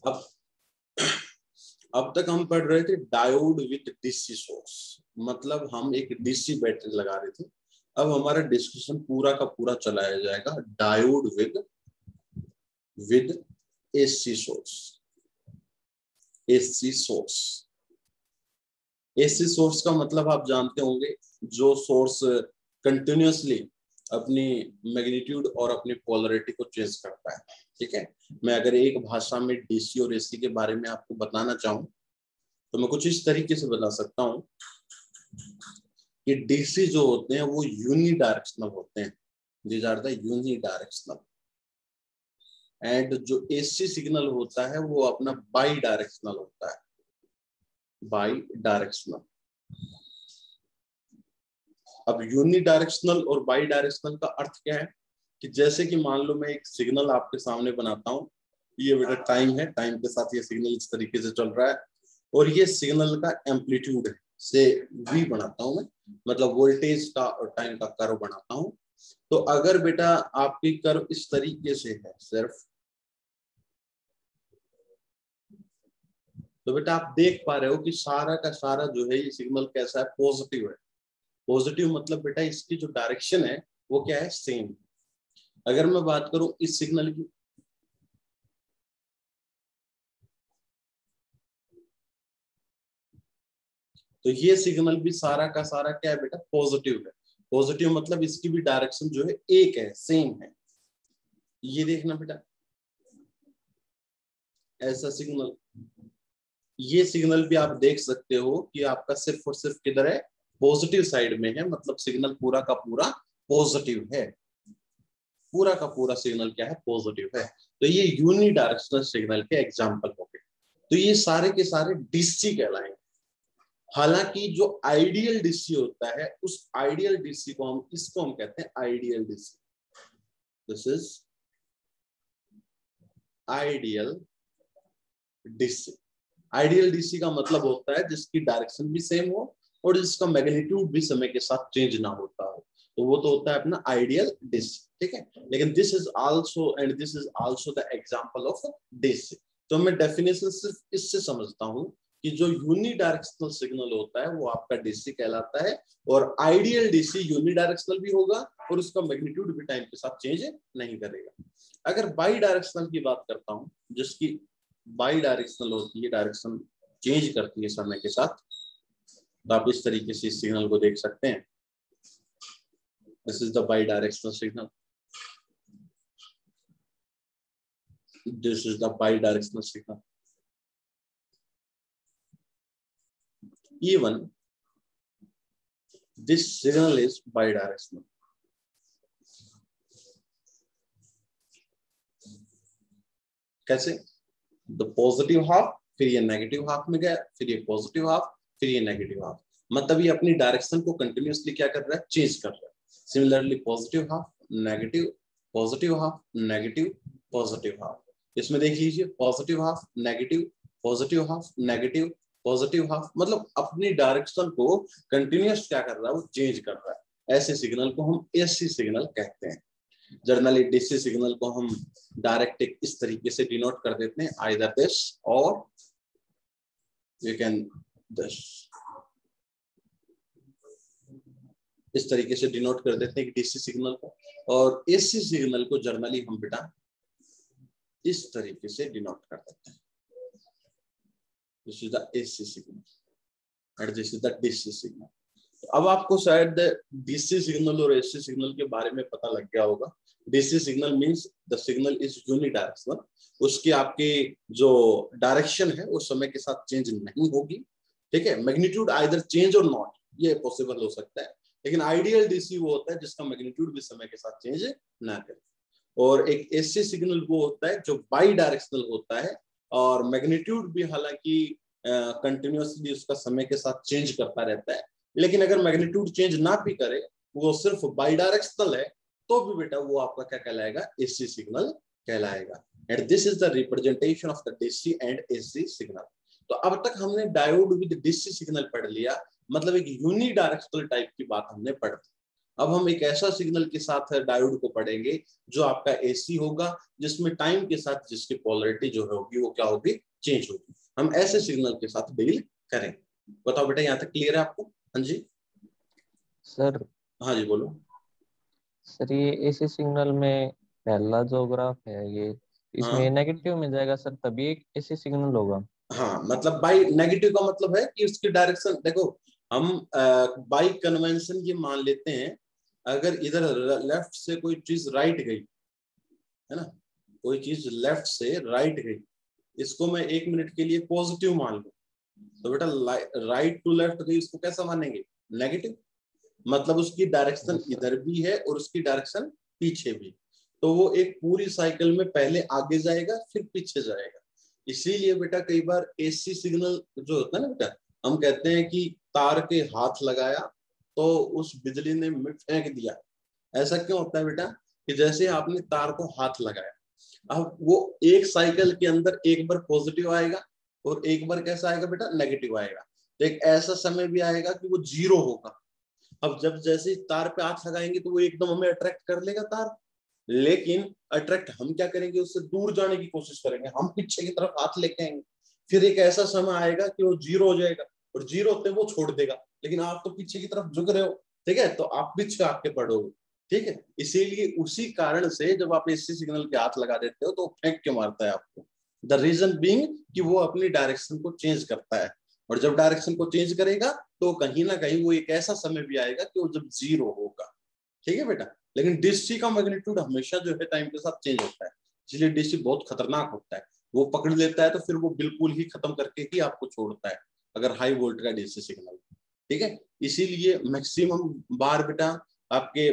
अब अब तक हम पढ़ रहे थे डायोड विद डीसी सोर्स, मतलब हम एक डीसी बैटरी लगा रहे थे। अब हमारा डिस्कशन पूरा का पूरा चलाया जाएगा diode with AC source. AC source, AC source का मतलब आप जानते होंगे, जो सोर्स कंटिन्यूअसली अपनी मैग्नीट्यूड और अपनी पोलैरिटी को चेंज करता है। ठीक है, मैं अगर एक भाषा में डीसी और एसी के बारे में आपको बताना चाहूं तो मैं कुछ इस तरीके से बता सकता हूं कि डीसी जो होते हैं वो यूनिडायरेक्शनल होते हैं, these are the unidirectional, and जो एसी सिग्नल होता है वो अपना बाई डायरेक्शनल होता है, बाई डायरेक्शनल। अब यूनिडायरेक्शनल और बाई डायरेक्शनल का अर्थ क्या है कि जैसे कि मान लो मैं एक सिग्नल आपके सामने बनाता हूँ, ये बेटा टाइम है, टाइम के साथ ये सिग्नल इस तरीके से चल रहा है और ये सिग्नल का एम्पलीट्यूड है, से वी बनाता हूं मैं, मतलब वोल्टेज का और टाइम का कर्व बनाता हूं। तो अगर बेटा आपकी कर्व इस तरीके से है सिर्फ, तो बेटा आप देख पा रहे हो कि सारा का सारा जो है ये सिग्नल कैसा है, पॉजिटिव है। पॉजिटिव मतलब बेटा इसकी जो डायरेक्शन है वो क्या है, सेम। अगर मैं बात करूं इस सिग्नल की, तो ये सिग्नल भी सारा का सारा क्या है बेटा, पॉजिटिव है। पॉजिटिव मतलब इसकी भी डायरेक्शन जो है एक है, सेम है। ये देखना बेटा, ऐसा सिग्नल, ये सिग्नल भी आप देख सकते हो कि आपका सिर्फ और सिर्फ किधर है, पॉजिटिव साइड में है, मतलब सिग्नल पूरा का पूरा पॉजिटिव है, पूरा का पूरा सिग्नल क्या है, पॉजिटिव है। तो ये यूनिडायरेक्शनल सिग्नल के एग्जांपल हो गए। तो ये सारे के सारे डीसी कहलाएंगे। हालांकि जो आइडियल डीसी होता है, उस आइडियल डीसी को हम, इसको हम कहते हैं ideal DC. This is ideal DC. Ideal DC का मतलब होता है जिसकी डायरेक्शन भी सेम हो और जिसका मैग्नीट्यूड भी समय के साथ चेंज ना होता हो, तो वो तो होता है अपना आइडियल डीसी। ठीक है, लेकिन this is also the example of DC. तो मैं डेफिनेशन सिर्फ इससे समझता हूं कि जो यूनिडायरेक्शनल सिग्नल होता है वो आपका डीसी कहलाता है, और आइडियल डीसी यूनिडायरेक्शनल भी होगा और उसका मैग्नीट्यूड भी टाइम के साथ चेंज नहीं करेगा। अगर बाई डायरेक्शनल की बात करता हूं, जिसकी बाई डायरेक्शनल होती है, डायरेक्शन चेंज करती है समय के साथ, तो आप इस तरीके से इस सिग्नल को देख सकते हैं। This is the by directional signal, this is the by directional signal. even this signal is bidirectional। कैसे, द पॉजिटिव हाफ, फिर ये नेगेटिव हाफ में गया, फिर ये पॉजिटिव हाफ, फिर ये नेगेटिव हाफ, मतलब ये अपनी डायरेक्शन को कंटिन्यूअसली क्या कर रहा है, चेंज कर रहा है। Similarly positive half, negative, positive half, negative, positive half. इसमें देख लीजिए, positive half, negative, positive half, negative, positive half, मतलब अपनी डायरेक्शन को कंटिन्यूअस क्या कर रहा है, वो चेंज कर रहा है। ऐसे सिग्नल को हम एसी सिग्नल कहते हैं। जनरली डीसी सिग्नल को हम डायरेक्ट इस तरीके से डिनोट कर देते हैं, आइदर दिस और यू कैन दिस, इस तरीके से डिनोट कर देते हैं कि डीसी सिग्नल को। और एसी सिग्नल को जनरली हम बेटा इस तरीके से डिनोट कर देते हैं, this is the AC signal and this is the DC signal. अब आपको शायद डीसी सिग्नल और एसी सिग्नल के बारे में पता लग गया होगा। DC signal means the signal is unidirectional, उसकी आपकी जो डायरेक्शन है वो समय के साथ चेंज नहीं होगी। ठीक है, मैग्नीट्यूड आइदर चेंज और नॉट, ये पॉसिबल हो सकता है, लेकिन आइडियल डीसी वो होता है जिसका मैग्नीट्यूड भी समय के साथ चेंज ना करे। और एक एसी सिग्नल वो होता है जो बाई डायरेक्शनल होता है और मैग्नीट्यूड भी हालांकि कंटिन्यूअसली उसका समय के साथ चेंज करता रहता है, लेकिन अगर मैग्नीट्यूड चेंज ना भी करे, वो सिर्फ बाई डायरेक्शनल है, तो भी बेटा वो आपका क्या कहलाएगा, एसी सिग्नल कहलाएगा। And this is the representation of the DC and AC signal. तो अब तक हमने डायोड विद डीसी सिग्नल पढ़ लिया, मतलब एक यूनिडायरेक्शनल टाइप की बात हमने पढ़ ली। अब हम एक ऐसा सिग्नल के साथ डायोड को पढ़ेंगे जो आपका एसी होगा, जिसमें टाइम के साथ जिसकी पोलैरिटी जो होगी वो क्या होगी, चेंज होगी। हम ऐसे सिग्नल के साथ डील करेंगे। बताओ बेटा, यहाँ तक क्लियर है आपको? हाँ जी सर। हाँ जी बोलो। सर ये एसी सिग्नल में पहला जो ग्राफ है ये, इसमें हाँ नेगेटिव में जाएगा सर, तभी एक एसी सिग्नल होगा। हाँ, मतलब बाई नेगेटिव का मतलब है कि उसकी डायरेक्शन देखो, हम बाई कन्वेंशन ये मान लेते हैं, अगर इधर लेफ्ट से कोई चीज राइट गई है ना, कोई चीज लेफ्ट से राइट गई, इसको मैं 1 मिनट के लिए पॉजिटिव मान लूं, तो बेटा राइट टू लेफ्ट गई, उसको कैसा मानेंगे, नेगेटिव। मतलब उसकी डायरेक्शन यस सर। इधर भी है और उसकी डायरेक्शन पीछे भी, तो वो एक पूरी साइकिल में पहले आगे जाएगा फिर पीछे जाएगा। इसीलिए बेटा कई बार एसी सिग्नल जो होता है ना बेटा, हम कहते हैं कि तार के हाथ लगाया तो उस बिजली ने फेंक दिया। ऐसा क्यों होता है बेटा, कि जैसे आपने तार को हाथ लगाया, अब वो एक साइकिल के अंदर एक बार पॉजिटिव आएगा और एक बार कैसा आएगा बेटा, नेगेटिव आएगा। तो एक ऐसा समय भी आएगा कि वो जीरो होगा। अब जब जैसे तार पे हाथ लगाएंगे तो वो एकदम हमें अट्रैक्ट कर लेगा तार, लेकिन अट्रैक्ट हम क्या करेंगे, उससे दूर जाने की कोशिश करेंगे, हम पीछे की तरफ हाथ लेके आएंगे। फिर एक ऐसा समय आएगा कि वो जीरो हो जाएगा, और जीरो होते वो छोड़ देगा, लेकिन आप तो पीछे की तरफ झुक रहे हो, ठीक है, तो आप पीछे आके पड़ोगे। ठीक है, इसीलिए उसी कारण से जब आप एसी सिग्नल के हाथ लगा देते हो तो फेंक के मारता है आपको। द रीजन बीइंग कि वो अपनी डायरेक्शन को चेंज करता है, और जब डायरेक्शन को चेंज करेगा तो कहीं ना कहीं वो एक ऐसा समय भी आएगा कि वो जब जीरो होगा। ठीक है बेटा, लेकिन डीसी का मैग्नीट्यूड हमेशा जो है टाइम के साथ चेंज होता है, इसलिए डीसी बहुत खतरनाक होता है। वो पकड़ लेता है तो फिर वो बिल्कुल ही खत्म करके ही आपको छोड़ता है, अगर हाई वोल्ट का डीसी सिग्नल। ठीक है, इसीलिए मैक्सिमम बार बेटा आपके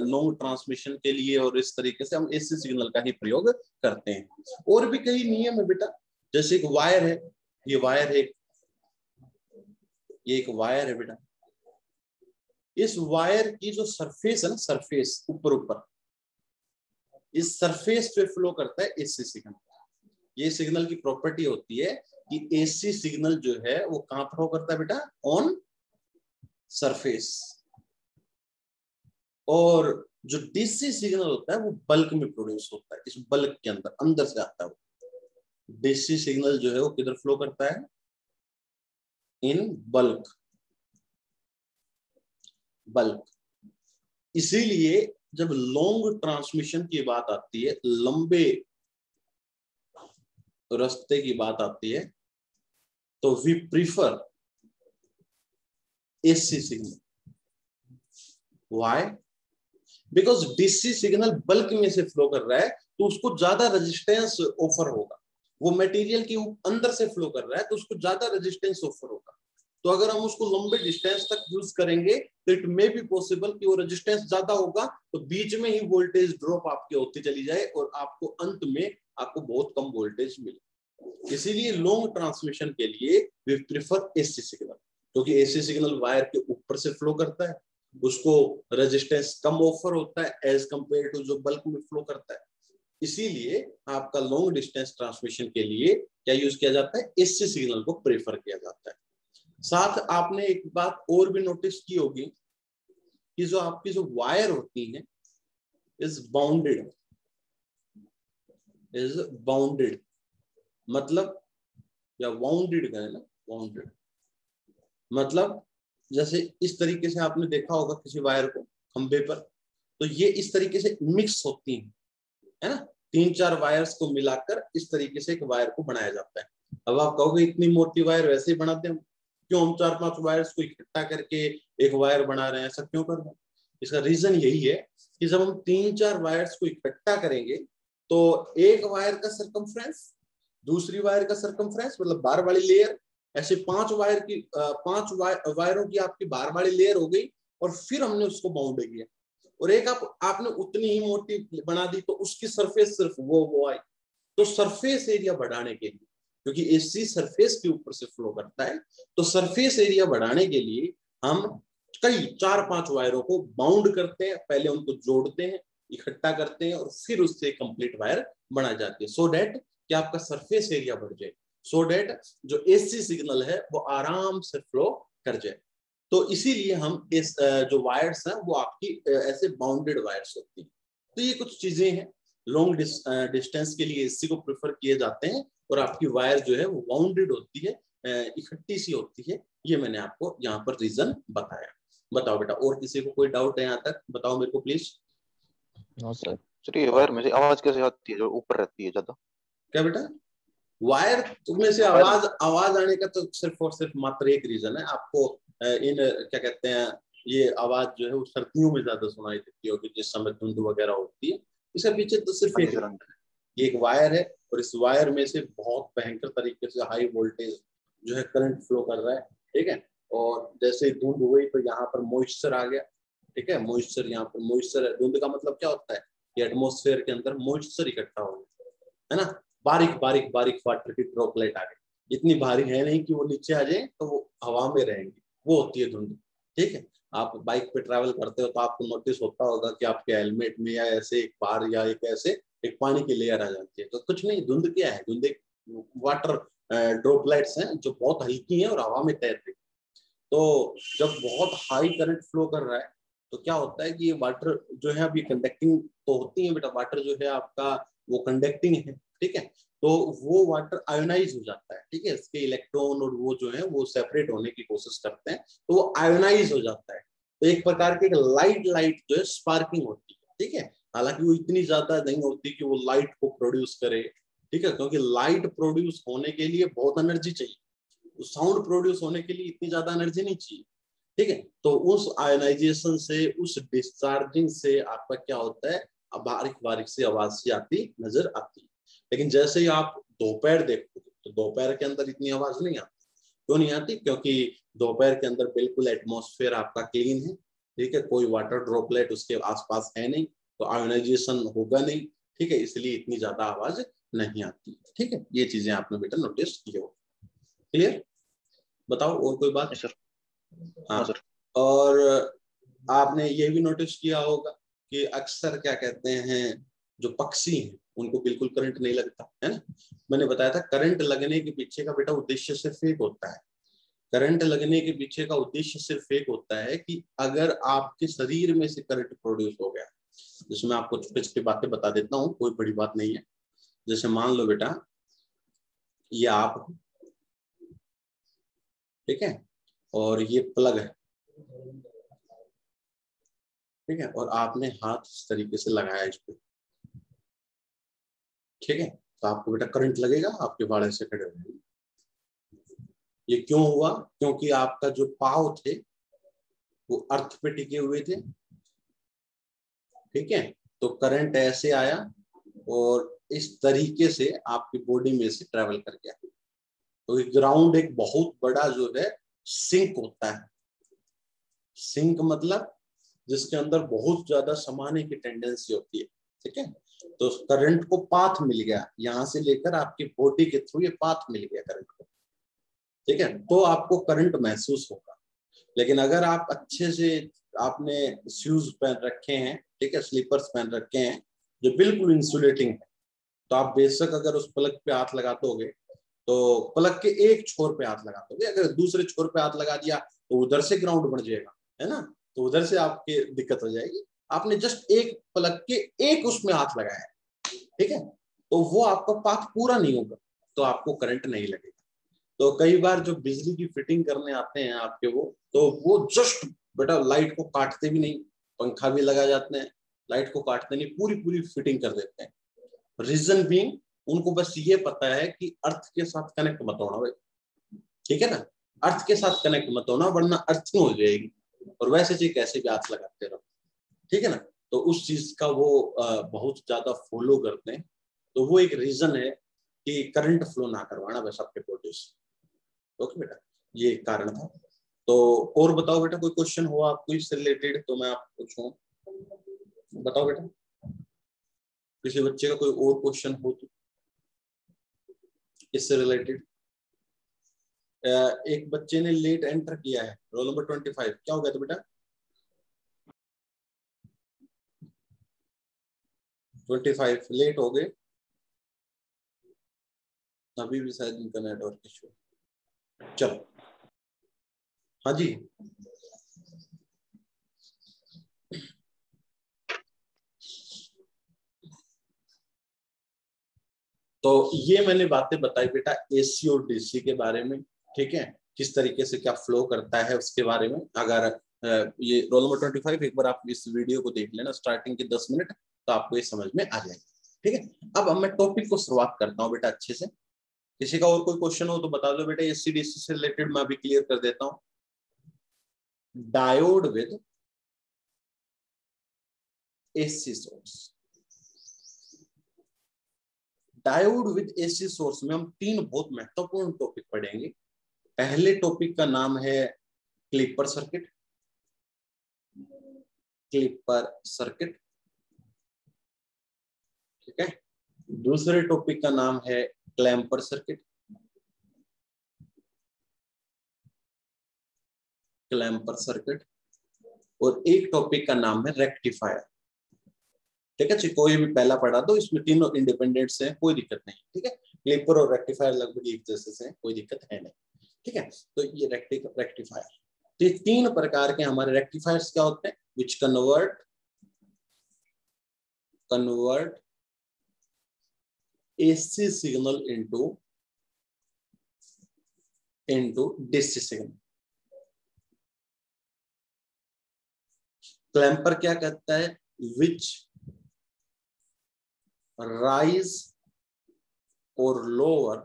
लॉन्ग ट्रांसमिशन के लिए और इस तरीके से हम एसी सिग्नल का ही प्रयोग करते हैं। और भी कई नियम है बेटा, जैसे एक वायर है, ये वायर है, ये एक वायर है बेटा, इस वायर की जो सरफेस है ना, सरफेस ऊपर ऊपर, इस सरफेस पे फ्लो करता है एसी सिग्नल। ये सिग्नल की प्रॉपर्टी होती है कि एसी सिग्नल जो है वो कहां फ्लो करता है बेटा, ऑन सरफेस। और जो डीसी सिग्नल होता है वो बल्क में प्रोड्यूस होता है, इस बल्क के अंदर अंदर से आता है। डीसी सिग्नल जो है वो किधर फ्लो करता है, इन बल्क, बल्क। इसीलिए जब लॉन्ग ट्रांसमिशन की बात आती है, लंबे रास्ते की बात आती है, तो we prefer AC signal. Why? Because DC signal bulk में से फ्लो कर रहा है तो उसको ज्यादा रेजिस्टेंस ऑफर होगा। वो मटेरियल की अंदर से फ्लो कर रहा है तो उसको ज्यादा रेजिस्टेंस ऑफर होगा। तो अगर हम उसको लंबे डिस्टेंस तक यूज करेंगे तो इट मे बी पॉसिबल कि वो रेजिस्टेंस ज्यादा होगा, तो बीच में ही वोल्टेज ड्रॉप आपकी होती चली जाए और आपको अंत में आपको बहुत कम वोल्टेज मिले। इसीलिए लॉन्ग ट्रांसमिशन के लिए वी प्रेफर एसी सिग्नल, क्योंकि एसी सिग्नल वायर के ऊपर से फ्लो करता है, उसको रेजिस्टेंस कम ऑफर होता है एज कंपेयर टू जो बल्क में फ्लो करता है। इसीलिए आपका लॉन्ग डिस्टेंस ट्रांसमिशन के लिए क्या यूज किया जाता है, एसी सिग्नल को प्रेफर किया जाता है। साथ आपने एक बात और भी नोटिस की होगी कि जो आपकी जो वायर होती है इज बाउंडेड, इज बाउंडेड, मतलब या बाउंडेड का है ना, बाउंडेड मतलब जैसे इस तरीके से आपने देखा होगा किसी वायर को खंबे पर, तो ये इस तरीके से मिक्स होती है ना, 3-4 वायर्स को मिलाकर इस तरीके से एक वायर को बनाया जाता है। अब आप कहोगे इतनी मोटी वायर वैसे ही बनाते हैं, क्यों हम 4-5 वायर्स को इकट्ठा करके एक वायर बना रहे हैं, ऐसा क्यों कर रहे हैं? इसका रीजन यही है कि जब हम 3-4 वायर्स को इकट्ठा करेंगे तो एक वायर का सरकमफ्रेंस, दूसरी वायर का सरकमफ्रेंस मतलब बार वाली लेयर, ऐसे 5 वायर की 5 वायरों की आपकी बार वाली लेयर हो गई, और फिर हमने उसको बाउंड किया, और एक आपने उतनी ही मोटी बना दी तो उसकी सरफेस सिर्फ वो आई। तो सरफेस एरिया बढ़ाने के लिए, क्योंकि एसी सरफेस के ऊपर से फ्लो करता है, तो सरफेस एरिया बढ़ाने के लिए हम कई 4-5 वायरों को बाउंड करते हैं, पहले उनको जोड़ते हैं, इकट्ठा करते हैं, और फिर उससे कंप्लीट वायर बनाई जाती है, सो डेट कि आपका सरफेस एरिया बढ़ जाए, सो डेट जो एसी सिग्नल है वो आराम से फ्लो कर जाए। तो इसीलिए हम इस जो वायर्स हैं वो आपकी ऐसे बाउंडेड वायर्स होती हैं। तो ये कुछ चीजें हैं, लॉन्ग डिस्टेंस के लिए इसी को प्रेफर किए जाते हैं, और आपकी वायर जो है वो बाउंडेड होती है, इकट्ठी सी होती है। ये मैंने आपको यहाँ पर रीजन बताया। बताओ बेटा, और किसी को कोई डाउट है यहाँ तक? बताओ मेरे को प्लीज। No sir. सर ये वायर में से आवाज कैसे आती है जो ऊपर रहती है ज्यादा? क्या बेटा? वायर में से आवाज आने का तो सिर्फ और सिर्फ मात्र एक रीजन है। आपको इन क्या कहते हैं, ये आवाज जो है वो सर्दियों में ज्यादा सुनाई देती होगी, जिस समय धुंध वगैरह होती है। इसके पीछे तो सिर्फ एक रीजन है, ये एक वायर है, और इस वायर में से बहुत भयंकर तरीके से हाई वोल्टेज जो है करंट फ्लो कर रहा है। ठीक है, और जैसे धुंध हुई तो यहाँ पर मॉइस्चर आ गया। ठीक है, मॉइस्चर, यहाँ पर मॉइस्चर है। धुंध का मतलब क्या होता है? कि एटमॉस्फेयर के अंदर मॉइस्चर इकट्ठा हो गया, है ना। बारीक बारीक बारीक वाटर की ड्रॉपलेट आ गई, इतनी भारी है नहीं कि वो नीचे आ जाए, तो वो हवा में रहेंगी, वो होती है धुंध। ठीक है, आप बाइक पे ट्रैवल करते हो तो आपको नोटिस होता होगा कि आपके हेलमेट में या ऐसे एक बार या एक ऐसे एक पानी की लेयर आ जाती है। तो कुछ नहीं, धुंध क्या है? धुंध एक वाटर ड्रॉपलेट्स हैं जो बहुत हल्की हैं और हवा में तैर रही। तो जब बहुत हाई करंट फ्लो कर रहा है तो क्या होता है कि ये वाटर जो है अभी कंडक्टिंग तो होती है बेटा, वाटर जो है आपका वो कंडक्टिंग है। ठीक है, तो वो वाटर आयोनाइज हो जाता है। ठीक है, इसके इलेक्ट्रॉन और वो जो है वो सेपरेट होने की कोशिश करते हैं, तो वो आयोनाइज हो जाता है। तो एक प्रकार की लाइट जो है स्पार्किंग होती है। ठीक है, हालांकि वो इतनी ज्यादा नहीं होती कि वो लाइट को प्रोड्यूस करे। ठीक है, क्योंकि लाइट प्रोड्यूस होने के लिए बहुत एनर्जी चाहिए, साउंड प्रोड्यूस होने के लिए इतनी ज्यादा एनर्जी नहीं चाहिए। ठीक है, तो उस आयोनाइजेशन से, उस डिस्चार्जिंग से आपका क्या होता है, बारीक बारीक सी आवाज सी आती नजर आती है। लेकिन जैसे ही आप दोपहर देखोगे तो दोपहर के अंदर इतनी आवाज नहीं आती। क्यों नहीं आती? क्योंकि दोपहर के अंदर बिल्कुल एटमॉस्फेयर आपका क्लीन है। ठीक है, कोई वाटर ड्रॉपलेट उसके आसपास है नहीं, तो आयोनाइजेशन होगा नहीं। ठीक है, इसलिए इतनी ज्यादा आवाज नहीं आती। ठीक है, ये चीजें आपने बेटा नोटिस की हो। क्लियर? बताओ और कोई बात? सर हाँ सर। और आपने ये भी नोटिस किया होगा कि अक्सर क्या कहते हैं, जो पक्षी हैं उनको बिल्कुल करंट नहीं लगता है ना। मैंने बताया था करंट लगने के पीछे का बेटा उद्देश्य सिर्फ एक होता है। करंट लगने के पीछे का उद्देश्य सिर्फ एक होता है कि अगर आपके शरीर में से करंट प्रोड्यूस हो गया, जिसमें आपको छोटी छोटी बातें बता देता हूँ, कोई बड़ी बात नहीं है। जैसे मान लो बेटा ये आप, ठीक है, और ये प्लग है। ठीक है, और आपने हाथ इस तरीके से लगाया इस पे। ठीक है, तो आपको बेटा करंट लगेगा, आपके बाड़े से खड़े हो। ये क्यों हुआ? क्योंकि आपका जो पाँव थे वो अर्थ पे टिके हुए थे। ठीक है, तो करंट ऐसे आया और इस तरीके से आपकी बॉडी में से ट्रेवल कर गया। तो ग्राउंड एक बहुत बड़ा जो है सिंक होता है। सिंक मतलब जिसके अंदर बहुत ज्यादा समाने की टेंडेंसी होती है। ठीक है, तो करंट को पाथ मिल गया, यहां से लेकर आपकी बॉडी के थ्रू ये पाथ मिल गया करंट को। ठीक है, तो आपको करंट महसूस होगा। लेकिन अगर आप अच्छे से आपने शूज पहन रखे हैं, ठीक है, स्लीपर्स पहन रखे हैं जो बिल्कुल इंसुलेटिंग है, तो आप बेशक अगर उस प्लग पे हाथ लगा दोगे तो प्लग के एक छोर पे हाथ लगा दोगे, अगर दूसरे छोर पे हाथ लगा दिया तो उधर से ग्राउंड बढ़ जाएगा, है ना, तो उधर से आपके दिक्कत हो जाएगी। आपने जस्ट एक प्लग के एक उसमें हाथ लगाया है, ठीक है, तो वो आपका पाथ पूरा नहीं होगा, तो आपको करंट नहीं लगेगा। तो कई बार जो बिजली की फिटिंग करने आते हैं आपके वो, तो वो जस्ट बेटा लाइट को काटते भी नहीं, पंखा भी लगा जाते हैं, लाइट को काटते नहीं, पूरी पूरी फिटिंग कर देते हैं। रीजन बीइंग उनको बस ये पता है कि अर्थ के साथ कनेक्ट मत होना भाई, ठीक है ना, अर्थ के साथ कनेक्ट मत होना वरना अर्थिंग हो जाएगी, और वैसे जी कैसे भी हाथ लगाते रहो, ठीक है ना। तो उस चीज का वो बहुत ज्यादा फॉलो करते हैं, तो वो एक रीजन है कि करंट फ्लो ना करवाना बस आपके बॉडी से। ओके बेटा, ये एक कारण था। तो और बताओ बेटा, कोई क्वेश्चन हो आपको इससे रिलेटेड तो मैं आपको पूछूं, बताओ बेटा, किसी बच्चे का कोई और क्वेश्चन हो तो इससे रिलेटेड। एक बच्चे ने लेट एंटर किया है, रोल नंबर 25, क्या हो गया था बेटा? 25 लेट हो गए, अभी भी शायद इनका नेटवर्क इशू। चलो हाँ जी, तो ये मैंने बातें बताई बेटा एसी और डीसी के बारे में, ठीक है, किस तरीके से क्या फ्लो करता है उसके बारे में। अगर ये रोल नंबर 25 एक बार आप इस वीडियो को देख लेना स्टार्टिंग के 10 मिनट, तो आपको ये समझ में आ जाएगा, ठीक है। अब मैं टॉपिक को शुरुआत करता हूँ बेटा अच्छे से। किसी का और कोई क्वेश्चन हो तो बता दो बेटा, एसी डीसी से रिलेटेड मैं अभी क्लियर कर देता हूँ। Diode with AC source, diode with AC source में हम तीन बहुत महत्वपूर्ण टॉपिक पढ़ेंगे। पहले टॉपिक का नाम है क्लिपर सर्किट, क्लिपर सर्किट, ठीक है। दूसरे टॉपिक का नाम है क्लैंपर सर्किट, क्लैंपर सर्किट, और एक टॉपिक का नाम है रेक्टिफायर, ठीक है। कोई भी पहला पढ़ा दो, इसमें तीनों इंडिपेंडेंट से हैं, कोई दिक्कत नहीं, ठीक है। क्लिपर और रेक्टिफायर लगभग एक जैसे से हैं, कोई दिक्कत है नहीं, ठीक है। तो ये रेक्टिफायर, तो ये तीन प्रकार के हमारे रेक्टिफायर्स क्या होते हैं, which convert AC signal into DC signal. Clamper क्या कहता है, विच राइज और lower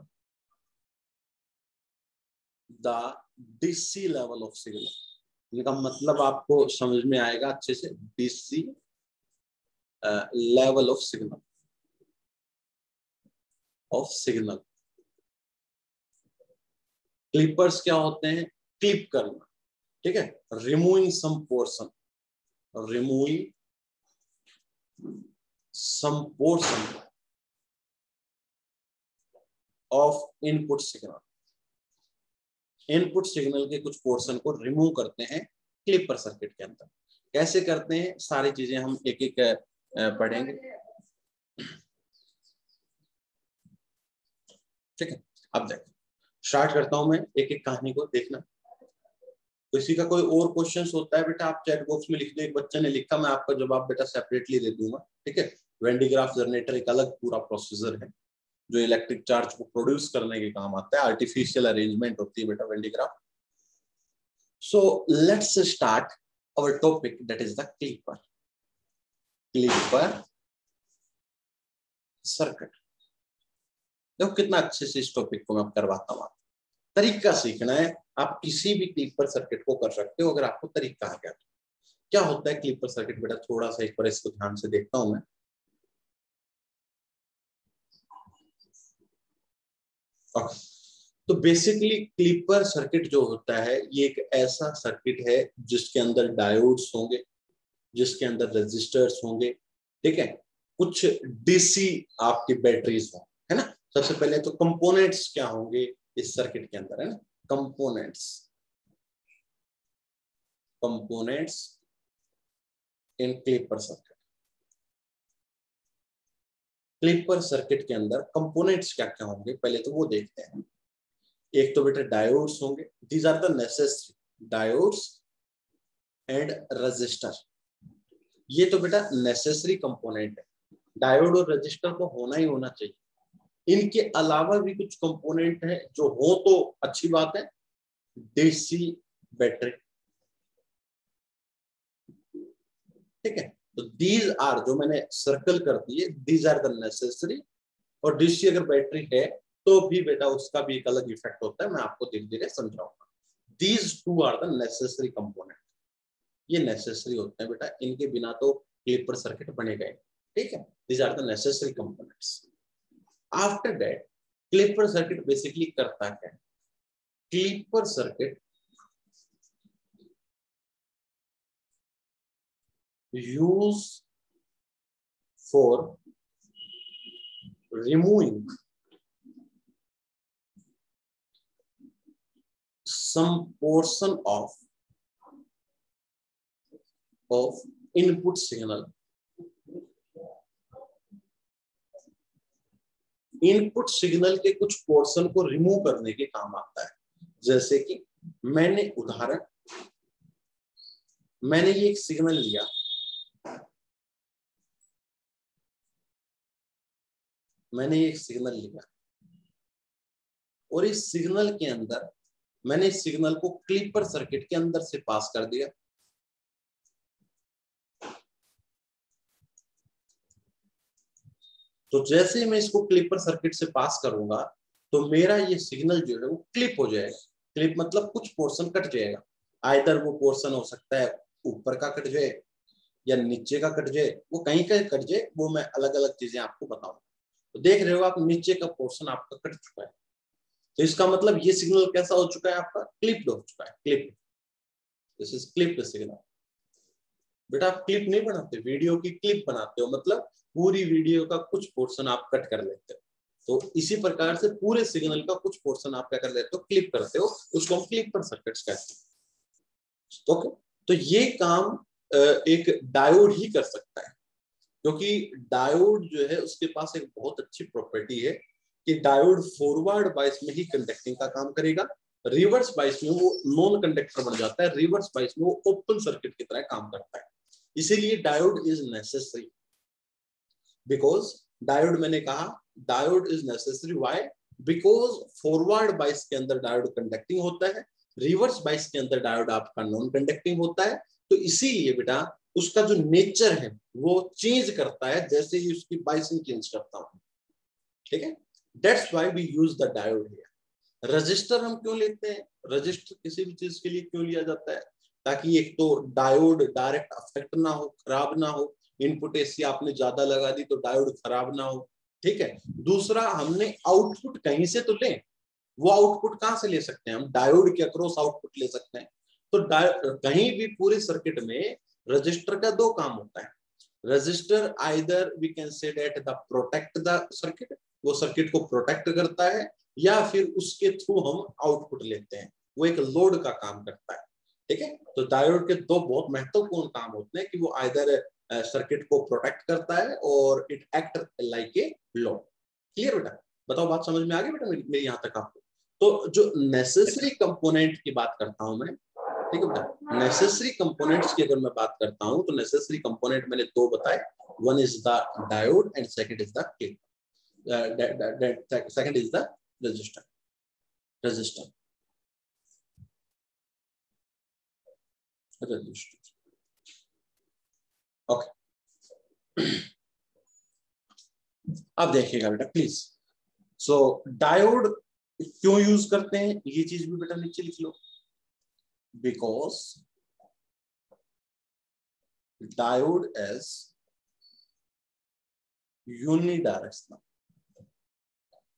the DC level of signal. इनका मतलब आपको समझ में आएगा अच्छे से, DC level of signal. Clippers क्या होते हैं, क्लिप करना, ठीक है, removing some portion of input signal. Input signal के कुछ पोर्शन को रिमूव करते हैं क्लिपर सर्किट के अंदर। कैसे करते हैं, सारी चीजें हम एक एक पढ़ेंगे, ठीक है। अब देखो, स्टार्ट करता हूं मैं एक एक कहानी को, देखना। किसी का कोई और क्वेश्चन होता है बेटा, आप चैट बॉक्स में लिख दो। एक बच्चे ने लिखा, मैं आपका जवाब बेटा सेपरेटली दे दूंगा, ठीक है। वेंडिग्राफ जनरेटर एक अलग पूरा प्रोसीजर है जो इलेक्ट्रिक चार्ज को प्रोड्यूस करने के काम आता है। आर्टिफिशियल अरेंजमेंट होती है बेटा वेंडिग्राफ। So let's start our topic, that is the clipper circuit. देखो कितना अच्छे से इस टॉपिक को मैं करवाता हूँ। तरीका सीखना है, आप किसी भी क्लिपर सर्किट को कर सकते हो अगर आपको तरीका आ गया। क्या होता है क्लिपर सर्किट बेटा, थोड़ा सा एक बार इसको ध्यान से देखता हूं मैं। तो बेसिकली क्लिपर सर्किट जो होता है, ये एक ऐसा सर्किट है जिसके अंदर डायोड्स होंगे, जिसके अंदर रेजिस्टर्स होंगे, ठीक है, कुछ डीसी आपकी बैटरीज हों, है ना। सबसे पहले तो कंपोनेंट्स क्या होंगे इस सर्किट के अंदर, है ना। Components in clipper circuit. Clipper circuit के अंदर कंपोनेंट्स क्या क्या होंगे, पहले तो वो देखते हैं। एक तो बेटा डायोड्स होंगे, these are the necessary diodes and resistor. ये तो बेटा नेसेसरी कंपोनेंट है, डायोड और रेजिस्टर को होना ही होना चाहिए। इनके अलावा भी कुछ कंपोनेंट है जो हो तो अच्छी बात है, डीसी बैटरी, ठीक है। तो दीज आर, जो मैंने सर्कल कर दिए, दीज आर द नेसेसरी। और डीसी अगर बैटरी है तो भी बेटा उसका भी एक अलग इफेक्ट होता है, मैं आपको धीरे धीरे समझाऊंगा। These two are the necessary component, ये नेसेसरी होते हैं बेटा, इनके बिना तो क्लिपर सर्किट बनेगा ही, ठीक है। These are the necessary components. After that clipper circuit basically करता क्या है, clipper circuit use for removing some portion of input signal। Input signal के कुछ पोर्शन को रिमूव करने के काम आता है। जैसे कि मैंने ये एक सिग्नल लिया, मैंने एक सिग्नल लिया और इस सिग्नल के अंदर मैंने इस सिग्नल को क्लिपर सर्किट के अंदर से पास कर दिया। तो जैसे ही मैं इसको क्लिपर सर्किट से पास करूंगा तो मेरा ये सिग्नल जो है वो क्लिप हो जाएगा। क्लिप मतलब कुछ पोर्शन कट जाएगा, आइदर वो पोर्शन हो सकता है ऊपर का कट जाए या नीचे का कट जाए, वो कहीं का कट जाए, वो मैं अलग अलग चीजें आपको बताऊंगा। तो देख रहे हो आप, नीचे का पोर्शन आपका कट चुका है, तो इसका मतलब ये सिग्नल कैसा हो चुका है, आपका क्लिप्ड हो चुका है। Clip, this is clipped signal. बेटा आप क्लिप नहीं बनाते, वीडियो की क्लिप बनाते हो, मतलब पूरी वीडियो का कुछ पोर्शन आप कट कर लेते हो। तो इसी प्रकार से पूरे सिग्नल का कुछ पोर्शन आप क्या कर लेते हो, क्लिप करते हो, उसको हम क्लिपर सर्किट्स कहते हैं। ओके, तो ये काम एक डायोड ही कर सकता है, क्योंकि डायोड जो है उसके पास एक बहुत अच्छी प्रॉपर्टी है कि डायोड फॉरवर्ड बाइस में ही कंडक्टिंग का काम करेगा, रिवर्स बाइस में वो नॉन कंडक्टर बन जाता है, रिवर्स बाइस में वो ओपन सर्किट की तरह काम करता है। इसीलिए diode is necessary, because diode, मैंने कहा diode is necessary, why, because forward बाइस के अंदर डायोड कंडक्टिंग होता है, रिवर्स बाइस के अंदर डायोड आपका नॉन कंडक्टिंग होता है। तो इसीलिए बेटा उसका जो नेचर है वो चेंज करता है जैसे ही उसकी बाइसिंग चेंज करता हूं। ठीक है, that's why we use the diode here. Resistor हम क्यों लेते हैं, रजिस्टर किसी भी चीज के लिए क्यों लिया जाता है, ताकि एक तो डायोड डायरेक्ट अफेक्ट ना हो, खराब ना हो, इनपुट एसी आपने ज्यादा लगा दी तो डायोड खराब ना हो। ठीक है, दूसरा हमने आउटपुट कहीं से तो लें, वो आउटपुट कहां से ले सकते हैं हम, डायोड के अक्रॉस आउटपुट ले सकते हैं। तो कहीं भी पूरे सर्किट में रजिस्टर का दो काम होता है। Resistor either we can say that the protect the circuit, वो सर्किट को प्रोटेक्ट करता है, या फिर उसके थ्रू हम आउटपुट लेते हैं, वो एक लोड का काम करता है। ठीक है, तो डायोड के दो बहुत महत्वपूर्ण काम होते हैं कि वो आइदर सर्किट को प्रोटेक्ट करता है और it act like a load. Clear बेटा, बताओ बात समझ में आ गई बेटा मेरी यहाँ तक आपको। तो जो नेसेसरी कंपोनेंट की बात करता हूं मैं, ठीक है बेटा, नेसेसरी कंपोनेंट्स की अगर मैं बात करता हूं तो नेसेसरी कंपोनेंट मैंने दो बताए, one is the diode and second is the clip, second is the resistor. Resistor okay, अब देखिएगा बेटा प्लीज। सो डायोड क्यों यूज करते हैं, ये चीज भी बेटा नीचे लिख लो। Because diode is unidirectional,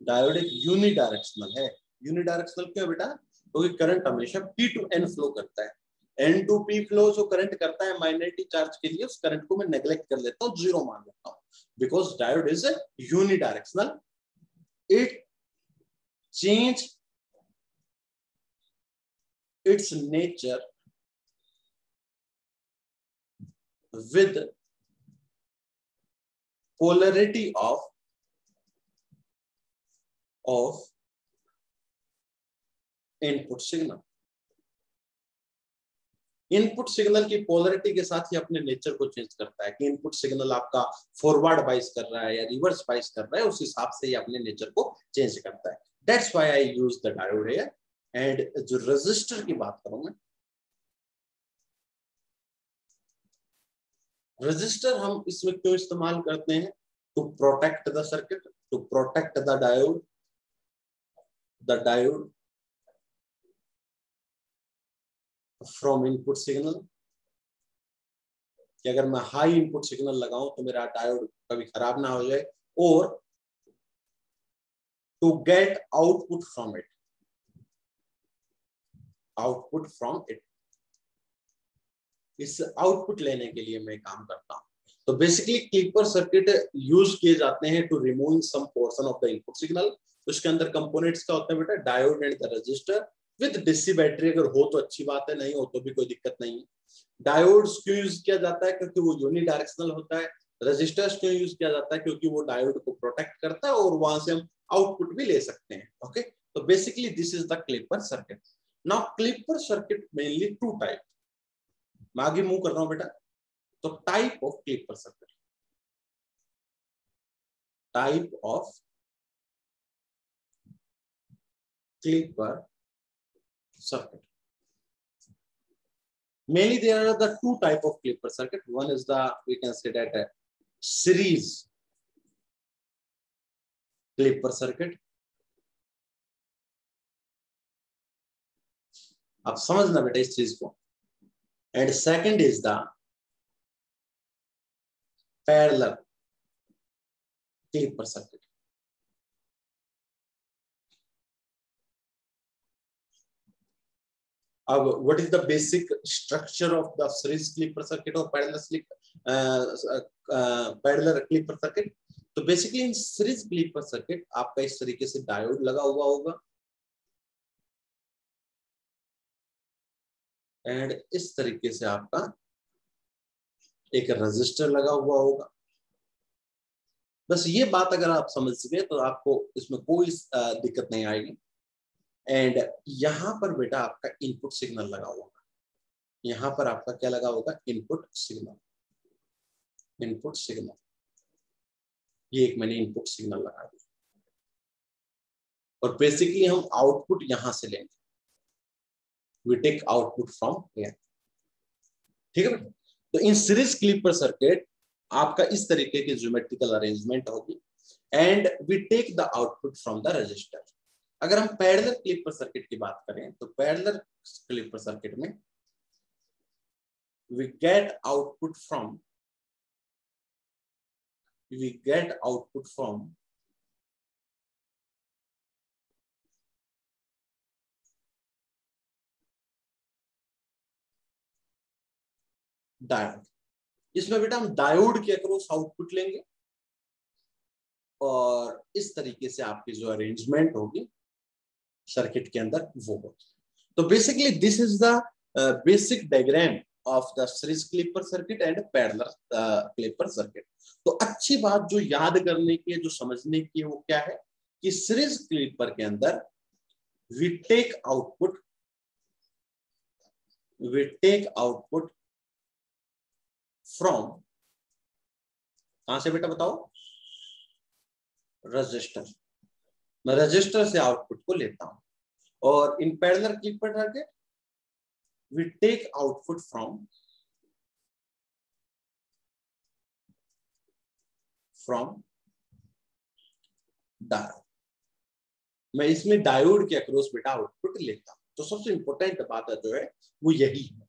diode एक यूनिडायरेक्शनल है। यूनिडायरेक्शनल क्यों बेटा, क्योंकि करंट हमेशा P to N फ्लो करता है। N to P फ्लो जो करंट करता है माइनॉरिटी चार्ज के लिए, उस करंट को मैं नेग्लेक्ट कर लेता हूं, जीरो मान लेता हूं। Because diode is unidirectional, it change its nature with polarity of input signal। Input signal की पोलरिटी के साथ ही अपने नेचर को चेंज करता है कि इनपुट सिग्नल आपका फॉरवर्ड बाइस कर रहा है या रिवर्स बाइस कर रहा है, उस हिसाब से ही अपने नेचर को चेंज करता है। That's why I use the diode here. And जो रेजिस्टर की बात करूं मैं, रेजिस्टर हम इसमें क्यों इस्तेमाल करते हैं, to protect the circuit, to protect the diode from input signal, कि अगर मैं हाई इनपुट सिग्नल लगाऊं तो मेरा डायोड कभी खराब ना हो जाए, और to get output from it, output from it, इस आउटपुट लेने के लिए मैं काम करता हूं। तो बेसिकली क्लिपर सर्किट यूज किए जाते हैं to remove some portion of the input signal. उसके अंदर कंपोनेंट्स क्या होते हैं बेटा, diode and the resistor with DC battery. अगर हो तो अच्छी बात है, नहीं हो तो भी कोई दिक्कत नहीं है। डायोड्स क्यों यूज किया जाता है, क्योंकि वो यूनिडायरेक्शनल होता है। रजिस्टर्स क्यों यूज किया जाता है, क्योंकि वो डायोड को प्रोटेक्ट करता है और वहां से हम आउटपुट भी ले सकते हैं। ओके, तो basically this is the clipper circuit. Now clipper circuit mainly two type, मैं आगे मूव कर रहा हूं बेटा। तो type of clipper circuit, type of Clipper circuit. Mainly there are the two type of Clipper circuit. One is the, we can say that a series Clipper circuit. आप समझना बेटा इस चीज को. And second is the parallel Clipper circuit. What is the basic structure of the series Clipper circuit or parallel Clipper circuit? तो basically in series Clipper circuit आपका इस तरीके से डायोड लगा हुआ होगा एंड इस तरीके से आपका एक रेजिस्टर लगा हुआ होगा. बस ये बात अगर आप समझ सके तो आपको इसमें कोई दिक्कत नहीं आएगी. एंड यहां पर बेटा आपका इनपुट सिग्नल लगा हुआ होगा. यहां पर आपका क्या लगा होगा? Input signal. इनपुट सिग्नल, ये एक मैंने इनपुट सिग्नल लगा दिया और बेसिकली हम आउटपुट यहां से लेंगे. We take output from here. ठीक है बेटा. तो इन सीरीज क्लिपर सर्किट आपका इस तरीके की ज्योमेट्रिकल अरेंजमेंट होगी and we take the output from the resistor. अगर हम पैरेलल क्लिपर सर्किट की बात करें तो पैरेलल क्लिपर सर्किट में we get output from diode. इसमें बेटा हम डायोड के अक्रॉस आउटपुट लेंगे और इस तरीके से आपकी जो अरेंजमेंट होगी सर्किट के अंदर वो होगी. तो basically this is the basic diagram of the series clipper circuit and parallel clipper circuit. तो अच्छी बात जो याद करने की है, जो समझने की है, वो क्या है कि सीरीज क्लिपर के अंदर वी टेक आउटपुट फ्रॉम, कहां से बेटा बताओ? रजिस्टर. मैं रजिस्टर से आउटपुट को लेता हूं. और in parallel clipper circuit we take output from diode. मैं इसमें डायोड के अक्रॉस बेटा आउटपुट लेता हूं. तो सबसे इंपॉर्टेंट बात है जो है वो यही है.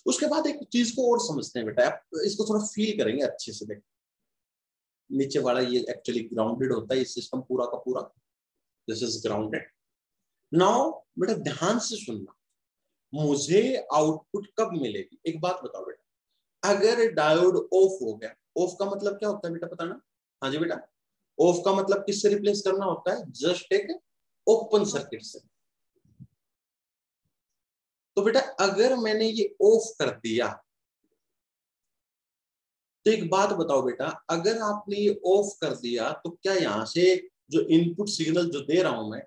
उसके बाद एक चीज को और समझते हैं बेटा, आप इसको थोड़ा फील करेंगे अच्छे से. देख नीचे वाला ये एक्चुअली ग्राउंडेड होता है, ये सिस्टम पूरा का पूरा. This is grounded. नाउ बेटा ध्यान से सुनना, मुझे आउटपुट कब मिलेगी? एक बात बताओ बेटा, अगर डायोड ऑफ हो गया, ऑफ का मतलब क्या होता है बेटा बताना? हाँ जी बेटा, ऑफ का मतलब किससे रिप्लेस करना होता है? जस्ट एक ओपन सर्किट से. तो बेटा अगर मैंने ये ऑफ कर दिया तो एक बात बताओ बेटा, अगर आपने ये ऑफ कर दिया तो क्या यहां से जो इनपुट सिग्नल जो दे रहा हूं मैं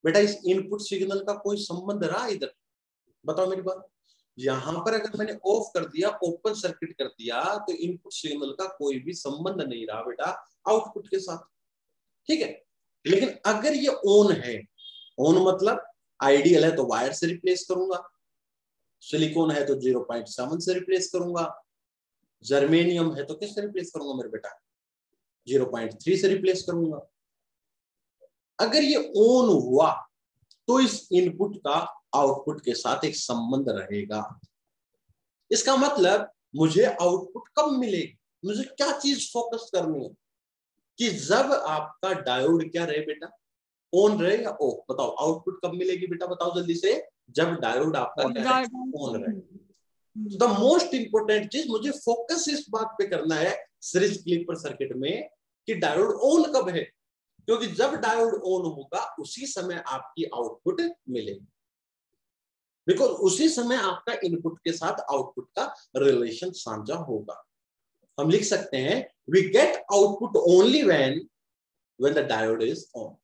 बेटा, इस इनपुट सिग्नल का कोई संबंध रहा इधर? बताओ मेरी बात. यहां पर अगर मैंने ऑफ कर दिया, ओपन सर्किट कर दिया, तो इनपुट सिग्नल का कोई भी संबंध नहीं रहा बेटा आउटपुट के साथ. ठीक है. लेकिन अगर ये ऑन है, ऑन मतलब आइडियल है तो वायर से रिप्लेस करूंगा, सिलिकॉन है तो 0.7 से रिप्लेस करूंगा, जर्मेनियम है तो किससे रिप्लेस करूंगा मेरे बेटा? 0.3 से रिप्लेस करूंगा. अगर ये ऑन हुआ तो इस इनपुट का आउटपुट के साथ एक संबंध रहेगा. इसका मतलब मुझे आउटपुट कब मिलेगी? मुझे क्या चीज फोकस करनी है कि जब आपका डायोड क्या रहे बेटा? ऑन रहे या ऑफ? बताओ आउटपुट कब मिलेगी बेटा? बताओ जल्दी से. जब डायोड आपका क्या है? ऑन रहे. द मोस्ट इंपोर्टेंट चीज मुझे फोकस इस बात पे करना है सीरीज क्लिपर सर्किट में कि डायोड ऑन कब है, क्योंकि जब डायोड ऑन होगा उसी समय आपकी आउटपुट मिलेगी, बिकॉज उसी समय आपका इनपुट के साथ आउटपुट का रिलेशन साझा होगा. हम लिख सकते हैं we get output only when the diode is on.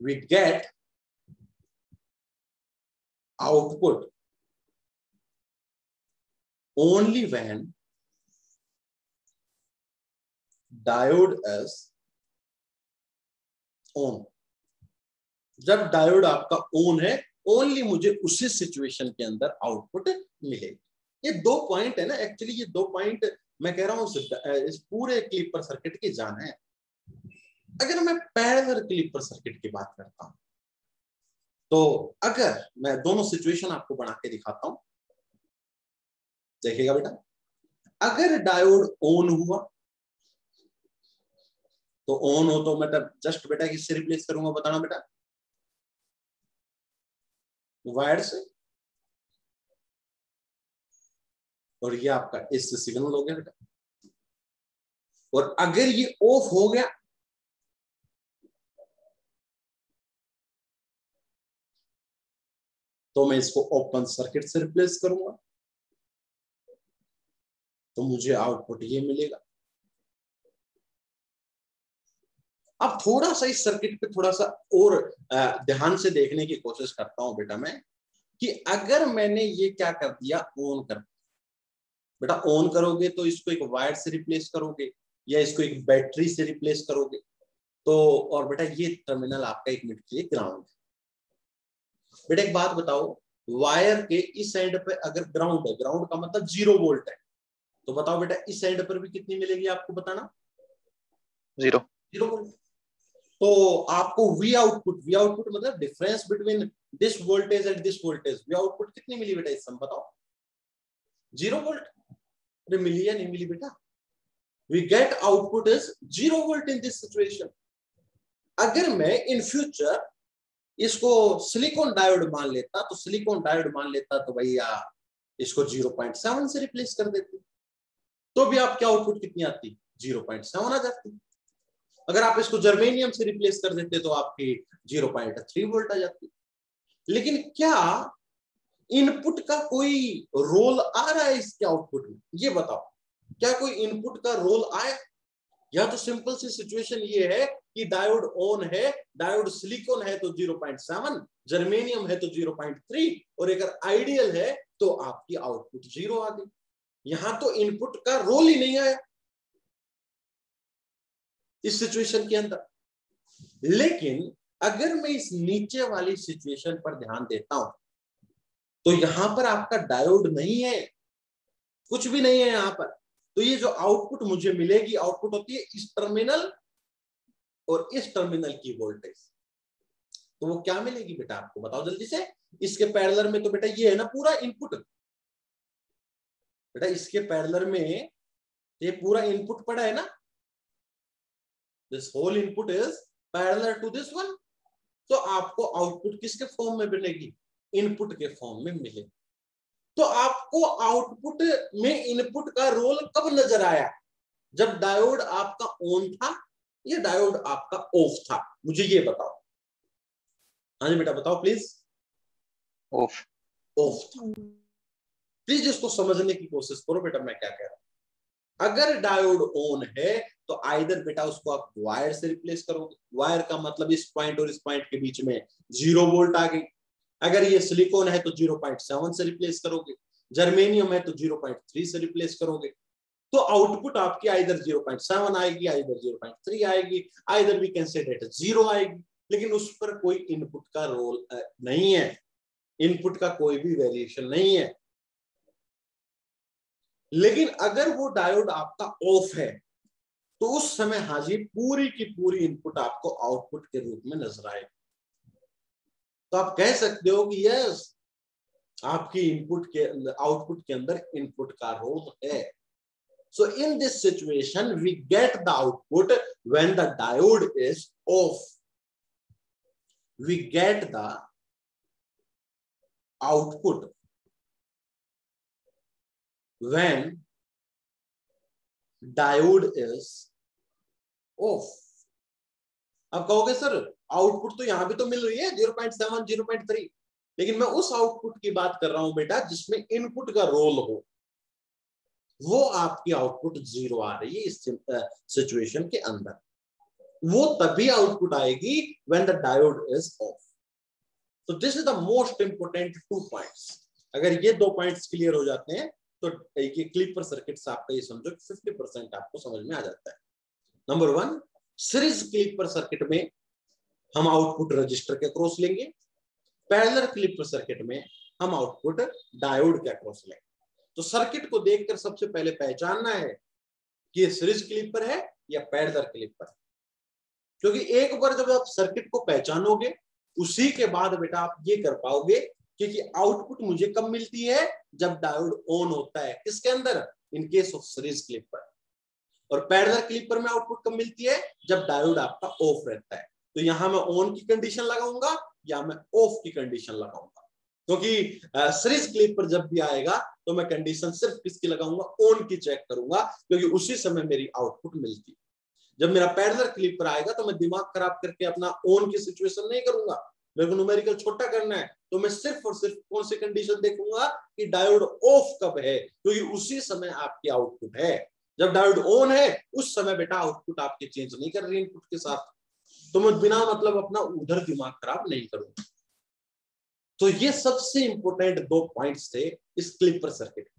We get output only when diode is on. जब डायोड आपका ऑन है ओनली मुझे उसी सिचुएशन के अंदर आउटपुट मिलेगी। ये दो पॉइंट है ना, एक्चुअली ये दो पॉइंट मैं कह रहा हूं इस पूरे क्लिपर सर्किट की जान है। अगर मैं पैरेलल क्लिपर सर्किट की बात करता हूं तो अगर मैं दोनों सिचुएशन आपको बना के दिखाता हूं, देखिएगा बेटा, अगर डायोड ऑन हुआ तो ऑन हो तो मतलब जस्ट बेटा किससे रिप्लेस करूंगा बताना बेटा, वायर से, और ये आपका इससे सिग्नल हो गया बेटा। और अगर ये ऑफ हो गया तो मैं इसको ओपन सर्किट से रिप्लेस करूंगा तो मुझे आउटपुट ये मिलेगा। अब थोड़ा सा इस सर्किट पे थोड़ा सा और ध्यान से देखने की कोशिश करता हूं बेटा मैं, कि अगर मैंने ये क्या कर दिया, ऑन कर बेटा, ऑन करोगे तो इसको एक वायर से रिप्लेस करोगे या इसको एक बैटरी से रिप्लेस करोगे तो, और बेटा ये टर्मिनल आपका एक मिनट के लिए ग्राउंड है। बेटा एक बात बताओ, वायर के इस एंड पे अगर ग्राउंड है, ग्राउंड का मतलब 0 वोल्ट है, तो बताओ बेटा इस एंड पर भी कितनी मिलेगी आपको बताना, 0 वोल्ट। तो आपको वी आउटपुट मतलब difference between this voltage and this voltage, we output कितनी मिली बेटा इस समय बताओ, 0 वोल्ट। अरे मिली या नहीं मिली बेटा, we get output is 0 volt in this situation. अगर मैं इन फ्यूचर इसको सिलिकॉन डायोड मान लेता तो भैया इसको 0.7 से रिप्लेस कर देते तो भी आपकी आउटपुट कितनी आती, 0.7 आ जाती। अगर आप इसको जर्मेनियम से रिप्लेस कर देते तो आपकी 0.3 वोल्ट आ जाती। लेकिन क्या इनपुट का कोई रोल आ रहा है इसके आउटपुट में, ये बताओ, क्या कोई इनपुट का रोल आया? या तो सिंपल सी सिचुएशन ये है कि डायोड ऑन है, डायोड सिलिकॉन है तो 0.7, जर्मेनियम है तो 0.3, और अगर आइडियल है तो आपकी आउटपुट 0 आ गई। यहां तो इनपुट का रोल ही नहीं आया इस सिचुएशन के अंदर। लेकिन अगर मैं इस नीचे वाली सिचुएशन पर ध्यान देता हूं तो यहां पर आपका डायोड नहीं है, कुछ भी नहीं है यहां पर। तो ये जो आउटपुट मुझे मिलेगी, आउटपुट होती है इस टर्मिनल और इस टर्मिनल की वोल्टेज। तो वो क्या मिलेगी बेटा आपको बताओ जल्दी से। इसके पैरेलल में तो बेटा ये है ना पूरा इनपुट, बेटा इसके पैरेलल में ये पूरा इनपुट पड़ा है ना, this whole input is parallel to this one. तो आपको आउटपुट किसके फॉर्म में मिलेगी, इनपुट के फॉर्म में मिलेगी। तो आपको आउटपुट में इनपुट का रोल कब नजर आया, जब डायोड आपका ऑन था या डायोड आपका ऑफ था, मुझे ये बताओ। हाँ जी बेटा बताओ प्लीज। ऑफ था। प्लीज इसको समझने की कोशिश करो बेटा मैं क्या कह रहा हूं। अगर डायोड ऑन है तो आइदर बेटा उसको आप वायर से रिप्लेस करोगे, वायर का मतलब इस पॉइंट और इस पॉइंट के बीच में 0 वोल्ट आ गई। अगर ये सिलिकॉन है तो 0.7 से रिप्लेस करोगे, जर्मेनियम है तो 0.3 से रिप्लेस करोगे। तो आउटपुट आपकी आइदर 0.7 आएगी, आइदर 0.3 आएगी, either we can say that 0 आएगी। लेकिन उस पर कोई इनपुट का रोल नहीं है, इनपुट का कोई भी वेरिएशन नहीं है। लेकिन अगर वो डायोड आपका ऑफ है तो उस समय हाजी पूरी की पूरी इनपुट आपको आउटपुट के रूप में नजर आएगी। तो आप कह सकते हो कि यस आपकी इनपुट के आउटपुट के अंदर इनपुट का रोल है। So in this situation we get the output when the diode is off, we get the output when diode is off. अब कहोगे सर आउटपुट तो यहां भी तो मिल रही है 0.7 0.3, लेकिन मैं उस आउटपुट की बात कर रहा हूं बेटा जिसमें इनपुट का रोल हो, वो आपकी आउटपुट 0 आ रही है इस सिचुएशन के अंदर। वो तभी आउटपुट आएगी when the diode is off. So this is the most important 2 points. अगर ये 2 पॉइंट्स क्लियर हो जाते हैं तो ये क्लिपर सर्किट से आपका ये समझो 50% आपको समझ में आ जाता है। नंबर 1, सीरीज क्लिपर सर्किट में हम आउटपुट रजिस्टर के अक्रॉस लेंगे, पैरेलल क्लिपर सर्किट में हम आउटपुट डायोड के अक्रॉस लेंगे। तो सर्किट को देखकर सबसे पहले पहचानना है कि ये सीरीज क्लिपर है या पैरेलल क्लिपर है, क्योंकि एक बार जब आप सर्किट को पहचानोगे उसी के बाद बेटा आप ये कर पाओगे, क्योंकि आउटपुट मुझे कब मिलती है, जब डायोड ऑन होता है, किसके अंदर, in case of series clipper, और पैरेलल क्लिपर में आउटपुट कब मिलती है, जब डायोड आपका ऑफ रहता है। तो यहां मैं ऑन की कंडीशन लगाऊंगा या मैं ऑफ की कंडीशन लगाऊंगा, क्योंकि सीरीज क्लिपर जब भी आएगा तो मैं कंडीशन सिर्फ किसकी लगाऊंगा, ऑन की चेक करूंगा, क्योंकि उसी समय मेरी आउटपुट मिलती है। जब मेरा पैरेलल क्लिपर आएगा तो मैं दिमाग खराब करके अपना ऑन की सिचुएशन नहीं करूंगा, मेरे को न्यूमेरिकल छोटा करना है, तो मैं सिर्फ और सिर्फ कौन सी कंडीशन देखूंगा कि डायोड ऑफ कब है, क्योंकि उसी समय आपकी आउटपुट है। जब डायोड ऑन है उस समय बेटा आउटपुट आपके चेंज नहीं कर रही इनपुट के साथ, तो मैं बिना मतलब अपना उधर दिमाग खराब नहीं करूंगा। तो ये सबसे इंपॉर्टेंट 2 पॉइंट्स थे इस क्लिपर सर्किट।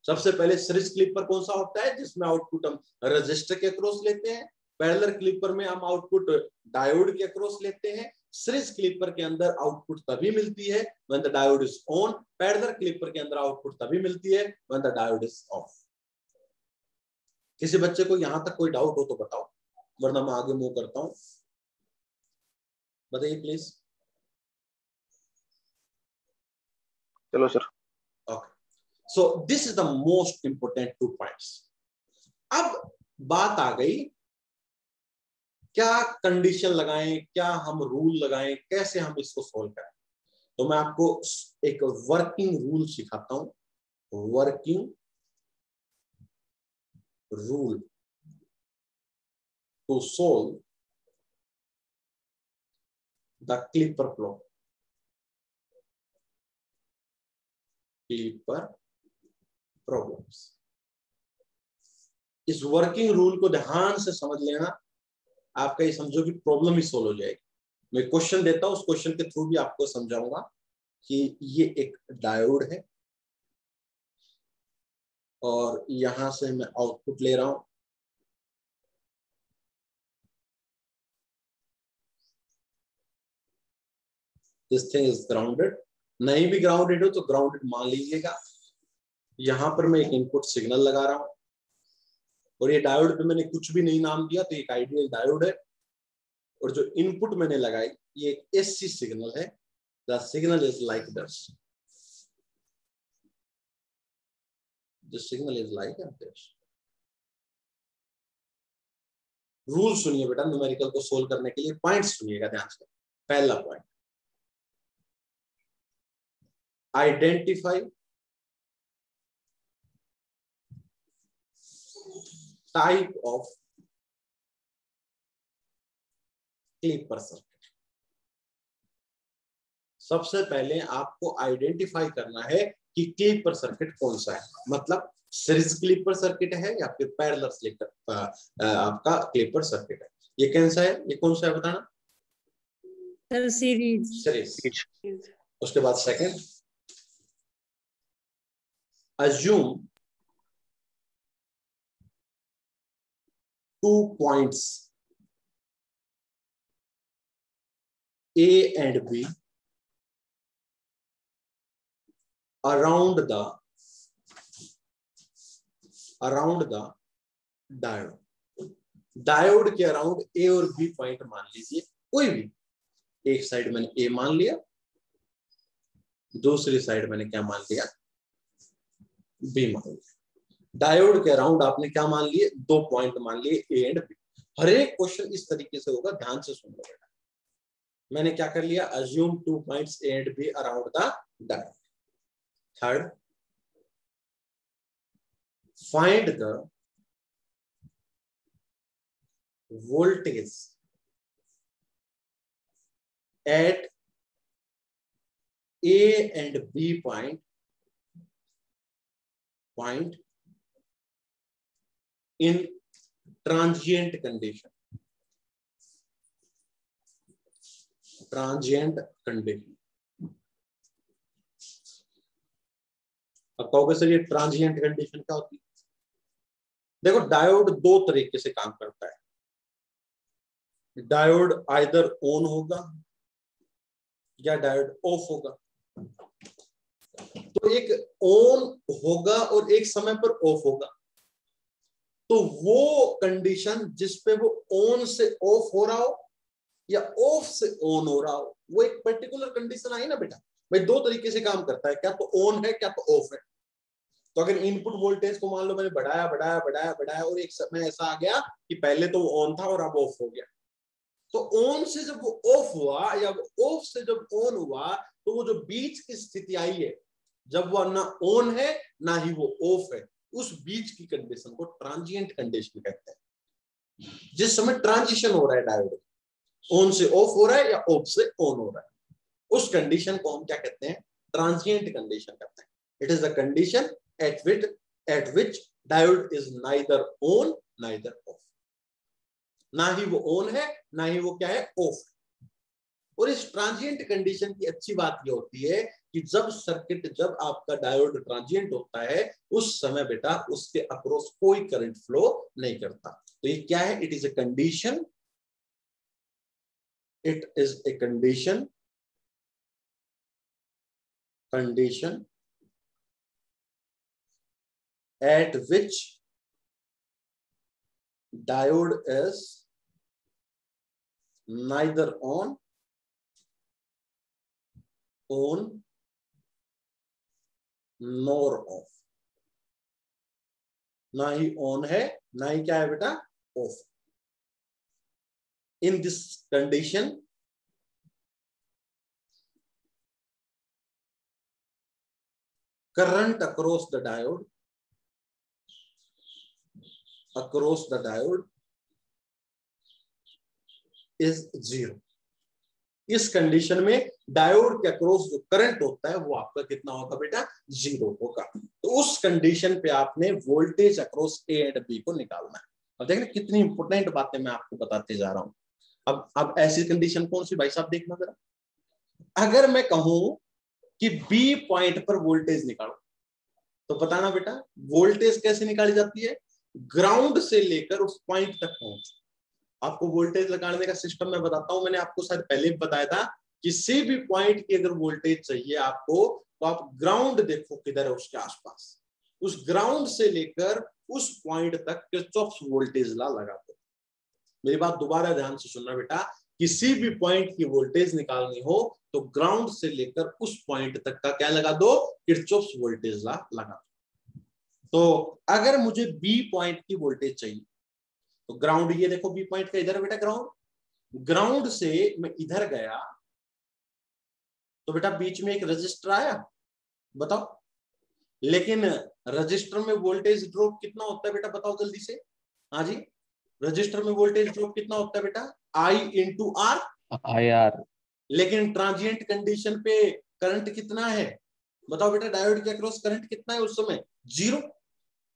सबसे पहले सीरीज क्लिपर कौन सा होता है, जिसमें आउटपुट हम रजिस्टर के अक्रॉस लेते हैं, पैरेलल क्लिपर में हम आउटपुट डायोड के अक्रॉस लेते हैं। सीरीज क्लिपर के अंदर आउटपुट तभी मिलती है when the diode is on, parallel clipper के अंदर आउटपुट तभी मिलती है when the diode is of. किसी बच्चे को यहां तक कोई डाउट हो तो बताओ, वरना मैं आगे मूव करता हूं, बताइए प्लीज। चलो sir. Okay, so this is the most important 2 points. अब बात आ गई क्या कंडीशन लगाएं, क्या हम रूल लगाएं, कैसे हम इसको सोल्व करें। तो मैं आपको एक वर्किंग रूल सिखाता हूं, working rule to solve the clipper problem, clipper problems. इस वर्किंग रूल को ध्यान से समझ लेना, आपका ये समझो कि प्रॉब्लम ही सोल्व हो जाएगी। मैं क्वेश्चन देता हूं, उस क्वेश्चन के थ्रू भी आपको समझाऊंगा कि ये एक डायोड है और यहां से मैं आउटपुट ले रहा हूं, दिस थिंग इज ग्राउंडेड, नहीं भी ग्राउंडेड हो तो ग्राउंडेड मान लीजिएगा। यहां पर मैं एक इनपुट सिग्नल लगा रहा हूं और ये डायोड पे मैंने कुछ भी नहीं नाम दिया, तो एक आइडियल डायोड है। और जो इनपुट मैंने लगाई ये एक एससी सिग्नल है, the signal is like this, the signal is like this. Rule सुनिए बेटा, न्यूमेरिकल को सोल्व करने के लिए पॉइंट सुनिएगा ध्यान से। पहला point, identify type of clipper circuit. सबसे पहले आपको आइडेंटिफाई करना है कि क्लिपर सर्किट कौन सा है, मतलब सीरीज क्लिपर सर्किट है या फिर पैरेलल क्लिपर आपका क्लिपर सर्किट है। ये कौन सा है, ये कौन सा है बताना, सीरीज। उसके बाद second, assume 2 points A and B around the diode. Diode के अराउंड ए और बी पॉइंट मान लीजिए, कोई भी एक साइड मैंने ए मान लिया, दूसरी साइड मैंने क्या मान लिया, बी मान लिया। डायोड के अराउंड आपने क्या मान लिए, 2 पॉइंट मान लिए ए एंड बी। हर एक क्वेश्चन इस तरीके से होगा, ध्यान से सुन लो बेटा। मैंने क्या कर लिया, assume 2 points A and be around the diode. Third, find the voltage at A and B point in transient condition, अब कहोगे सर ये ट्रांजिएंट कंडीशन क्या होती है। देखो डायोड 2 तरीके से काम करता है, डायोड आइदर ऑन होगा या डायोड ऑफ होगा। तो एक ऑन होगा और एक समय पर ऑफ होगा। तो वो कंडीशन जिस पे वो ऑन से ऑफ हो रहा हो या ऑफ से ऑन हो रहा हो, वो एक पर्टिकुलर कंडीशन आई ना बेटा। भाई दो तरीके से काम करता है, क्या तो ऑन है क्या तो ऑफ है। तो अगर इनपुट वोल्टेज को मान लो मैंने बढ़ाया बढ़ाया बढ़ाया बढ़ाया और एक समय ऐसा आ गया कि पहले तो वो ऑन था और अब ऑफ हो गया, तो ऑन से जब वो ऑफ हुआ या वो ऑफ से जब ऑन हुआ, तो वो जो बीच की स्थिति आई है, जब वो ना ऑन है ना ही वो ऑफ है, उस बीच की कंडीशन को ट्रांजिएंट कंडीशन कहते हैं। जिस समय ट्रांजिशन हो रहा है डायोड, ऑन से ऑफ हो रहा है या ऑफ से ऑन हो रहा है, उस कंडीशन को हम क्या कहते हैं? ट्रांजिएंट कंडीशन कहते हैं। It is the condition at which diode is neither on neither off। ना ही वो ऑन है ना ही वो क्या है, ऑफ। और इस ट्रांजिएंट कंडीशन की अच्छी बात ये होती है कि जब आपका डायोड ट्रांजिएंट होता है, उस समय बेटा उसके अक्रॉस कोई करंट फ्लो नहीं करता। तो ये क्या है? It is a condition, it is a condition at which diode is neither on nor off। ना ही ऑन है ना ही क्या है बेटा, of. In this condition current across the diode is 0। इस कंडीशन में डायोड के अक्रॉस जो करंट होता है वो आपका कितना होगा बेटा, 0 होगा। तो उस कंडीशन पे आपने voltage across A and B को निकालना है। अब देखना कितनी इंपॉर्टेंट बातें मैं आपको बताते जा रहा हूं। अब ऐसी कंडीशन कौन सी भाई साहब, देखना जरा। अगर मैं कहूं कि बी पॉइंट पर वोल्टेज निकालो, तो बताना बेटा वोल्टेज कैसे निकाली जाती है? ग्राउंड से लेकर उस पॉइंट तक पहुंच। आपको वोल्टेज लगाने का सिस्टम मैं बताता हूं, मैंने आपको शायद पहले भी बताया था। किसी भी पॉइंट की अगर वोल्टेज चाहिए आपको, तो आप ग्राउंड देखो किधर है उसके आसपास, उस ग्राउंड से लेकर उस पॉइंट तक किरचॉफ्स वोल्टेज लॉ लगा दो। मेरी बात दोबारा ध्यान से सुनना बेटा, किसी भी पॉइंट की वोल्टेज निकालनी हो तो ग्राउंड से लेकर उस पॉइंट तक का क्या लगा दो, किरचॉफ्स वोल्टेज लॉ लगा दो। तो अगर मुझे बी पॉइंट की वोल्टेज चाहिए, तो ग्राउंड, ये देखो बी पॉइंट का इधर है बेटा ग्राउंड। ग्राउंड से मैं इधर गया तो बेटा बीच में एक रजिस्टर आया, बताओ। लेकिन रजिस्टर में वोल्टेज ड्रॉप कितना होता है बेटा, बताओ जल्दी से। हाँ जी, रजिस्टर में वोल्टेज ड्रॉप कितना होता है बेटा, I इंटू आर, IR। लेकिन ट्रांजिएंट कंडीशन पे करंट कितना है, बताओ बेटा। डायोड के अक्रॉस करंट कितना है उस समय, 0।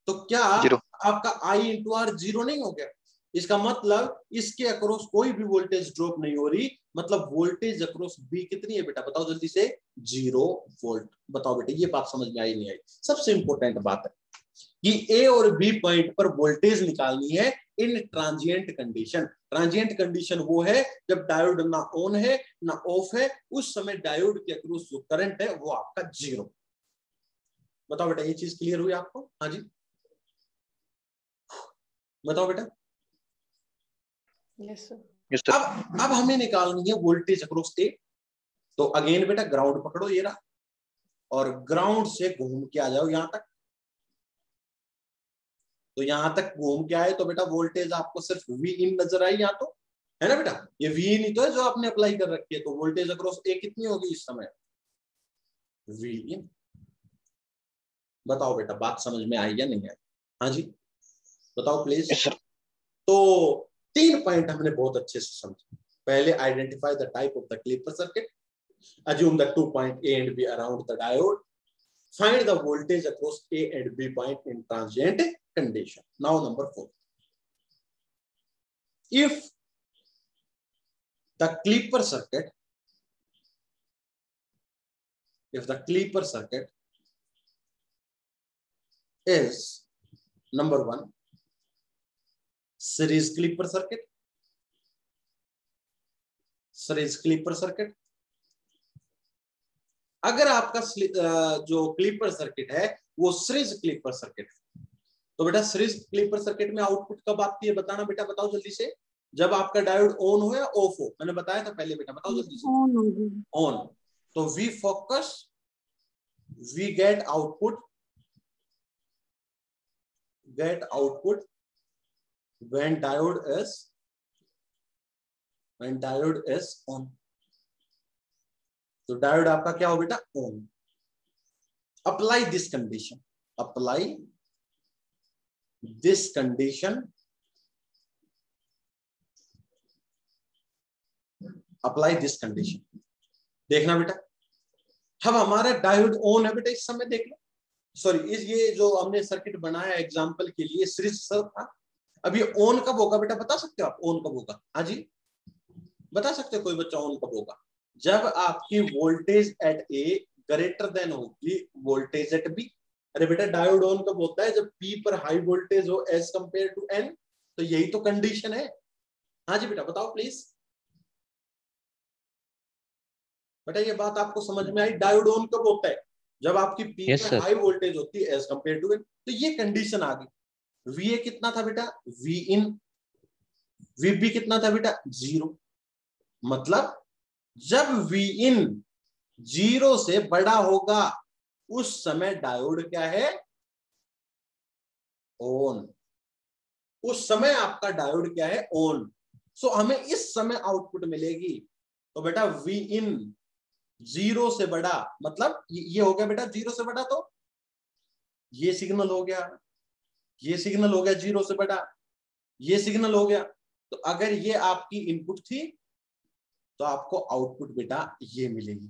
तो क्या 0। आपका I इंटू आर 0 नहीं हो गया? इसका मतलब इसके अक्रॉस कोई भी वोल्टेज ड्रॉप नहीं हो रही, मतलब वोल्टेज अक्रॉस बी कितनी है बेटा, बताओ जल्दी से, 0 वोल्ट। बताओ बेटा ये बात समझ में आई नहीं आई? सबसे इंपॉर्टेंट बात है कि ए और बी पॉइंट पर वोल्टेज निकालनी है इन ट्रांजिएंट कंडीशन। ट्रांजिएंट कंडीशन वो है जब डायोड ना ऑन है ना ऑफ है, उस समय डायोड के अक्रॉस जो करंट है वो आपका 0। बताओ बेटा ये चीज क्लियर हुई आपको? हाँ जी बताओ बेटा। Yes sir. अब हमें निकालनी है वोल्टेज अक्रॉस ए। तो अगेन बेटा ग्राउंड पकड़ो ये रहा, और ग्राउंड से घूम के आ जाओ यहां तक। तो यहां तक घूम के आए तो बेटा वोल्टेज आपको सिर्फ वी इन नजर आई यहाँ, तो है ना बेटा, ये वी इन ही तो है जो आपने अप्लाई कर रखी है। तो वोल्टेज अक्रॉस ए कितनी होगी इस समय, वी इन। बताओ बेटा बात समझ में आई या नहीं आई? हाँ जी बताओ प्लीज। Yes sir. तो 3 पॉइंट हमने बहुत अच्छे से समझे। पहले identify the type of the clipper circuit, assume the 2 point A and B around the diode, find the voltage across A and B point in transient condition. Now number 4, if the clipper circuit is number 1 series clipper circuit, series clipper circuit. अगर आपका जो clipper circuit है वो series clipper circuit, तो बेटा series clipper circuit में output कब आती है बताना बेटा, बताओ जल्दी से। जब आपका डायोड ऑन हो या ऑफ हो, मैंने बताया था पहले बेटा, बताओ जल्दी से। ऑन। तो we focus, we get output when diode is on। तो डायोड आपका क्या हो बेटा, on. Apply this condition, apply this condition, apply this condition. देखना बेटा, अब हमारा डायोड ऑन है बेटा इस समय, देख लो। सॉरी, इस ये जो हमने सर्किट बनाया एग्जांपल के लिए सीरीज सब था। अब ये ऑन कब होगा बेटा, बता सकते हो आप ऑन कब होगा? हाँ जी, बता सकते हो कोई बच्चा ऑन कब होगा? जब आपकी voltage at A greater than होगी वोल्टेज एट बी। अरे बेटा डायोड ऑन कब होता है? जब पी पर हाई वोल्टेज हो एज कंपेयर टू एन। तो यही तो कंडीशन है। हाँ जी बेटा बताओ प्लीज। बेटा ये बात आपको समझ में आई? डायोड ऑन कब होता है? जब आपकी पी पर हाई वोल्टेज होती है एज कंपेयर टू एन। तो ये कंडीशन आ गई। वी ए कितना था बेटा? We in. वी बी कितना था बेटा? 0। मतलब जब वी इन 0 से बड़ा होगा उस समय डायोड क्या है? ऑन। उस समय आपका डायोड क्या है? ऑन। सो हमें इस समय आउटपुट मिलेगी। तो बेटा वी इन 0 से बड़ा, मतलब ये हो गया बेटा 0 से बड़ा, तो ये सिग्नल हो गया, ये सिग्नल हो गया 0 से बड़ा, ये सिग्नल हो गया। तो अगर ये आपकी इनपुट थी तो आपको आउटपुट बेटा ये मिलेगी।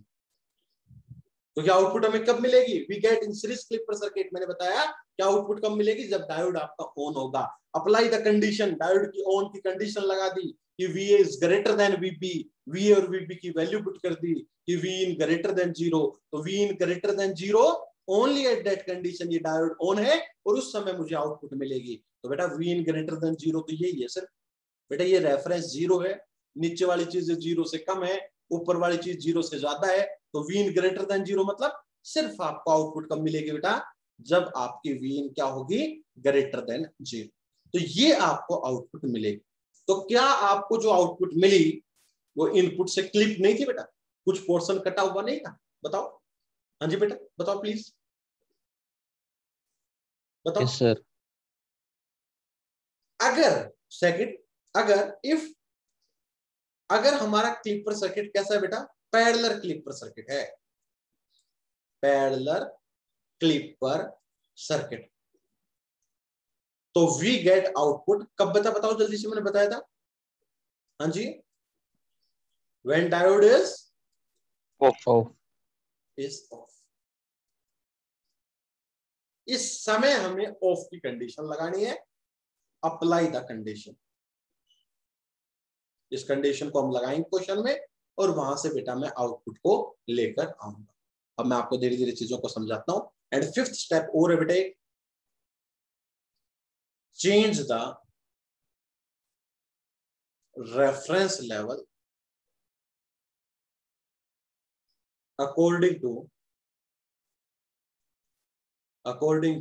तो क्या आउटपुट हमें कब मिलेगी? We get in series clipper circuit. मैंने बताया क्या आउटपुट कब मिलेगी? जब डायोड आपका ऑन होगा। अप्लाई द कंडीशन, डायोड की ऑन की कंडीशन लगा दी कि V A is greater than V B. V और वीबी की वैल्यू पुट कर दी कि वी इन ग्रेटर देन 0। तो V in greater than 0 only at that condition ये डायोड ऑन है और उस समय मुझे आउटपुट मिलेगी। तो बेटा वी इन ग्रेटर देन 0 तो यही है सर। बेटा ये रेफरेंस 0 है, नीचे वाली चीज 0 से कम है, ऊपर वाली चीज 0 से ज्यादा है। तो वी इन ग्रेटर देन 0 मतलब सिर्फ आपको आउटपुट कब मिलेगी बेटा? जब आपकी वी इन क्या होगी? Greater than 0। तो ये आपको आउटपुट मिलेगी। तो क्या आपको जो आउटपुट मिली वो इनपुट से क्लिप नहीं थी बेटा? कुछ पोर्शन कटा हुआ नहीं था? बताओ। हाँ जी बेटा बताओ प्लीज, बताओ। Yes sir. अगर सेकंड, अगर हमारा क्लिपर सर्किट कैसा है बेटा? पैरेलल क्लिपर सर्किट है, पैरेलल क्लिपर सर्किट। तो वी गेट आउटपुट कब बता, बताओ जल्दी से, मैंने बताया था। हाँ जी, व्हेन डायोड इज ऑफ। इस समय हमें ऑफ की कंडीशन लगानी है। अप्लाई द कंडीशन, इस कंडीशन को हम लगाएंगे क्वेश्चन में और वहां से बेटा मैं आउटपुट को लेकर आऊंगा। अब मैं आपको धीरे धीरे चीजों को समझाता हूं। एंड फिफ्थ स्टेप और है बेटे, change the reference level according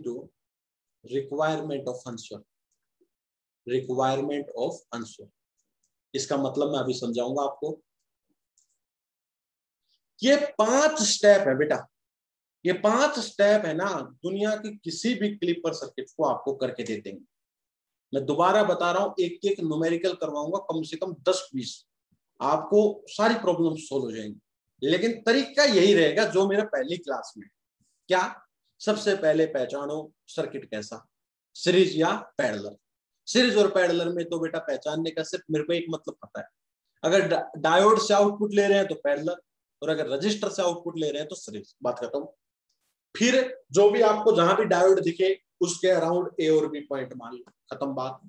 to requirement of answer। requirement of answer इसका मतलब मैं अभी समझाऊंगा आपको। ये 5 स्टेप है बेटा, ये 5 स्टेप है ना, दुनिया की किसी भी क्लिपर सर्किट को आपको करके दे देंगे। मैं दोबारा बता रहा हूं, एक एक न्यूमेरिकल करवाऊंगा, कम से कम 10-20 आपको सारी प्रॉब्लम सोल्व हो जाएंगी। लेकिन तरीका यही रहेगा जो मेरा पहली क्लास में। क्या? सबसे पहले पहचानो सर्किट कैसा, सीरीज या पैरेलल। सीरीज और पैरेलल में तो बेटा पहचानने का सिर्फ मेरे को एक मतलब पता है, अगर डायोड से आउटपुट ले रहे हैं तो पैरेलल, और अगर रजिस्टर से आउटपुट ले रहे हैं तो सीरीज। बात खत्म। फिर जो भी आपको जहां भी डायोड दिखे उसके अराउंड ए और बी पॉइंट मान लो, खत्म बात।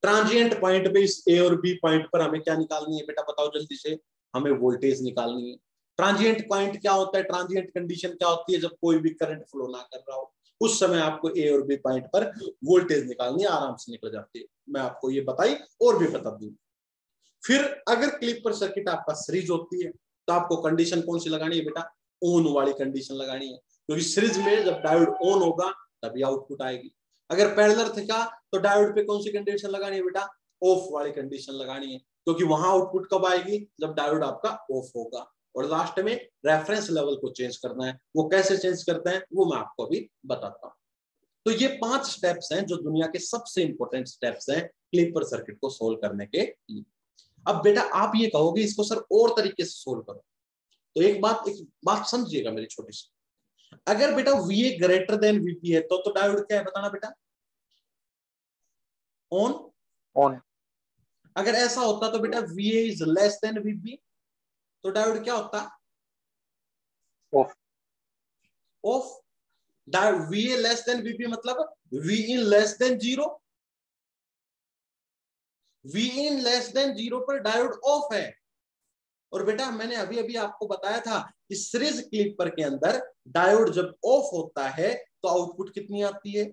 ट्रांजिएंट पॉइंट पे इस ए और बी पॉइंट पर हमें क्या निकालनी है बेटा, बताओ जल्दी से। हमें वोल्टेज निकालनी है। ट्रांजिएंट पॉइंट क्या होता है? ट्रांजिएंट कंडीशन क्या होती है? जब कोई भी करंट फ्लो ना कर रहा हो उस समय आपको ए और बी पॉइंट पर वोल्टेज निकालनी है, आराम से निकल जाती है। मैं आपको ये बताई और भी बता दूं। फिर अगर क्लिपर सर्किट आपका सीरीज होती है तो आपको कंडीशन कौन सी लगानी है बेटा, ऑन वाली कंडीशन लगानी है, क्योंकि सीरीज में जब डायोड ऑन होगा तभी आउटपुट आएगी। अगर पैरेलल था तो डायोड पे कौन सी कंडीशन लगानी है बेटा, ऑफ वाली कंडीशन लगानी है, क्योंकि वहां आउटपुट कब आएगी, जब डायोड आपका ऑफ होगा। और लास्ट में रेफरेंस लेवल को चेंज करना है, वो कैसे चेंज करते हैं वो मैं आपको अभी बताता हूं। तो ये 5 स्टेप्स हैं जो दुनिया के सबसे इंपॉर्टेंट स्टेप्स हैं क्लिपर सर्किट को सोल्व करने के लिए। अब बेटा आप ये कहोगे इसको सर और तरीके से सोल्व करो, तो एक बात समझिएगा मेरी छोटी सी। अगर बेटा VA ग्रेटर देन VP है तो डायोड क्या है बताना बेटा, ऑन। अगर ऐसा होता तो बेटा VA is less then VP तो डायोड क्या होता, of. VA less than VP मतलब Vin less than 0, Vin less than 0 पर डायोड ऑफ है। और बेटा मैंने अभी अभी आपको बताया था कि सीरीज क्लिपर के अंदर डायोड जब ऑफ होता है तो आउटपुट कितनी आती है,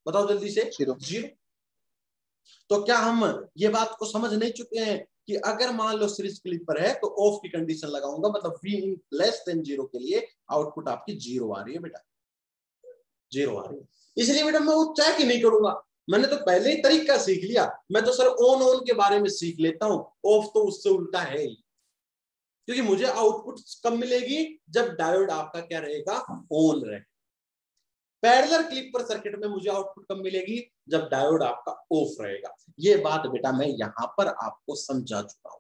बताओ जल्दी से, 0। तो क्या हम ये बात को समझ नहीं चुके हैं कि अगर मान लो सीरीज क्लिपर है तो ऑफ की कंडीशन लगाऊंगा, मतलब Vin लेस देन 0 के लिए आउटपुट आपकी 0 आ रही है बेटा, 0 आ रही है। इसलिए बेटा मैं वो चेक ही नहीं करूंगा, मैंने तो पहले ही तरीका सीख लिया। मैं तो सर ऑन के बारे में सीख लेता हूं, ऑफ तो उससे उल्टा है ही, क्योंकि मुझे आउटपुट कब मिलेगी, जब डायोड आपका क्या रहेगा, ऑन रहे। पैरेलल क्लिपर सर्किट में मुझे आउटपुट कब मिलेगी, जब डायोड आपका ऑफ रहेगा। ये बात बेटा मैं यहां पर आपको समझा चुका हूं।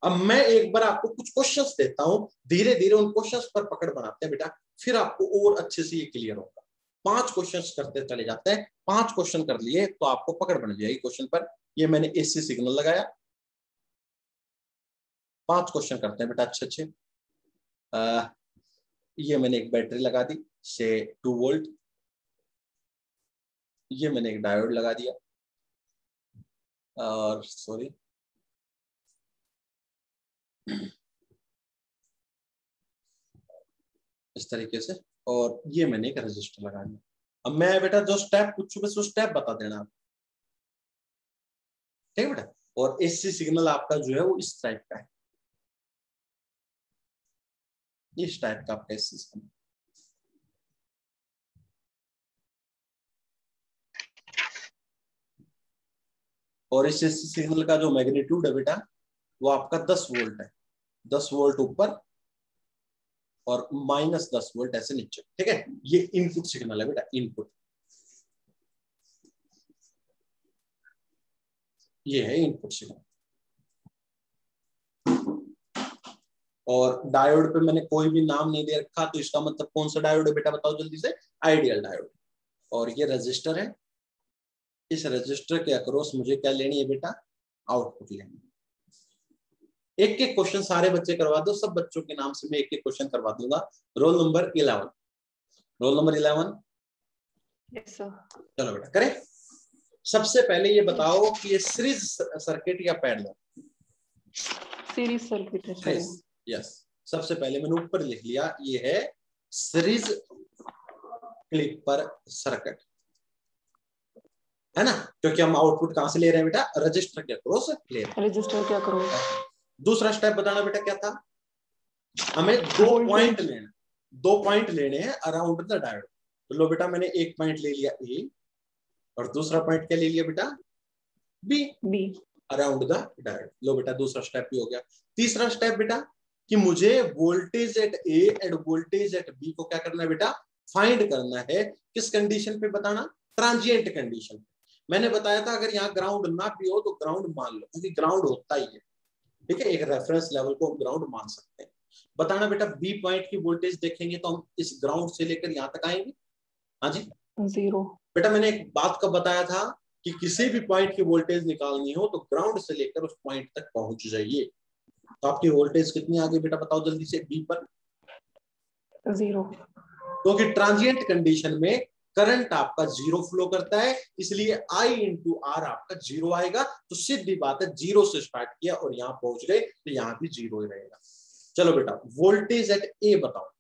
अब मैं एक बार आपको कुछ क्वेश्चंस देता हूं, धीरे धीरे उन क्वेश्चंस पर पकड़ बनाते हैं बेटा, फिर आपको और अच्छे से ये क्लियर होगा। 5 क्वेश्चंस करते चले जाते हैं, 5 क्वेश्चन कर लिए तो आपको पकड़ बन जाएगी क्वेश्चन पर। ये मैंने AC सिग्नल लगाया, 5 क्वेश्चन करते हैं बेटा अच्छे। ये मैंने एक बैटरी लगा दी से 2 वोल्ट, ये मैंने एक डायोड लगा दिया, और सॉरी इस तरीके से, और ये मैंने एक रजिस्टर लगा दिया। अब मैं बेटा जो स्टेप पूछूं बस वो स्टेप बता देना, ठीक है बेटा। और AC सिग्नल आपका जो है वो इस टाइप का है, इस टाइप का आपका AC सिग्नल। और इस AC सिग्नल का जो मैग्नीट्यूड है बेटा वो आपका 10 वोल्ट है, 10 वोल्ट ऊपर और -10 वोल्ट ऐसे नीचे, ठीक है। ये इनपुट सिग्नल है बेटा, इनपुट, ये है इनपुट सिग्नल। और डायोड पे मैंने कोई भी नाम नहीं दे रखा, तो इसका मतलब कौन सा डायोड है बेटा बताओ जल्दी से, आइडियल डायोड। और ये रजिस्टर है, इस रजिस्टर के अक्रॉस मुझे क्या लेनी है बेटा, आउटपुट लेनी है। एक एक क्वेश्चन सारे बच्चे करवा दो, सब बच्चों के नाम से मैं एक एक क्वेश्चन करवा दूंगा। Roll number 11, roll number 11। Yes sir. चलो बेटा करें। सबसे पहले ये बताओ कि ये सीरीज सर्किट या पैरेलल, सीरीज सर्किट है सर। यस, सबसे पहले मैंने ऊपर लिख लिया ये है सीरीज क्लिपर सर्किट, है ना, क्योंकि हम आउटपुट कहां से ले रहे हैं बेटा, रजिस्टर के अक्रॉस ले रहे हैं। रजिस्टर क्या करो। दूसरा स्टेप बताना बेटा क्या था, हमें 2 पॉइंट लेने, 2 पॉइंट लेने हैं अराउंड द डायोड। तो लो बेटा मैंने एक पॉइंट ले लिया A, और दूसरा पॉइंट क्या ले लिया बेटा, B अराउंड द डायोड। लो बेटा दूसरा स्टेप भी हो गया। तीसरा स्टेप बेटा कि मुझे voltage at A and voltage eight B को क्या करना है बेटा, फाइंड करना है। किस कंडीशन पे बताना, ट्रांजिएंट कंडीशन। मैंने बताया था अगर यहाँ ग्राउंड ना भी हो तो ग्राउंड मान लो, क्योंकि ग्राउंड होता ही है, ठीक है, एक रेफरेंस लेवल को ग्राउंड मान सकते हैं। बताना बेटा B पॉइंट की वोल्टेज देखेंगे तो हम इस ग्राउंड से लेकर यहाँ तक आएंगे, हाँ जी 0। बेटा मैंने एक बात कब बताया था कि किसी भी पॉइंट की वोल्टेज निकालनी हो तो ग्राउंड से लेकर उस पॉइंट तक पहुंच जाइए। तो आपकी वोल्टेज कितनी आ गई बेटा बताओ जल्दी से, B पर 0, क्योंकि ट्रांजिएंट कंडीशन में करंट आपका 0 फ्लो करता है, इसलिए I इंटू R आपका 0 आएगा। तो सीधी बात है 0 से स्टार्ट किया और यहाँ पहुंच गए तो यहाँ भी 0 ही रहेगा। चलो बेटा वोल्टेज एट A बताओ।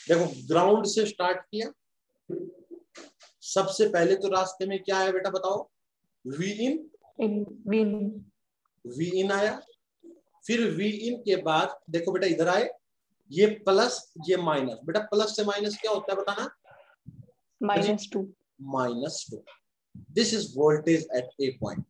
देखो ग्राउंड से स्टार्ट किया, सबसे पहले तो रास्ते में क्या है बेटा बताओ, V in in V V in आया, फिर वी इन के बाद देखो बेटा इधर आए, ये प्लस ये माइनस, बेटा प्लस से माइनस क्या होता है बताना, -2 -2। This is voltage at A point,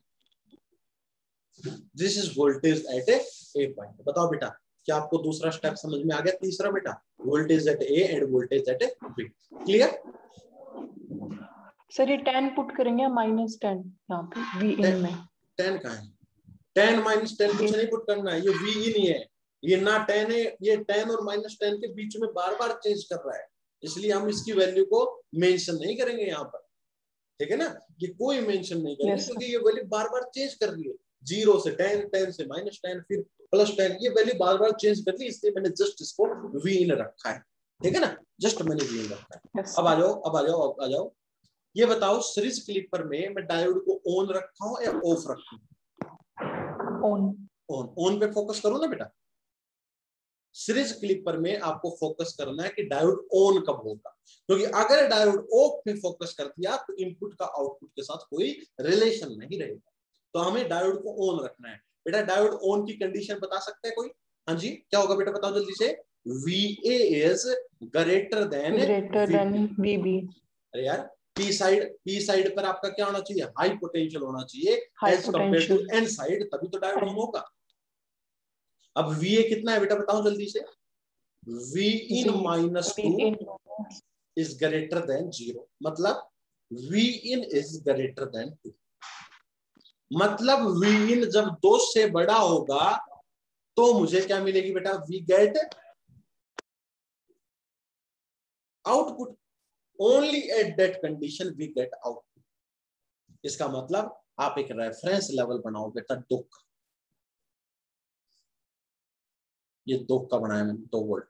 this is voltage at A point. बताओ बेटा क्या आपको दूसरा स्टेप समझ में आ गया? तीसरा बेटा voltage at A and voltage at B, clear? Sir ये 10 पुट करेंगे -10 यहाँ पे वी इन में। 10 कहाँ है? 10 -10 कुछ नहीं पुट करना है, ये वी इन ही है, ये ना 10 है, ये 10 और -10 के बीच में बार बार चेंज कर रहा है, इसलिए हम इसकी वैल्यू को मेंशन नहीं करेंगे यहाँ पर, ठीक है ना, ये कोई मेंशन नहीं करेंगे क्योंकि ये वैल्यू बार बार चेंज कर रही है, 0 से 10, 10 से -10, फिर +10, ये वैल्यू बार बार चेंज कर ली, इसलिए मैंने जस्ट इसको वी इन रखा है, ठीक है ना, जस्ट मैंने वी इन रखा है। अब आ जाओ, अब आ जाओ, ये बताओ सीरीज क्लिपर में मैं डायोड को ऑन रखा हूं या ऑफ रखा हूं? ऑन पे फोकस करो ना बेटा, सीरीज क्लिपर में आपको फोकस करना है कि डायोड ऑन कब होगा, क्योंकि अगर डायोड ऑफ पे फोकस कर दिया तो इनपुट का आउटपुट के साथ कोई रिलेशन नहीं रहेगा, तो हमें डायोड को ऑन रखना है। बेटा डायोड ऑन की कंडीशन बता सकते हैं कोई? हाँ जी, क्या होगा बेटा बताओ जल्दी से। VA is greater than VB। अरे यार पी साइड पर आपका क्या होना चाहिए? हाई पोटेंशियल होना चाहिए as compare to N side, तभी तो डायोड ऑन होगा। अब VA कितना है बेटा बताओ जल्दी से। V in -2 is greater than 0, मतलब V in is greater then 2, मतलब V in जब 2 से बड़ा होगा तो मुझे क्या मिलेगी बेटा? We get output, only at that condition we get output. इसका मतलब आप एक रेफरेंस लेवल बनाओ बेटा 2 का, ये 2 का बनाया मैंने 2 वोल्ट।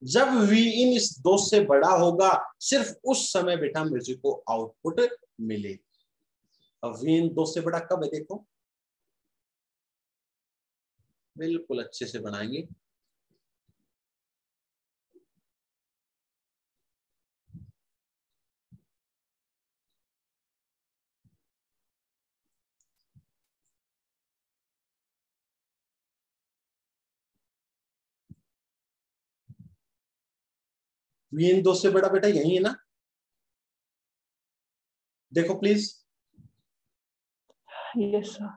जब V in इस 2 से बड़ा होगा सिर्फ उस समय बेटा मुझे को आउटपुट मिलेगी। अब V in 2 से बड़ा कब है देखो, बिल्कुल अच्छे से बनाएंगे। V in 2 से बड़ा बेटा यही है ना, देखो प्लीज। Yes sir.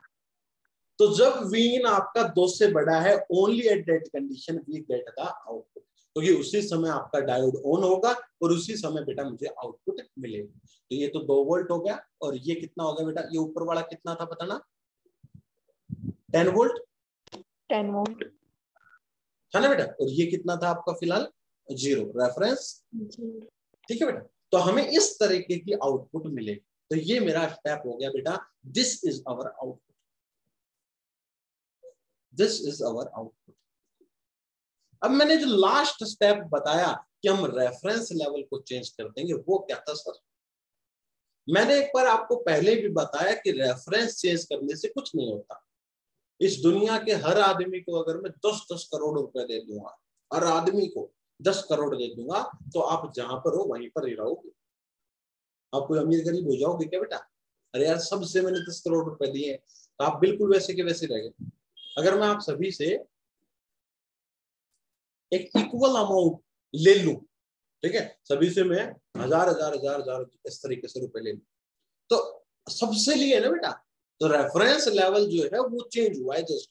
तो जब V in आपका 2 से बड़ा है, only at that condition we get the output, क्योंकि उसी समय आपका डायोड ऑन होगा और उसी समय बेटा मुझे आउटपुट मिलेगा। तो ये तो 2 वोल्ट हो गया, और ये कितना हो गया बेटा? ये ऊपर वाला कितना था बताना? 10 वोल्ट, 10 वोल्ट है ना बेटा, और ये कितना था आपका फिलहाल? 0 रेफरेंस, ठीक है बेटा। तो हमें इस तरीके की आउटपुट मिले, तो ये मेरा स्टेप हो गया बेटा, this is our output, this is our output. अब मैंने जो लास्ट स्टेप बताया कि हम रेफरेंस लेवल को चेंज कर देंगे, वो क्या था सर? मैंने एक बार आपको पहले भी बताया कि रेफरेंस चेंज करने से कुछ नहीं होता। इस दुनिया के हर आदमी को अगर मैं 10-10 करोड़ रुपए दे दूंगा, हर आदमी को 10 करोड़ दे दूंगा, तो आप जहां पर हो वहीं पर ही रहोगे। आप कोई अमीर गरीब हो जाओगे क्या बेटा? अरे यार सबसे मैंने 10 करोड़ रुपए दिए, तो आप बिल्कुल वैसे के वैसे रह गए। अगर मैं आप सभी से एक इक्वल अमाउंट ले लूं, ठीक है, सभी से मैं हजार इस तरीके से रुपए ले लूं, तो सबसे लिए ना बेटा, तो रेफरेंस लेवल जो है वो चेंज हुआ है जस्ट,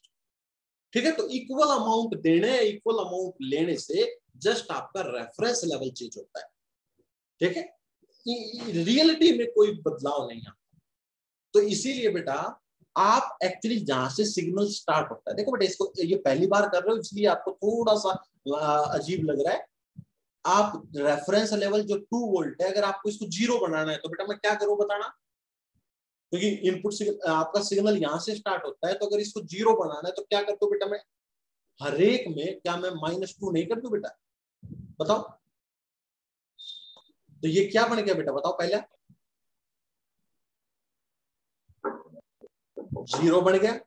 ठीक है। तो इक्वल अमाउंट देने, इक्वल अमाउंट लेने से जस्ट आपका रेफरेंस लेवल चेंज होता है, ठीक है। रियलिटी में कोई बदलाव नहीं आता। तो इसीलिए बेटा आप एक्चुअली जहां से सिग्नल स्टार्ट होता है, देखो बेटा इसको ये पहली बार कर रहे हो इसलिए आपको थोड़ा सा अजीब लग रहा है। आप रेफरेंस लेवल जो 2 वोल्ट है, अगर आपको इसको 0 बनाना है तो बेटा मैं क्या करूं बताना, क्योंकि इनपुट आपका सिग्नल यहां से स्टार्ट होता है, तो अगर इसको 0 बनाना है तो क्या कर दो बेटा मैं, हर एक में क्या मैं -2 नहीं कर दूं बेटा? बताओ, तो ये क्या बन गया बेटा बताओ पहले? 0 बन गया,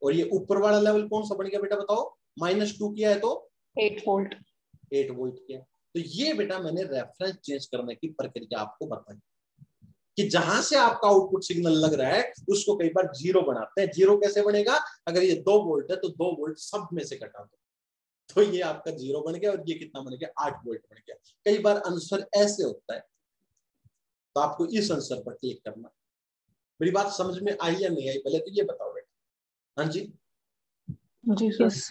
और ये ऊपर वाला लेवल कौन सा बन गया बेटा बताओ? -2 किया है तो 8 वोल्ट, 8 वोल्ट किया। तो ये बेटा मैंने रेफरेंस चेंज करने की प्रक्रिया आपको बताई। कि जहां से आपका आउटपुट सिग्नल लग रहा है उसको कई बार जीरो बनाते हैं। जीरो कैसे बनेगा? अगर ये 2 वोल्ट है तो 2 वोल्ट सब में से घटा दो, तो ये आपका जीरो बन गया, और ये कितना बन गया? 8 वोल्ट बन गया। कई बार आंसर ऐसे होता है, तो आपको इस आंसर पर क्लिक करना। मेरी बात समझ में आई या नहीं आई, पहले तो ये बताओ बेटा। हाँ जी, जी सर। यस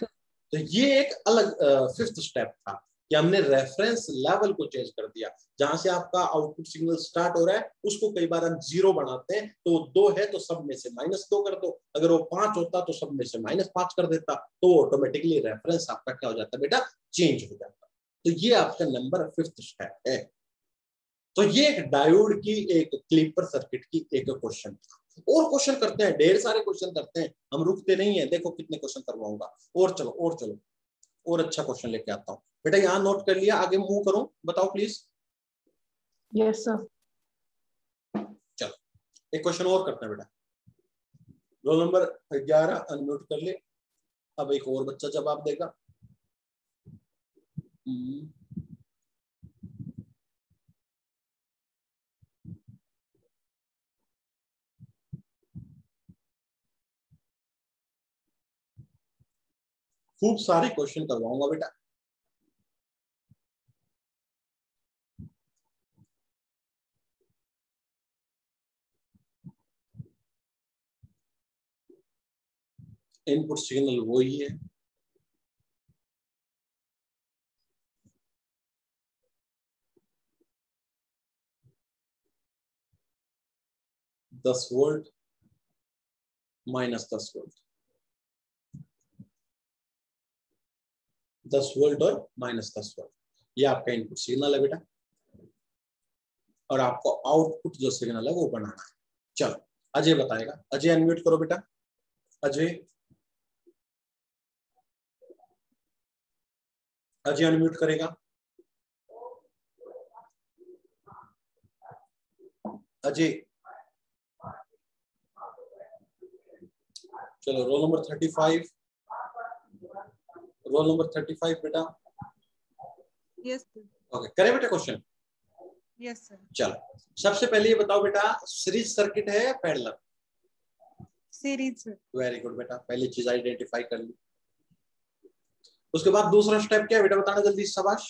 तो ये एक अलग 5th स्टेप था कि हमने रेफरेंस लेवल को चेंज कर दिया। जहां से आपका आउटपुट सिग्नल स्टार्ट हो रहा है उसको कई बार हम जीरो बनाते हैं, तो 2 है तो सब में से -2 कर दो, अगर वो 5 होता तो सब में से -5 कर देता, तो ऑटोमेटिकली रेफरेंस आपका क्या हो जाता बेटा? चेंज हो जाता। तो ये आपका नंबर 5th स्टेप है। तो ये एक डायोड की, एक क्लिपर सर्किट की एक क्वेश्चन था। और क्वेश्चन करते हैं, ढेर सारे क्वेश्चन करते हैं, हम रुकते नहीं है। देखो कितने क्वेश्चन करवाऊंगा, और चलो और चलो, और अच्छा क्वेश्चन लेके आता हूँ। बेटा यहाँ नोट कर लिया, आगे मूव करूं, बताओ प्लीज। Yes sir. चलो एक क्वेश्चन और करते हैं बेटा। रोल नंबर 11 अनम्यूट कर ले। अब एक और बच्चा जवाब देगा। खूब सारे क्वेश्चन करवाऊंगा बेटा। इनपुट सिग्नल वही है, -10 वोल्ट, -10 वोल्ट, 10 वोल्ट और -10 वोल्ट, ये आपका इनपुट सिग्नल है बेटा, और आपको आउटपुट जो सिग्नल है वो बनाना है। चलो अजय बताएगा। अजय अनम्यूट करो बेटा। अजय, अजय अनम्यूट करेगा। अजय, चलो रोल नंबर 35, रोल नंबर 35 बेटा। Yes sir. ओके, करें बेटा क्वेश्चन? Yes sir. चलो सबसे पहले ये बताओ बेटा, सीरीज सर्किट है या parallel? Series sir. Very good बेटा, पहली चीज आइडेंटिफाई कर ली। उसके बाद दूसरा स्टेप क्या है बेटा, बताना जल्दी, शाबाश।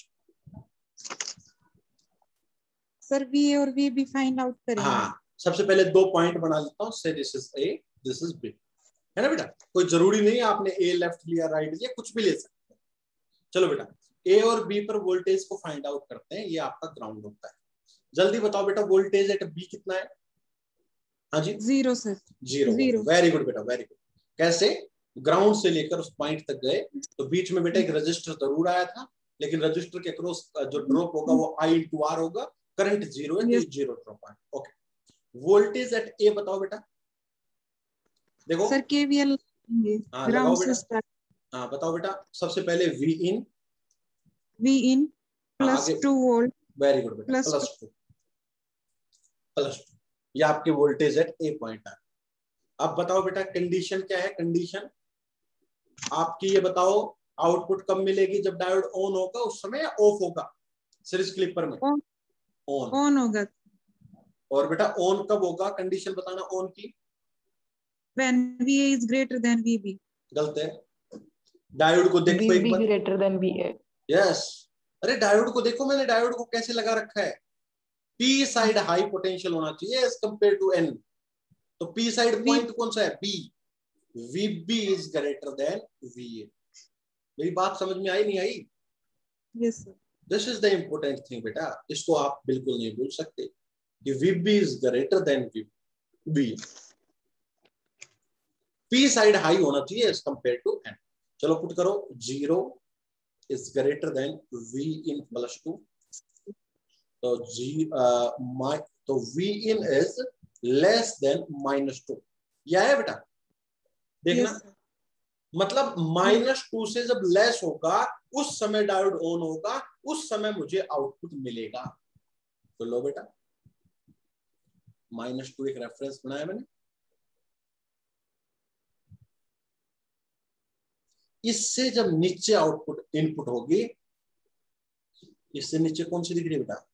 सर वी और वी भी फाइंड आउट करेंगे। हाँ, सबसे पहले 2 पॉइंट बना लेता हूँ, say this is A, this is B, है ना बेटा? कोई जरूरी नहीं है आपने ए लेफ्ट लिया राइट लिया, कुछ भी ले सकते हैं। चलो बेटा, ए और बी पर वोल्टेज को फाइंड आउट करते हैं। ये आपका ग्राउंड होता है। जल्दी बताओ बेटा, वोल्टेज एट बी कितना है? हाँ जी, 0 सर। 0। 0। वेरी गुड बेटा, वेरी गुड। कैसे? ग्राउंड से लेकर उस पॉइंट तक गए तो बीच में बेटा एक रजिस्टर जरूर आया था, लेकिन रजिस्टर के क्रॉस जो ड्रॉप होगा वो I/R होगा। करंट 0 है तो ये 0 ड्रॉप है। ओके, वोल्टेज एट ए बताओ बेटा। देखो सर केवीएल हाँ ग्राउंड लगाओ से बेटा। स्टार्ट। हाँ बताओ बेटा, सबसे पहले वी इन, वी इन आगे +2 वोल्ट वेरी गुड बेटा, +2, +2, ये आपके वोल्टेज एट ए पॉइंट है। अब बताओ बेटा कंडीशन क्या है? कंडीशन आपकी ये बताओ, आउटपुट कब मिलेगी? जब डायोड ऑन होगा उस समय या ऑफ होगा? सीरीज क्लिपर में ऑन होगा। और बेटा ऑन कब होगा? कंडीशन बताना ऑन की। When VA is greater than VB। गलत है, डायोड को देखो एक VB बार। Greater than VA। यस, अरे डायोड को देखो, मैंने डायोड को कैसे लगा रखा है। पी साइड हाई पोटेंशियल होना चाहिए एज कंपेयर टू एन। तो पी साइड पॉइंट कौन सा है? B. VB is greater than VA। मेरी बात समझ में आई नहीं आई? Yes sir. This is the important thing बेटा, इसको आप बिल्कुल नहीं भूल सकते कि VB is greater than VB। P side high होना चाहिए एज कंपेयर टू एन। चलो पुट करो, 0 is greater than V in +2। तो तो V in is less then -2। यह है बेटा, देखना। Yes, मतलब -2 से जब लेस होगा उस समय डायोड ऑन होगा, उस समय मुझे आउटपुट मिलेगा। तो लो बेटा, -2 एक रेफरेंस बनाया मैंने। इससे जब नीचे आउटपुट इनपुट होगी, इससे नीचे कौन सी दिख रही है बेटा?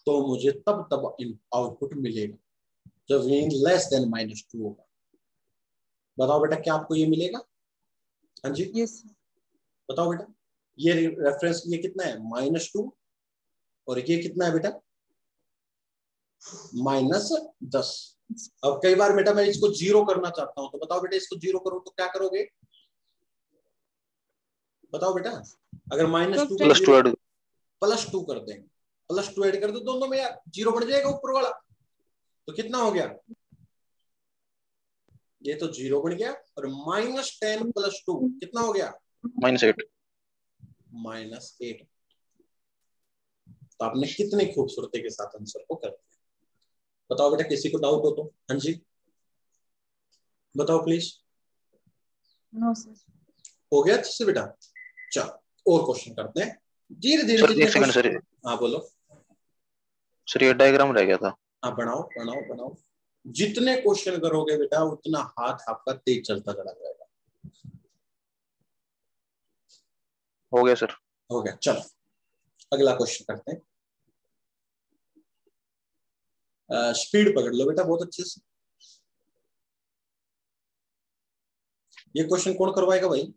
तो मुझे तब आउटपुट मिलेगा जब वीइंग लेस देन -2 होगा। बताओ बेटा क्या आपको ये मिलेगा? हाँ जी यस बताओ बेटा, ये रेफरेंस ये कितना है -2 और ये कितना है बेटा -10। अब कई बार बेटा मैं इसको 0 करना चाहता हूं, तो बताओ बेटा इसको 0 करो तो क्या करोगे? बताओ बेटा, अगर -2 को +2 +2 कर देंगे, +2 ऐड कर दो दोनों में यार, 0 बढ़ जाएगा ऊपर वाला, तो कितना हो गया? ये तो 0 बन गया, और -10 + 2 कितना हो गया? -8। -8। तो आपने कितनी खूबसूरती के साथ आंसर को कर दिया। बताओ बेटा किसी को डाउट हो तो? हाँ जी बताओ प्लीज। नो सर हो गया अच्छे से बेटा? चलो और क्वेश्चन करते हैं धीरे धीरे। सर एक सेकंड सर, हाँ बोलो। सर ये डायग्राम रह गया था। हाँ बनाओ बनाओ बनाओ, जितने क्वेश्चन करोगे बेटा उतना हाथ आपका तेज चलता चला जाएगा। हो गया सर। हो गया, चलो अगला क्वेश्चन करते हैं। स्पीड पकड़ लो बेटा बहुत अच्छे से। ये क्वेश्चन कौन करवाएगा भाई?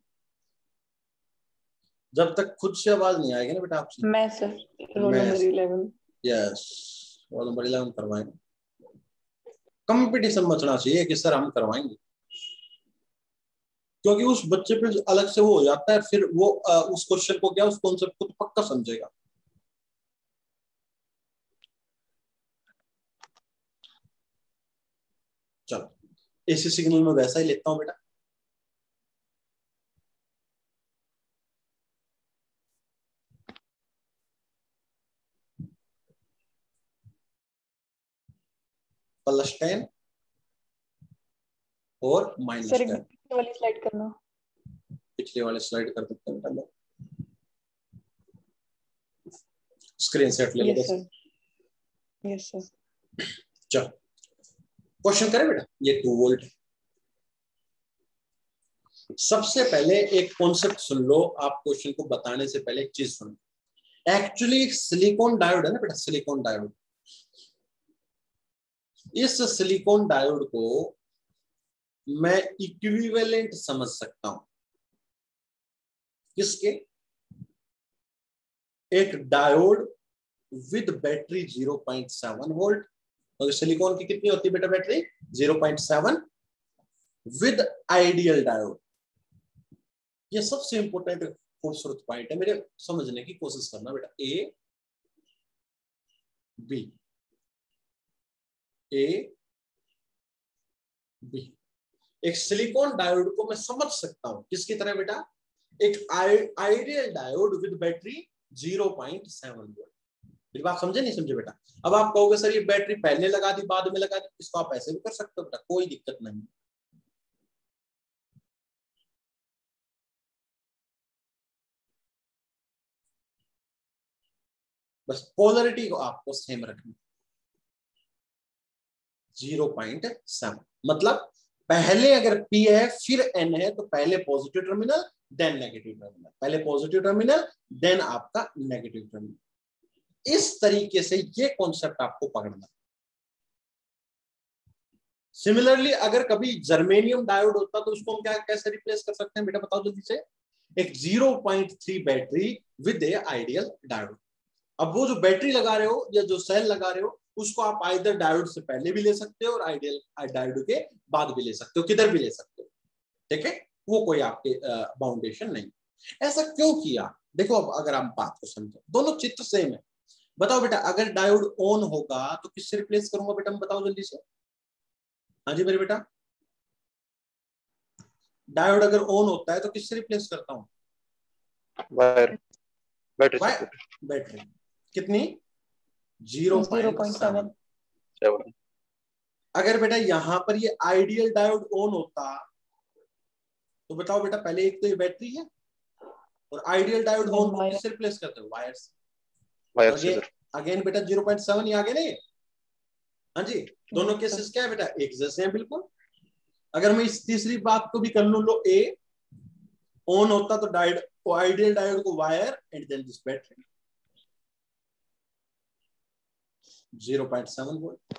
जब तक खुद से आवाज नहीं आएगी ना बेटा आपसे। मैं सर, रोल मैं नंबर 11। यस, रोल नंबर 11 करवाएंगे। कंपटीशन मचना चाहिए कि सर हम करवाएंगे, क्योंकि उस बच्चे पे अलग से वो हो जाता है, फिर वो उस क्वेश्चन को क्या, उस कॉन्सेप्ट को तो पक्का समझेगा। चलो एसी सिग्नल में वैसा ही लेता हूं बेटा। +10 और सर -10। वाली स्लाइड करना। पिछले वाले स्लाइड कर देते हैं पहले, स्क्रीन सेट ले लो। Yes sir, yes sir. चलो क्वेश्चन करें बेटा। ये 2 वोल्ट। सबसे पहले एक कॉन्सेप्ट सुन लो, आप क्वेश्चन को बताने से पहले एक चीज सुनो। एक्चुअली सिलिकॉन डायोड है ना बेटा, सिलिकॉन डायोड। इस सिलिकॉन डायोड को मैं इक्विवेलेंट समझ सकता हूं। किसके? एक डायोड विद बैटरी 0.7 वोल्ट। और सिलिकॉन की कितनी होती है बेटा बैटरी? 0.7 with ideal diode. ये सबसे इंपॉर्टेंट खूबसूरत पॉइंट है, मेरे समझने की कोशिश करना बेटा। A B, A B. एक सिलिकॉन डायोड को मैं समझ सकता हूं किसकी तरह बेटा? एक ideal diode with battery 0.7 volt. मेरी बात समझे नहीं समझे बेटा? अब आप कहोगे सर ये बैटरी पहले लगा दी बाद में लगा दी, इसको आप ऐसे भी कर सकते हो बेटा, कोई दिक्कत नहीं। बस पोलरिटी को आपको सेम रखनी। 0.7 मतलब पहले अगर P है फिर N है, तो पहले positive terminal then negative terminal, पहले पॉजिटिव टर्मिनल देन आपका नेगेटिव टर्मिनल। इस तरीके से ये कॉन्सेप्ट आपको पकड़ना। सिमिलरली अगर कभी जर्मेनियम डायोड होता तो उसको हम क्या कैसे रिप्लेस कर सकते हैं बेटा? बताओ जल्दी से। एक 0.3 battery with a ideal diode. अब वो जो बैटरी लगा रहे हो या जो सेल लगा रहे हो, उसको आप आइदर डायोड से पहले भी ले सकते हो और आइडियल डायोड के बाद भी ले सकते हो, किधर भी ले सकते हो। ठीक है, वो कोई आपके बाउंडेशन नहीं। ऐसा क्यों किया? देखो अब अगर आप बात को समझो, दोनों चित्र सेम है। बताओ बेटा अगर डायोड ऑन होगा तो किससे रिप्लेस करूंगा बेटा? बताओ जल्दी से। हाँ जी मेरे बेटा, डायोड अगर ऑन होता है तो किससे रिप्लेस करता हूँ? वायर, बैटरी बैटरी कितनी? 0.7। अगर बेटा यहां पर ये आइडियल डायोड ऑन होता तो बताओ बेटा, पहले एक तो ये बैटरी है और आइडियल डायोड ऑन को किससे रिप्लेस करते हो? वायर से। अगेन बेटा 0.7 ही आगे नहीं। हाँ जी, दोनों केसेस क्या है बेटा? एक जैसे हैं बिल्कुल। अगर मैं इस तीसरी बात को भी कर लूं, लो ए ऑन होता तो डायोड आइडियल डायोड को wire and then this battery. 0.7 volt.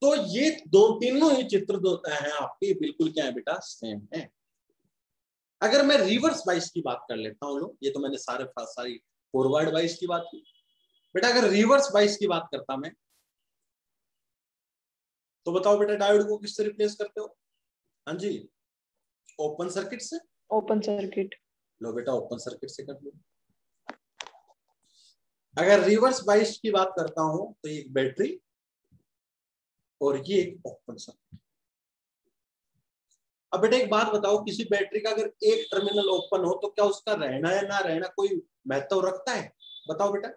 तो ये तीनों ही चित्र हैं आपके, बिल्कुल क्या है बेटा, सेम है। अगर मैं रिवर्स बाइस की बात कर लेता हूँ, ये तो मैंने सारी फॉरवर्ड बाइस की बात की बेटा। अगर रिवर्स बाइस की बात करता मैं, तो बताओ बेटा डायोड को किससे रिप्लेस करते हो? हाँ जी, ओपन सर्किट से। Open circuit. लो बेटा ओपन सर्किट से कर लो। अगर रिवर्स बाइस की बात करता हूं तो एक बैटरी और ये एक ओपन सर्किट। अब बेटा एक बात बताओ, किसी बैटरी का अगर एक टर्मिनल ओपन हो तो क्या उसका रहना या ना रहना कोई महत्व रखता है? बताओ बेटा।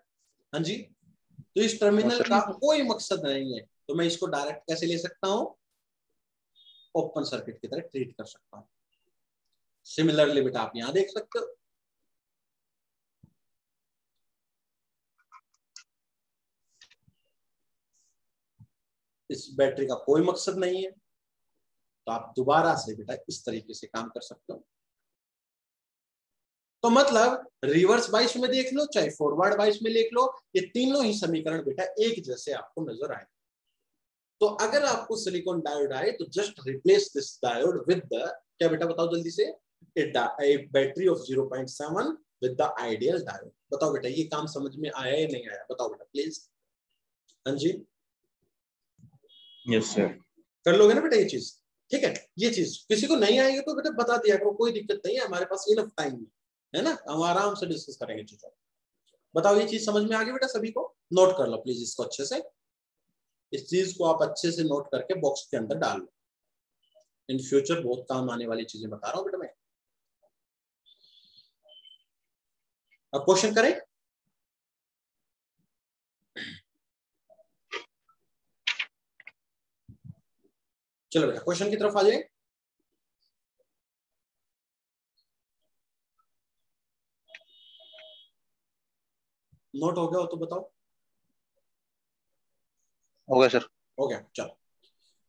हाँ जी, तो इस टर्मिनल का कोई मकसद नहीं है, तो मैं इसको डायरेक्ट कैसे ले सकता हूं? ओपन सर्किट की तरह ट्रीट कर सकता हूं। सिमिलरली बेटा आप यहां देख सकते हो, इस बैटरी का कोई मकसद नहीं है, तो आप दोबारा से बेटा इस तरीके से काम कर सकते हो। तो मतलब रिवर्स बाइस में देख लो चाहे फॉरवर्ड बाइस में देख लो, ये तीनों ही समीकरण बेटा एक जैसे आपको नजर आए। तो अगर आपको सिलिकॉन डायोड आए तो just replace this diode with the, क्या बेटा बताओ जल्दी से, a battery of 0.7 with the ideal diode. बताओ बेटा ये काम समझ में आया या नहीं आया? बताओ बेटा प्लीज। हाँ जी, यस सर। कर लोगे ना बेटा ये चीज? ठीक है, ये चीज किसी को नहीं आएगी तो बेटा बता दिया करो, कोई दिक्कत नहीं है, हमारे पास इनफ टाइम है ना, हम आराम से डिस्कस करेंगे चीजों। बताओ ये चीज समझ में आ गई बेटा सभी को? नोट कर लो प्लीज इसको अच्छे से, इस चीज को आप अच्छे से नोट करके बॉक्स के अंदर डाल लो। इन फ्यूचर बहुत काम आने वाली चीजें बता रहा हूं बेटा मैं। अब क्वेश्चन करें? चलो बेटा क्वेश्चन की तरफ आ जाए। नोट हो गया हो तो बताओ। हो गया सर। हो गया, चलो।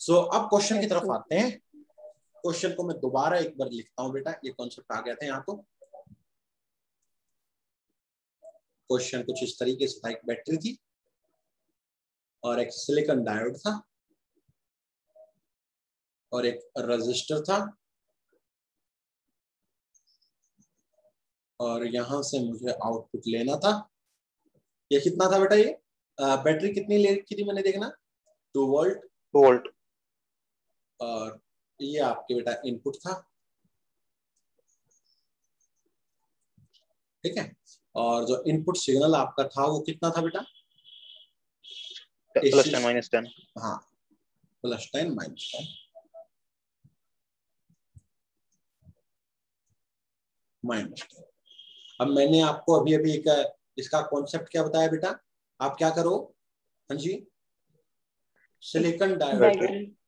सो अब क्वेश्चन की तरफ आते हैं। क्वेश्चन को मैं दोबारा एक बार लिखता हूं बेटा, ये कॉन्सेप्ट आ गया था यहाँ। तो क्वेश्चन कुछ इस तरीके से था, एक बैटरी थी और एक सिलिकॉन डायोड था और एक रजिस्टर था, और यहां से मुझे आउटपुट लेना था। ये कितना था बेटा? ये बैटरी कितनी ले रखी थी मैंने, देखना 2 वोल्ट। 2 वोल्ट। और ये आपके बेटा इनपुट था, ठीक है। और जो इनपुट सिग्नल आपका था वो कितना था बेटा? +10 -10। हाँ, +10 -10 -10। अब मैंने आपको अभी अभी एक इसका कॉन्सेप्ट क्या बताया बेटा? आप क्या करो? हाँ जी, सिलिकॉन डायोड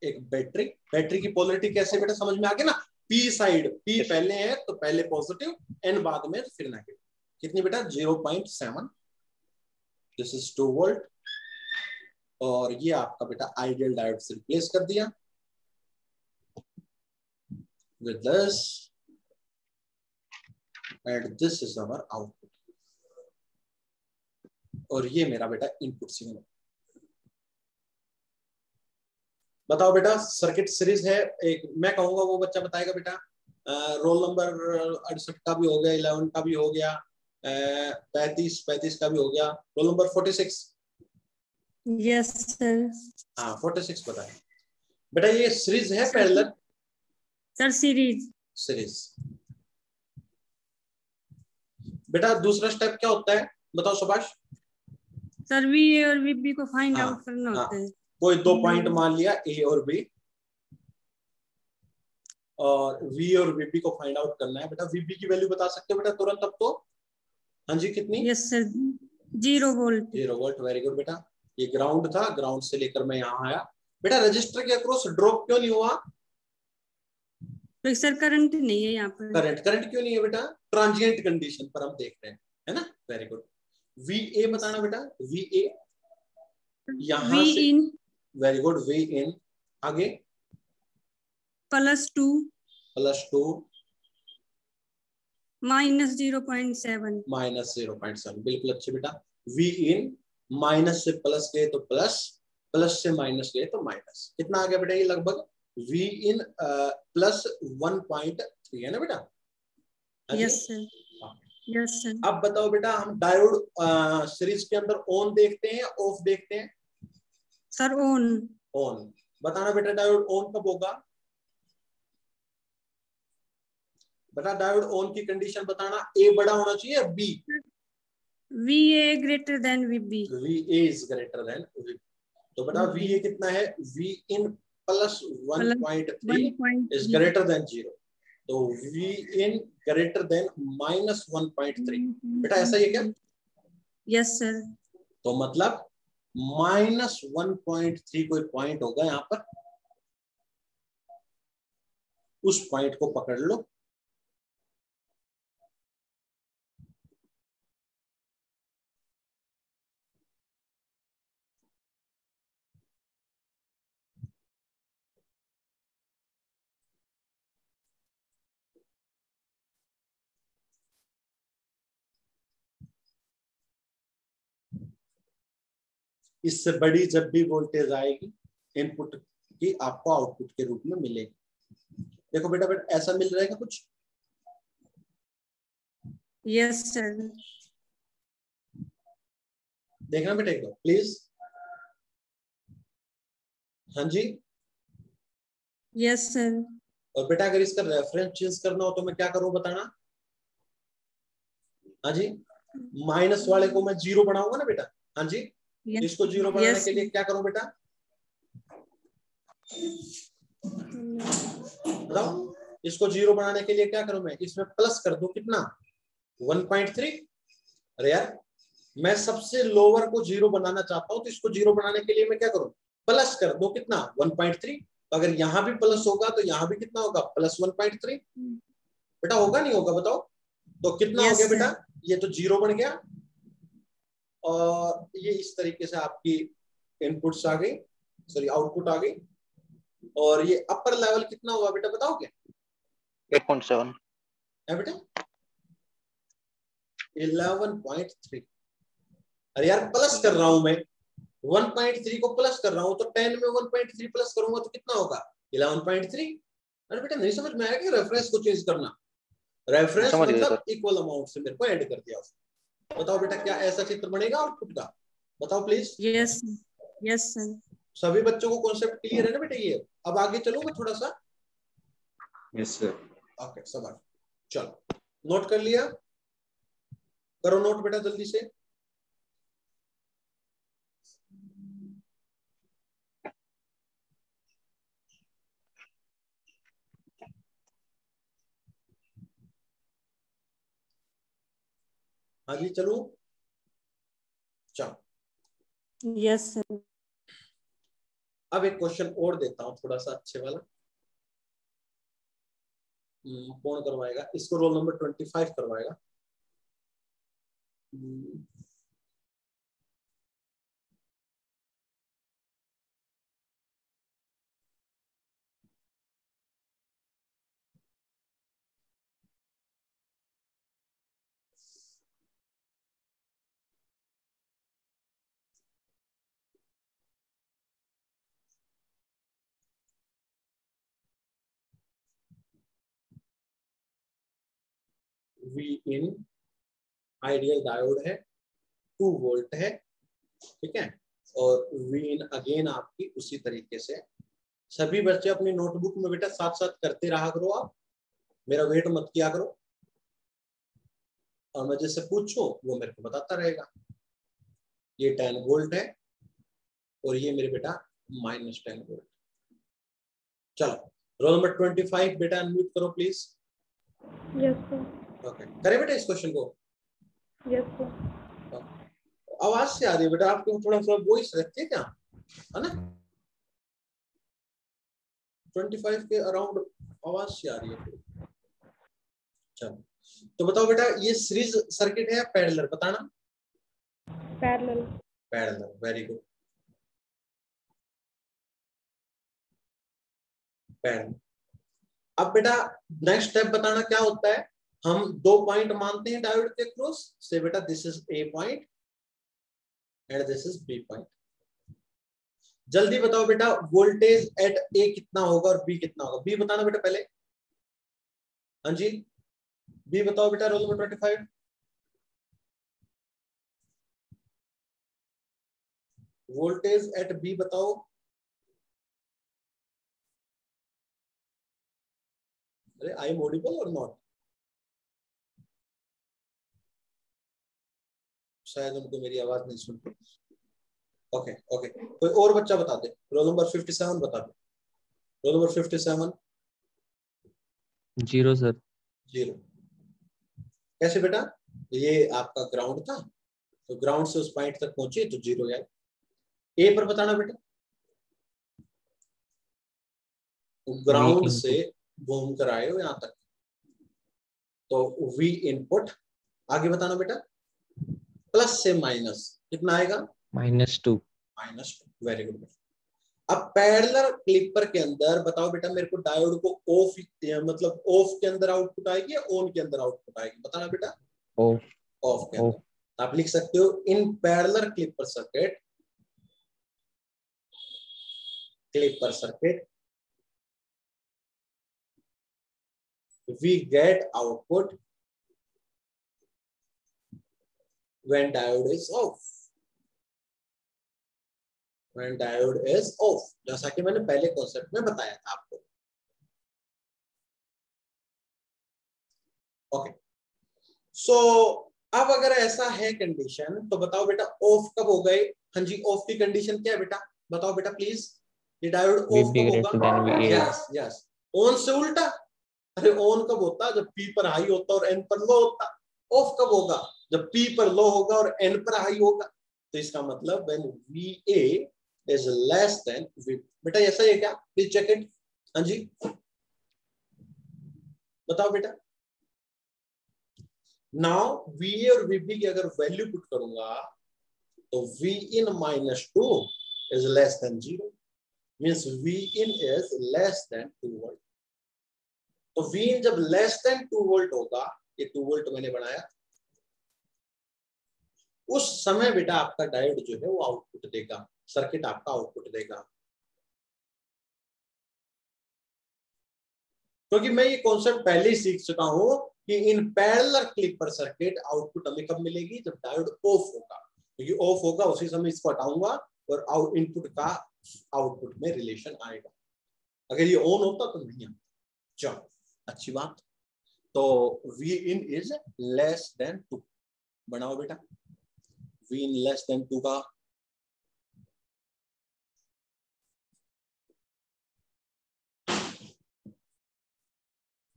एक बैटरी, बैटरी की पोलरिटी कैसे बेटा समझ में आ गया ना? पी साइड, पी पहले है तो पहले पॉजिटिव, एन बाद में तो फिर नेगेटिव। कितनी बेटा? 0.7। This is 2 volt. और ये आपका बेटा आइडियल डायोड से रिप्लेस कर दिया with this, and this is our output. और ये मेरा बेटा इनपुट सिग्नल। बताओ बेटा, सर्किट सीरीज है एक, मैं कहूंगा वो बच्चा बताएगा बेटा। रोल नंबर 68 का भी हो गया, 11 का भी हो गया, 35 का भी हो गया, रोल नंबर 46। Yes sir. हाँ 46 बताए बेटा। ये सीरीज है पैरेलल? Sir series. सीरीज। बेटा दूसरा स्टेप क्या होता है बताओ सुभाष? सर वी और वी को फाइंड हाँ, आउट करना होता है। कोई 2 पॉइंट मान लिया ए और बी, और वी और वीबी को फाइंड आउट करना है बेटा। वीबी की वैल्यू बता सकते हो बेटा तुरंत अब तो? हाँ जी, कितनी? Yes sir, 0 volt. 0 volt, very good बेटा। ये ग्राउंड था, ग्राउंड से लेकर मैं यहाँ आया बेटा। रजिस्टर के अक्रॉस ड्रॉप क्यों नहीं हुआ? तो सर करंट नहीं है यहाँ पर। करंट क्यों नहीं है बेटा? ट्रांजिएंट कंडीशन पर हम देख रहे हैं, है ना? Very good. वी ए बताना बेटा, वी ए यहाँ से। इन, वेरी गुड, वी इन। आगे +2 +2 -0.7 -0.7, बिल्कुल अच्छे बेटा। वी इन माइनस से प्लस गए तो प्लस, प्लस से माइनस गए तो माइनस। कितना आ गया बेटा ये लगभग v इन प्लस 1.3 है ना बेटा? हाँ जी? Yes sir, yes sir. अब बताओ बेटा, हम डायोड सीरीज के अंदर ऑन देखते हैं या ऑफ देखते हैं? Sir on. ऑन। बताना बेटा डायोड ऑन कब होगा? बेटा डायोड ऑन की कंडीशन बताना, ए बड़ा होना चाहिए B? VA greater than VB। VA is greater than V। तो बेटा VA कितना है? V in plus 1.3 is greater than 0। तो V in greater than minus 1.3। बेटा ऐसा ही है क्या? Yes sir. तो मतलब माइनस 1.3 कोई पॉइंट होगा यहाँ पर, उस पॉइंट को पकड़ लो। इससे बड़ी जब भी वोल्टेज आएगी इनपुट की, आपको आउटपुट के रूप में मिलेगी। देखो बेटा, बेटा ऐसा मिल रहा है क्या कुछ? Yes sir. देखना बेटा एक बार प्लीज। हाँ जी? Yes sir. और बेटा अगर इसका रेफरेंस चेंज करना हो तो मैं क्या करूं बताना? हाँ जी? माइनस वाले को मैं 0 बनाऊंगा ना बेटा? हाँ जी? इसको 0 बनाने के लिए क्या करूं बेटा? बताओ, इसको 0 बनाने के लिए क्या करूं मैं? इसमें प्लस कर दूं कितना? 1.3। अरे यार, मैं सबसे लोअर को 0 बनाना चाहता हूं, तो इसको 0 बनाने के लिए मैं क्या करूं? प्लस कर दो कितना? 1.3। तो अगर यहां भी प्लस होगा तो यहां भी कितना होगा? प्लस 1.3। बेटा होगा नहीं होगा बताओ? तो कितना हो गया बेटा? ये तो 0 बन गया। और ये इस तरीके से आपकी इनपुट्स आ गई, सॉरी आउटपुट आ गई। और ये अपर लेवल कितना हुआ बेटा बताओगे? 8.7 है बेटा 11.3। अरे यार प्लस कर रहा हूं मैं, 1.3 को प्लस कर रहा हूं, तो 10 में 1.3 प्लस करूंगा तो कितना होगा? 11.3। अरे बेटा नहीं समझ में आया कि रेफरेंस को चेंज करना? रेफरेंस समझ गए मतलब इक्वल अमाउंट से मेरे को ऐड कर दिया उसने। बताओ बेटा क्या ऐसा चित्र बनेगा आउटपुट का? बताओ प्लीज। Yes, yes sir. सभी बच्चों को कॉन्सेप्ट क्लियर है ना बेटा ये? अब आगे चलूं मैं थोड़ा सा? Yes sir. ओके सब चलो, नोट कर लिया? करो नोट बेटा जल्दी से। हाँ जी चलो चलो। Yes sir. अब एक क्वेश्चन और देता हूं थोड़ा सा अच्छे वाला। कौन करवाएगा इसको? रोल नंबर 25 करवाएगा। वी इन आइडियल डायोड है, 2 वोल्ट है, ठीक है। और वी इन अगेन आपकी उसी तरीके से। सभी बच्चे अपनी नोटबुक में बेटा साथ साथ करते रहा करो, आप मेरा वेट मत किया करो, और मैं जैसे पूछूं वो मेरे को बताता रहेगा। ये 10 वोल्ट है और ये मेरे बेटा -10 वोल्ट। चलो रोल नंबर 25 बेटा अनम्यूट करो प्लीज। Yes sir. ओके करें बेटा इस क्वेश्चन को? Yes sir. आवाज से आ रही है बेटा आपको? थोड़ा सा वॉइस रखिए क्या, है ना? 25 के अराउंड आवाज से आ रही है। चलो तो बताओ बेटा, ये सीरीज सर्किट है या पैरेलल? बताना। Parallel. Parallel, very good, parallel. अब बेटा नेक्स्ट स्टेप बताना क्या होता है। हम 2 पॉइंट मानते हैं डायोड के क्रॉस से बेटा, this is A point and this is B point. जल्दी बताओ बेटा वोल्टेज एट ए कितना होगा और बी कितना होगा। बी बताना बेटा पहले। हाँ जी बी बताओ बेटा, roll number 25। Voltage at B बताओ। अरे आई एम ऑडिबल और नॉट? शायद उनको मेरी आवाज नहीं सुनती। ओके ओके, कोई और बच्चा बता दे। रोल नंबर 57 बता दे। Roll number 57। 0 सर। 0 कैसे बेटा? ये आपका ग्राउंड था तो ग्राउंड से उस पॉइंट तक पहुंचे तो 0 आए। ए पर बताना बेटा। ग्राउंड से घूम कर आए हो यहां तक तो वी इनपुट। आगे बताना बेटा। प्लस से माइनस कितना आएगा? -2। -2। Very good. अब पैरेलल क्लिपर के अंदर बताओ बेटा मेरे को डायोड को ऑफ मतलब ऑफ के अंदर आउटपुट आएगी या ऑन के अंदर आउटपुट आएगी? बताना बेटा। ऑफ। ऑफ के अंदर। आप लिख सकते हो इन parallel clipper circuit, we get output when diode is off. When diode is off, जैसा कि मैंने पहले कॉन्सेप्ट में बताया था आपको। ओके सो अब अगर ऐसा है कंडीशन तो बताओ बेटा ऑफ कब हो गए? हाँ जी ऑफ की कंडीशन क्या है बेटा? बताओ बेटा प्लीज। ये डायोड ऑफ कब होगा? Yes yes. ऑन से उल्टा। अरे ऑन कब होता? जब पी पर हाई होता और एन पर लो होता। ऑफ कब होगा? जब पी पर लो होगा और एन पर हाई होगा। तो इसका मतलब when VA is less than V। बेटा ऐसा ही है क्या? Please check it. हाँ जी बताओ बेटा। नाउ VA और VB की अगर वैल्यू पुट करूंगा तो Vin -2 is less then 0 means Vin is less then 2 volt. तो Vin जब लेस देन 2 वोल्ट होगा, ये 2 वोल्ट मैंने बनाया, उस समय बेटा आपका डायोड जो है वो आउटपुट देगा, सर्किट आपका आउटपुट देगा। क्योंकि मैं ये कॉन्सेप्ट पहले ही सीख चुका हूं कि इन पैरेलल क्लिपर सर्किट आउटपुट हमें कब मिलेगी? जब डायोड ऑफ होगा। क्योंकि ऑफ होगा उसी समय इसको हटाऊंगा और इनपुट का आउटपुट में रिलेशन आएगा। अगर ये ऑन होता तो नहीं आता। चलो अच्छी बात। तो Vin इज लेस देन 2 बनाओ बेटा। Vin लेस देन 2 का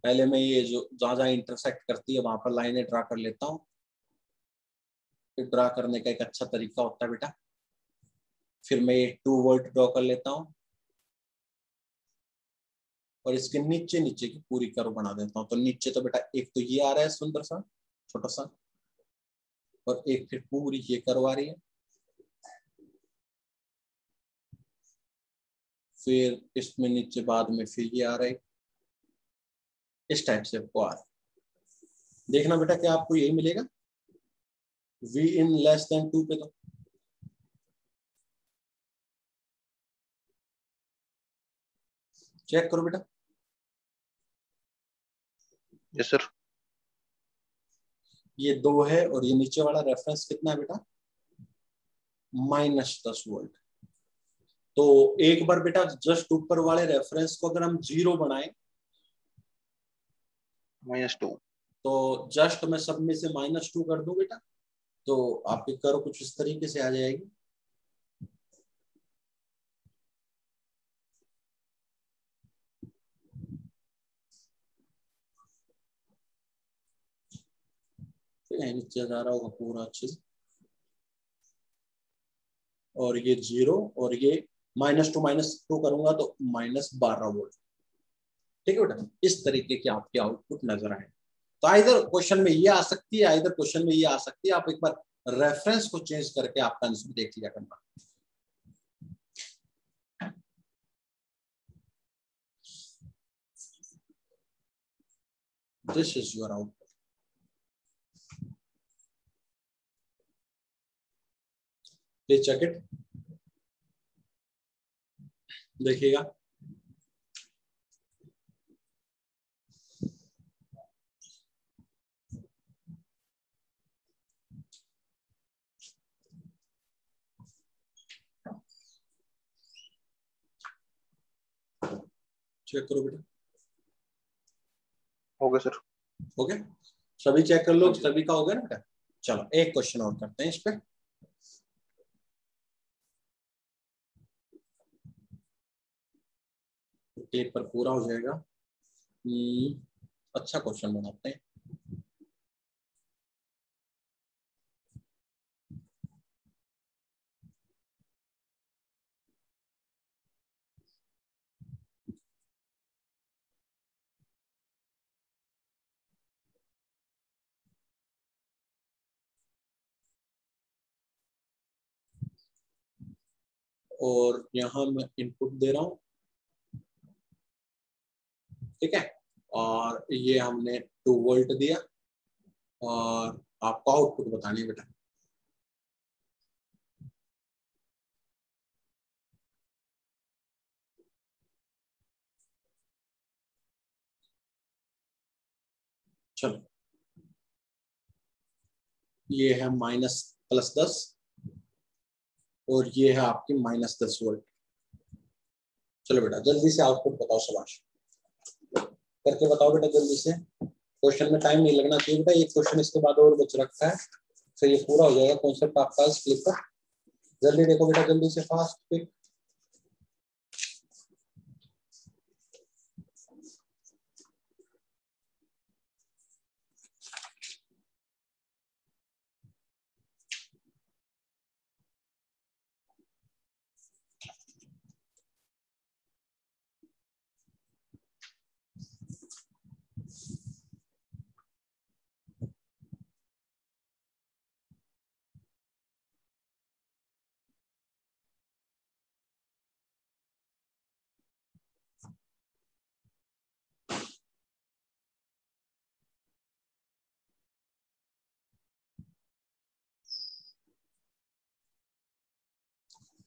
पहले मैं ये जो जहां इंटरसेक्ट करती है वहां पर लाइनें ड्रा कर लेता हूं। फिर ड्रा करने का एक अच्छा तरीका होता है बेटा। फिर मैं ये 2 वोल्ट ड्रॉ कर लेता हूं और इसके नीचे नीचे की पूरी कर्व बना देता हूं। तो नीचे तो बेटा एक तो ये आ रहा है सुंदर सा छोटा सा, और एक फिर पूरी ये कर्व आ रही है। फिर इसमें नीचे बाद में फिर ये आ रहा है। इस टाइप से आपको आ रहा है। देखना बेटा क्या आपको यही मिलेगा। Vin लेस देन 2 पे तो चेक करो बेटा। Yes sir. ये 2 है और ये नीचे वाला रेफरेंस कितना है बेटा? -10 वोल्ट। तो एक बार बेटा जस्ट ऊपर वाले रेफरेंस को अगर हम 0 बनाएं -2 तो जस्ट मैं सब में से -2 कर दूं बेटा तो आपकी कर्व कुछ इस तरीके से आ जाएगी। नीचे जा रहा होगा पूरा अच्छे से, और ये 0 और ये -2 करूंगा तो -12 वोल्ट। ठीक है बेटा, इस तरीके की आपकी आउटपुट नजर आए। तो आइदर क्वेश्चन में ये आ सकती है, आइदर क्वेश्चन में ये आ सकती है। आप एक बार रेफरेंस को चेंज करके आपका आंसर देख लिया करना। This is your output. Please check it, देखिएगा। चेक करो बेटा। हो गया सर। ओके, सभी चेक कर लो, सभी का हो गया ना बेटा। चलो एक क्वेश्चन और करते हैं इस पे। पेपर पूरा हो जाएगा। अच्छा क्वेश्चन बनाते हैं। और यहाँ मैं इनपुट दे रहा हूँ, ठीक है, और ये हमने 2 वोल्ट दिया और आपको आउटपुट बतानी है बेटा। चलो ये है -+10 और ये है आपकी -10 वोल्ट। चलो बेटा जल्दी से आउटपुट बताओ, शाबाश करके बताओ बेटा जल्दी से। क्वेश्चन में टाइम नहीं लगना चाहिए बेटा, एक क्वेश्चन इसके बाद और बच रखा है, फिर ये पूरा हो जाएगा कॉन्सेप्ट आपका इस क्लिप का। जल्दी देखो बेटा, जल्दी से, फास्ट क्विक।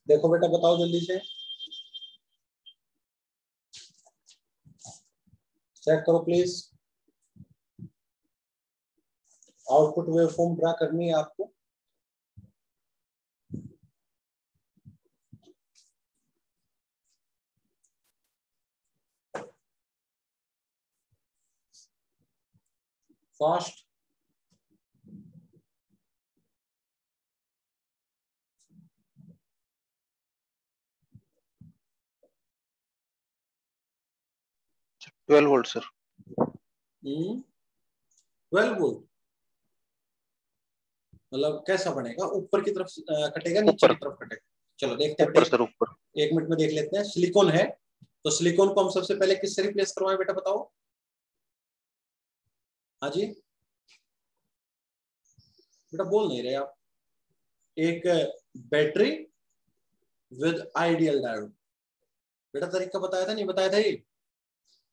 देखो बेटा बताओ जल्दी से, चेक करो प्लीज। आउटपुट वेवफॉर्म ड्रा करनी है आपको। Fast, sir 12 volt sir. 12 volt मतलब कैसा बनेगा, ऊपर की तरफ कटेगा नीचे की तरफ कटेगा? चलो देखते हैं ऊपर बेटा, सर, ऊपर। 1 मिनट में देख लेते हैं। सिलिकॉन है तो सिलिकॉन को हम सबसे पहले किससे रिप्लेस करवाएं बेटा बताओ? हाँ जी बेटा, बोल नहीं रहे आप। एक बैटरी विद आइडियल डायोड, बेटा तरीका बताया था नहीं बताया था? ये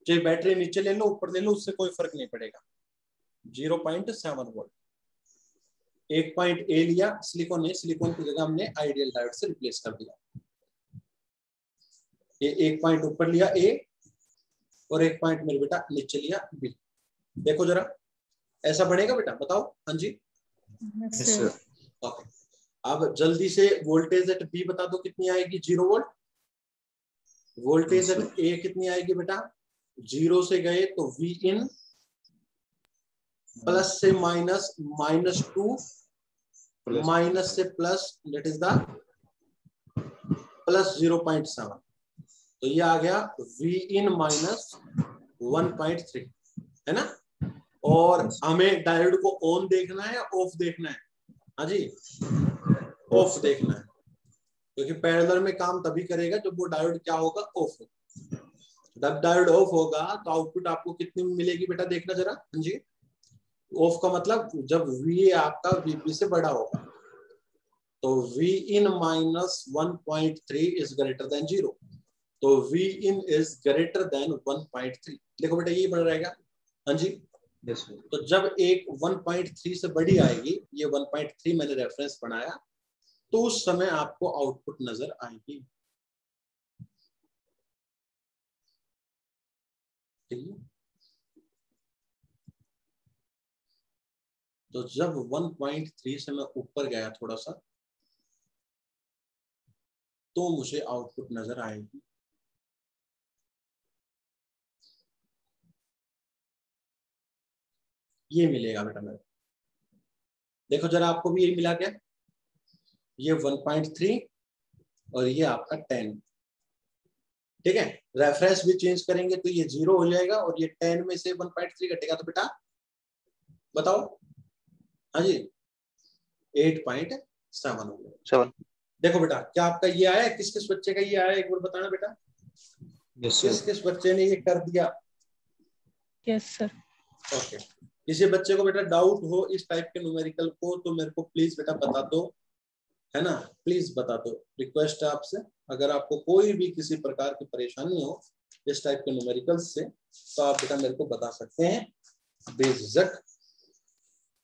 चाहे बैटरी नीचे ले लो ऊपर ले लो, उससे कोई फर्क नहीं पड़ेगा। 0.7 वोल्ट, 1 पॉइंट ए लिया, सिलिकॉन है, सिलिकॉन की जगह हमने आइडियल डायोड से रिप्लेस कर दिया। ये 1 पॉइंट ऊपर लिया ए और 1 पॉइंट मेरे बेटा नीचे लिया बी। देखो जरा ऐसा बनेगा बेटा, बताओ। हाँ जी ओके। अब जल्दी से वोल्टेज एट बी बता दो कितनी आएगी? 0 वोल्ट। वोल्टेज एट ए कितनी आएगी बेटा? 0 से गए तो वी इन प्लस से माइनस, -2 माइनस से plus, that is the plus 0.7। तो ये आ गया वी इन -1.3, है ना? और हमें डायोड को ऑन देखना है या ऑफ देखना है? हाँ जी ऑफ देखना है, क्योंकि पैरेलल में काम तभी करेगा जब वो डायोड क्या होगा? ऑफ होगा। जब डायोड ऑफ होगा तो आउटपुट आपको कितनी मिलेगी बेटा? देखना जरा। हाँ जी ऑफ का मतलब जब V आपका VP से बड़ा होगा, तो V in -1.3 is greater than 0, तो V in is greater then 1.3। देखो बेटा ये बड़ा रहेगा। हाँ जी तो जब एक 1.3 से बड़ी आएगी, ये 1.3 मैंने रेफरेंस बनाया, तो उस समय आपको आउटपुट नजर आएगी। ठीक है, तो जब 1.3 से मैं ऊपर गया थोड़ा सा, तो मुझे आउटपुट नजर आएगी। ये मिलेगा बेटा मेरे। देखो जरा, आपको भी यही मिला क्या? ये 1.3 और ये आपका 10। ठीक है, रेफरेंस भी चेंज करेंगे तो ये 0 हो जाएगा और ये 10 में से 1.3 घटेगा तो बेटा बताओ। हाँ जी, 8.7 हो गया। 7 देखो बेटा, क्या आपका ये आया? किस किस बच्चे का ये आया, एक बार बताना बेटा। Yes, किस sir. किस बच्चे ने ये कर दिया? Yes sir. ओके, किसी बच्चे को बेटा डाउट हो इस टाइप के न्यूमेरिकल को तो मेरे को प्लीज बेटा बता दो, है ना, प्लीज बता दो। रिक्वेस्ट है आपसे, अगर आपको कोई भी किसी प्रकार की परेशानी हो इस टाइप के न्यूमेरिकल्स से तो आप बेटा मेरे को बता सकते हैं बेझिझक।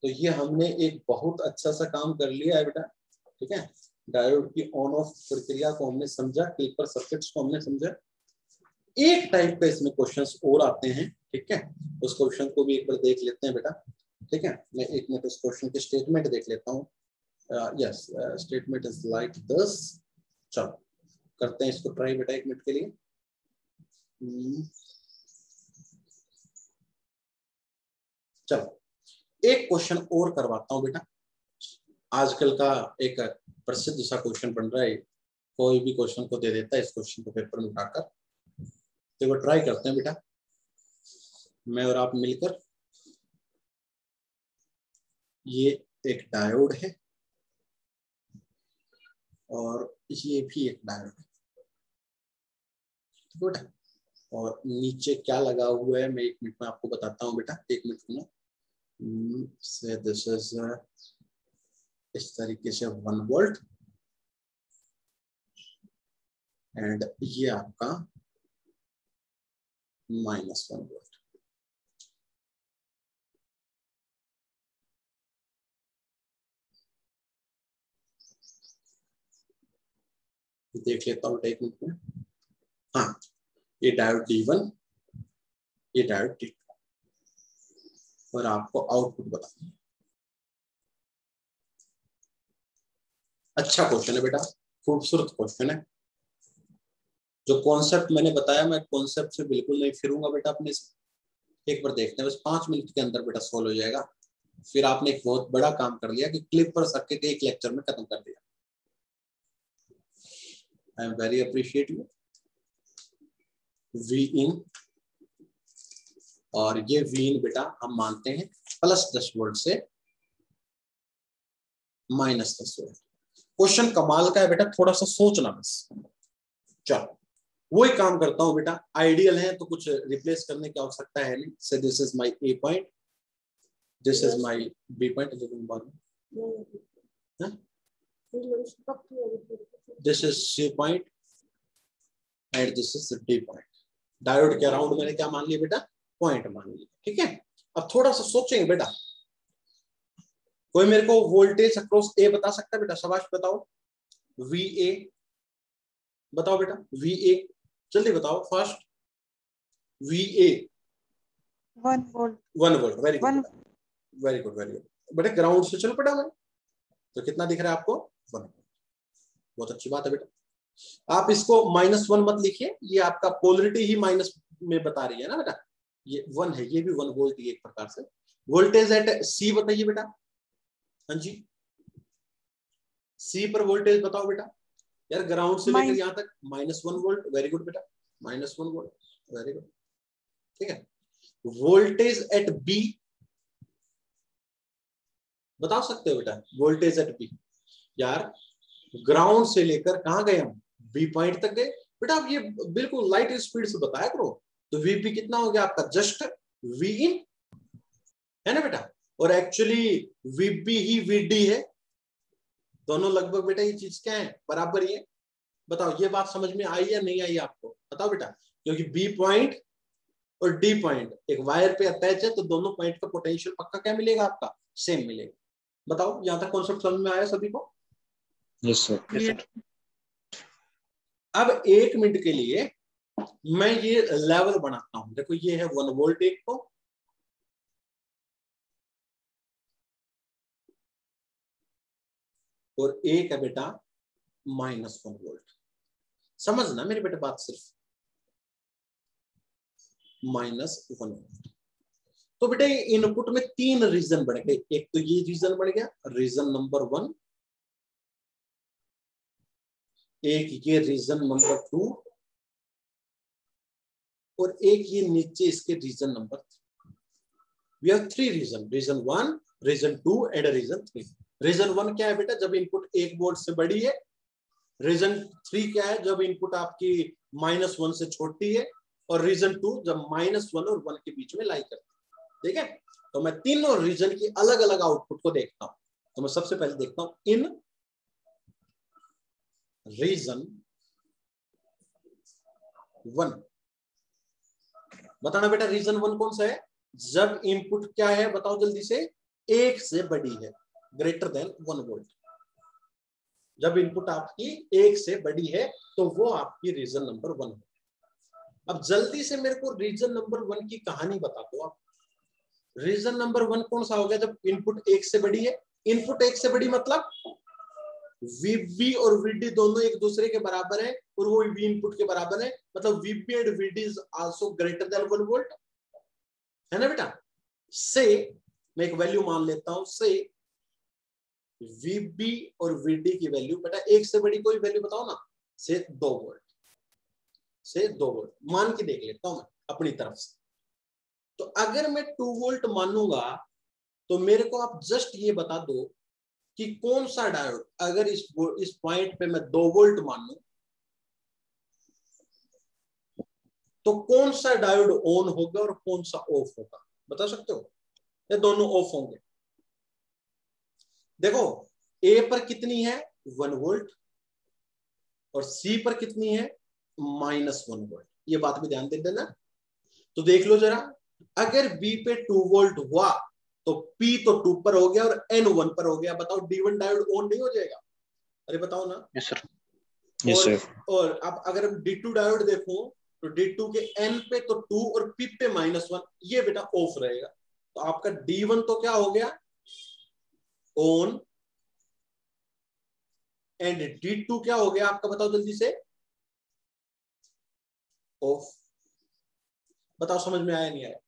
तो ये हमने एक बहुत अच्छा सा काम कर लिया है बेटा। ठीक है, डायोड की ऑन ऑफ प्रक्रिया को हमने समझा, क्लिपर सर्किट्स को हमने समझा। एक टाइप का इसमें क्वेश्चंस और आते हैं। ठीक है, उस क्वेश्चन को भी एक बार देख लेते हैं बेटा। ठीक है, मैं एक मिनट उस क्वेश्चन के स्टेटमेंट देख लेता हूँ। Yes, statement is like this. चलो करते हैं इसको ट्राई बेटा एक मिनट के लिए। चलो एक क्वेश्चन और करवाता हूँ बेटा। आजकल का एक प्रसिद्ध सा क्वेश्चन बन रहा है, कोई भी क्वेश्चन को दे देता है इस क्वेश्चन को पेपर में उठाकर। देखो ट्राई करते हैं बेटा, मैं और आप मिलकर। ये एक डायोड है और ये भी एक डायोड है बेटा, और नीचे क्या लगा हुआ है मैं एक मिनट में आपको बताता हूँ बेटा। एक मिनट में से दिस इज इस तरीके से 1 वोल्ट एंड ये आपका -1 वोल्ट। देख लेता हूँ एक मिनट में। हाँ, ये डायोड D1, ये डायोड D2 और आपको आउटपुट बताना है। अच्छा क्वेश्चन है बेटा, खूबसूरत क्वेश्चन है। जो कॉन्सेप्ट मैंने बताया, मैं कॉन्सेप्ट से बिल्कुल नहीं फिरूंगा बेटा अपने से। एक बार देखते हैं, बस 5 मिनट के अंदर बेटा सोल्व हो जाएगा। फिर आपने एक बहुत बड़ा काम कर लिया कि क्लिप पर सर्किट एक लेक्चर में खत्म कर दिया। I am very appreciate you. V in, और ये वी इन बेटा हम मानते हैं +10 वोल्ट से -10 वोल्ट। क्वेश्चन कमाल का है बेटा, थोड़ा सा सोचना बस। चलो वही काम करता हूं बेटा। आइडियल है तो कुछ रिप्लेस करने की आवश्यकता है नहीं। से this is my A point, this is my B point, this is C point and this is D point. Diode के अराउंड मैंने क्या मान लिया बेटा? पॉइंट मान लिया। ठीक है, अब थोड़ा सा सोचेंगे बेटा। कोई मेरे को वोल्टेज अक्रॉस A बता सकता है बेटा? शाबाश बताओ। VA बताओ बेटा, VA जल्दी बताओ fast. VA 1 volt. 1 volt. Very good very good very good बेटा। ग्राउंड से चल पड़ा मैं, तो कितना दिख रहा है आपको? 1 वोल्ट। बहुत अच्छी बात है बेटा। आप इसको -1 मत लिखिए, ये आपका पोलरिटी ही माइनस में बता रही है ना बेटा। ये 1 है, ये भी 1 वोल्ट ही एक प्रकार से। वोल्टेज एट C बताइए बेटा। हाँ जी, C पर वोल्टेज बताओ बेटा। यार ग्राउंड से लेकर यहाँ तक -1 वोल्ट। वेरी गुड बेटा, -1 वोल्ट। वेरी गुड, ठीक है। वोल्टेज एट B बता सकते हो बेटा? वोल्टेज एट B, यार ग्राउंड से लेकर कहाँ गए हम? B पॉइंट तक गए बेटा। अब ये बिल्कुल लाइट स्पीड से बताया करो। तो VP कितना हो गया आपका? जस्ट V इन, है ना बेटा। और एक्चुअली VB ही VD है, दोनों लगभग बेटा ये चीज क्या है? बराबर ही है। बताओ ये बात समझ में आई या नहीं आई आपको? बताओ बेटा। क्योंकि B पॉइंट और D पॉइंट एक वायर पे अटैच है, तो दोनों पॉइंट का पोटेंशियल पक्का क्या मिलेगा आपका? सेम मिलेगा। बताओ, यहां तक कॉन्सेप्ट समझ में आया सभी को? Yes, sir. Yes, sir. अब 1 मिनट के लिए मैं ये लेवल बनाता हूं। देखो ये है 1 वोल्ट एक को, और एक है बेटा -1 वोल्ट। समझना मेरे बेटा बात, सिर्फ -1 वोल्ट। तो बेटा इनपुट में 3 रीजन बढ़ गए। एक तो ये रीजन बढ़ गया, रीजन नंबर 1, एक ये रीजन नंबर 2, और एक ये नीचे इसके region number 3। We have 3 region, region 1, region 2 and region 3। Region 1 क्या है बेटा? जब इनपुट 1 वोल्ट से बड़ी है। रीजन 3 क्या है? जब इनपुट आपकी -1 से छोटी है। और रीजन 2 जब -1 और 1 के बीच में लाई करती है। ठीक है, तो मैं तीनों रीजन की अलग अलग आउटपुट को देखता हूं। तो मैं सबसे पहले देखता हूं इन रीजन 1। बताना बेटा रीजन 1 कौन सा है? जब इनपुट क्या है बताओ जल्दी से, 1 से बड़ी है, ग्रेटर देन 1 वोल्ट। जब इनपुट आपकी 1 से बड़ी है तो वो आपकी रीजन नंबर 1 है। अब जल्दी से मेरे को रीजन नंबर 1 की कहानी बता दो आप। रीजन नंबर 1 कौन सा हो गया? जब इनपुट 1 से बड़ी है। इनपुट 1 से बड़ी मतलब VB और VD दोनों एक दूसरे के बराबर है, और वो V इनपुट के बराबर है, मतलब VB and VD is also greater than 1 volt, है ना बेटा? से मैं एक वैल्यू मान लेता हूं, से VB और VD की वैल्यू बेटा 1 से बड़ी कोई वैल्यू बताओ ना, से 2 वोल्ट, से 2 वोल्ट मान के देख लेता हूं मैं अपनी तरफ से। तो अगर मैं 2 वोल्ट मानूंगा तो मेरे को आप जस्ट ये बता दो कि कौन सा डायोड, अगर इस पॉइंट पे मैं 2 वोल्ट मानूं तो कौन सा डायोड ऑन होगा और कौन सा ऑफ होगा, बता सकते हो? ये दोनों ऑफ होंगे। देखो ए पर कितनी है 1 वोल्ट, और सी पर कितनी है -1 वोल्ट। ये बात भी ध्यान दे देना। तो देख लो जरा, अगर बी पे 2 वोल्ट हुआ तो P तो 2 पर हो गया और N 1 पर हो गया। बताओ D1 डायोड ऑन नहीं हो जाएगा? अरे बताओ ना। Yes, sir. Yes, sir. और अब अगर हम D2 डायोड देखो तो D2 के N पे तो 2 और P पे -1, ये बेटा ऑफ रहेगा। तो आपका D1 तो क्या हो गया ऑन, एंड D2 क्या हो गया आपका बताओ जल्दी से, ऑफ। बताओ समझ में आया नहीं आया?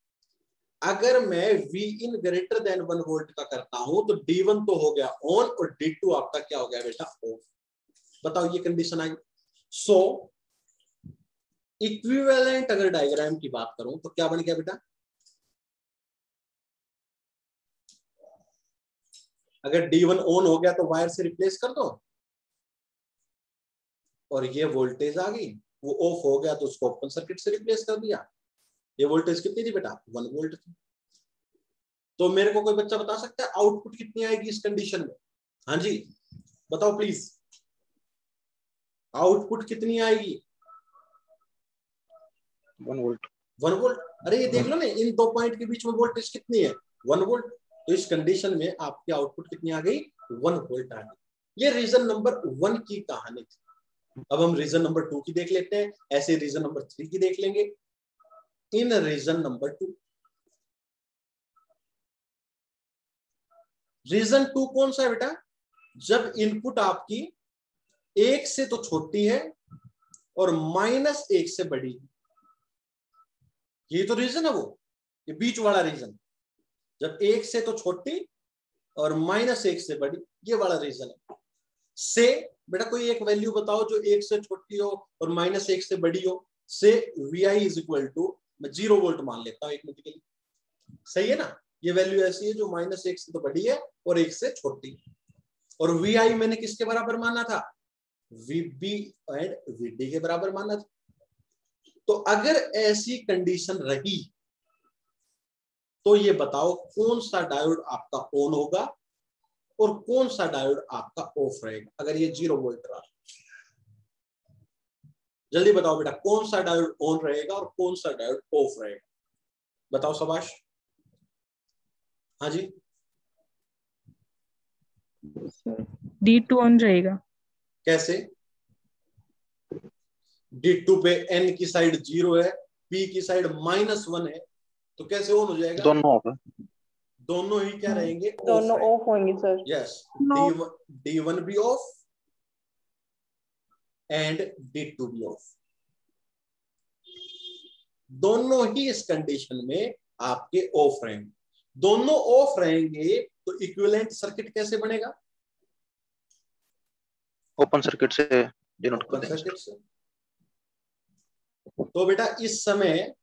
अगर मैं V in greater then 1 volt का करता हूं तो D1 तो हो गया ऑन और D2 आपका क्या हो गया बेटा ऑफ। बताओ ये कंडीशन आई। सो इक्विवेलेंट अगर डायग्राम की बात करूं तो क्या बन गया बेटा? अगर D1 ऑन हो गया तो वायर से रिप्लेस कर दो, और ये वोल्टेज आ गई। वो ऑफ हो गया तो उसको ओपन सर्किट से रिप्लेस कर दिया। ये वोल्टेज कितनी थी बेटा? 1 वोल्ट थी। तो मेरे को कोई बच्चा बता सकता है आउटपुट कितनी आएगी इस कंडीशन में? हाँ जी बताओ प्लीज, आउटपुट कितनी आएगी? 1 वोल्ट। 1 वोल्ट। अरे ये देख लो ना, इन 2 पॉइंट के बीच में वोल्टेज कितनी है? 1 वोल्ट। तो इस कंडीशन में आपकी आउटपुट कितनी आ गई? 1 वोल्ट आ गई। ये रीजन नंबर 1 की कहानी थी। अब हम रीजन नंबर 2 की देख लेते हैं, ऐसे रीजन नंबर 3 की देख लेंगे। इन रीजन नंबर 2, रीजन 2 कौन सा है बेटा? जब इनपुट आपकी 1 से तो छोटी है और -1 से बड़ी है। ये तो रीजन है, वो ये बीच वाला रीजन। जब 1 से तो छोटी और -1 से बड़ी, ये वाला रीजन है। से बेटा कोई एक वैल्यू बताओ जो 1 से छोटी हो और -1 से बड़ी हो। से VI इज इक्वल टू, मैं 0 वोल्ट मान लेता हूं एक मिनट के लिए, सही है ना? ये वैल्यू ऐसी है जो -1 से तो बड़ी है और 1 से छोटी। और VI मैंने किसके बराबर माना था? VB एंड VD के बराबर माना था। तो अगर ऐसी कंडीशन रही तो ये बताओ कौन सा डायोड आपका ऑन होगा और कौन सा डायोड आपका ऑफ रहेगा? अगर ये 0 वोल्ट रहा, जल्दी बताओ बेटा कौन सा डायोड ऑन रहेगा और कौन सा डायोड ऑफ रहेगा? बताओ शाबाश। हाँ जी D2 ऑन रहेगा। कैसे? D2 पे n की साइड 0 है, p की साइड -1 है, तो कैसे ऑन हो जाएगा? दोनों होगा। दोनों ही क्या रहेंगे? दोनों ऑफ ऑफ होंगे सर। Yes, No. D1 भी ऑफ एंड D2 भी ऑफ। दोनों ही इस कंडीशन में आपके ऑफ रहेंगे। दोनों ऑफ रहेंगे तो इक्विवेलेंट सर्किट कैसे बनेगा? ओपन सर्किट से डिनोट कर ओपन देंगे सर्किट से। तो बेटा इस समय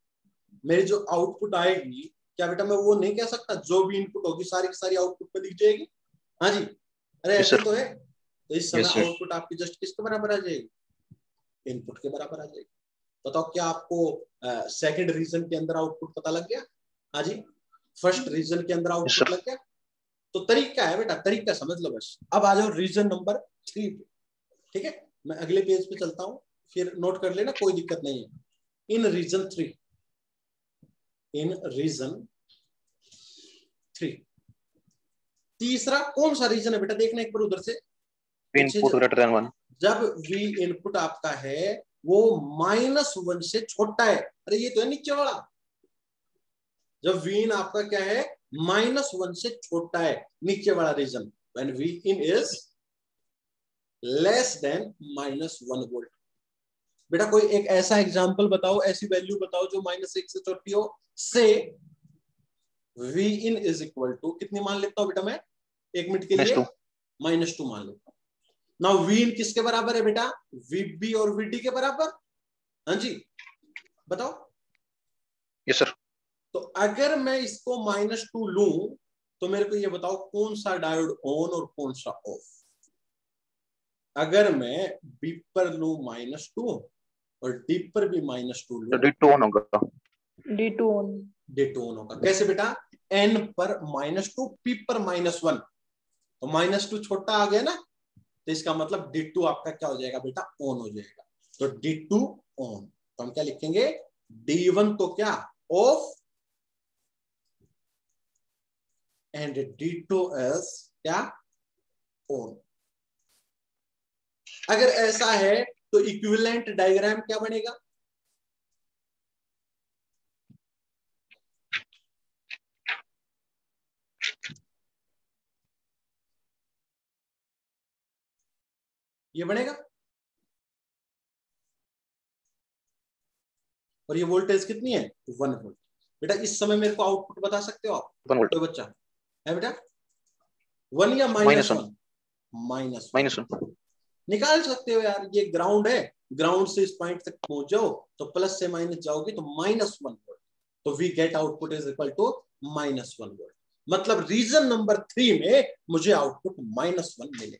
मेरी जो आउटपुट आएगी, क्या बेटा मैं वो नहीं कह सकता जो भी इनपुट होगी सारी की सारी आउटपुट पे दिख जाएगी? हाँ जी, अरे Yes, ऐसे sir. तो है। तो इस समय Yes, sir. आउटपुट आपकी जस्ट किसके बराबर आ जाएगी? इनपुट के बराबर आ जाएगी। बताओ क्या आपको सेकंड रीजन के अंदर आउटपुट पता लग गया? हाँ जी, फर्स्ट रीजन के अंदर आउटपुट sir. लग गया। तो तरीका है बेटा, तरीका समझ लो बस। अब आ जाओ रीजन नंबर 3 पे, ठीक है? मैं अगले पेज पे चलता हूँ, फिर नोट कर लेना, कोई दिक्कत नहीं है। इन रीजन 3, इन रीजन 3 तीसरा कौन सा रीजन है बेटा? देखना एक बार उधर से। Input greater than 1। जब v इनपुट आपका है वो -1 से छोटा है। अरे ये तो है नीचे वाला। जब v in आपका क्या है? -1 से छोटा है, नीचे वाला region. When v in is less than -1 volt. बेटा कोई एक ऐसा एग्जांपल बताओ, ऐसी वैल्यू बताओ जो -1 से छोटी हो। से v in is equal to कितनी मान लेता हूं बेटा मैं एक मिनट के लिए? -2 -2 मान लेता हूं। नाउ v in किसके बराबर है बेटा? vb और vd के बराबर। हाँ जी, बताओ। Yes sir. तो अगर मैं इसको -2 लूं तो मेरे को ये बताओ कौन सा डायोड ऑन और कौन सा ऑफ? अगर मैं B पर लूं -2 और D पर भी -2 लूं, तो D2 ऑन होगा। D2 on. D2 ऑन होगा। कैसे बेटा? N पर -2, P पर -1, तो -2 छोटा आ गया ना, तो इसका मतलब D2 आपका क्या हो जाएगा बेटा? ऑन हो जाएगा। तो D2 ऑन, तो हम क्या लिखेंगे? D1 तो क्या? ऑफ एंड D2 एज क्या? ऑन। अगर ऐसा है तो इक्विवेलेंट डायग्राम क्या बनेगा? ये बनेगा। और ये वोल्टेज कितनी है? 1 वोल्ट। बेटा इस समय मेरे को आउटपुट बता सकते हो आप? 1 वोल्ट। कोई बच्चा है बेटा? 1 या -1? -1 निकाल सकते हो यार। ये ग्राउंड है, ग्राउंड से इस पॉइंट तक पहुंच जाओ तो प्लस से माइनस जाओगे तो -1 वोल्ट। तो we get output is equal to -1 volt. मतलब रीजन नंबर 3 में मुझे आउटपुट -1 मिले।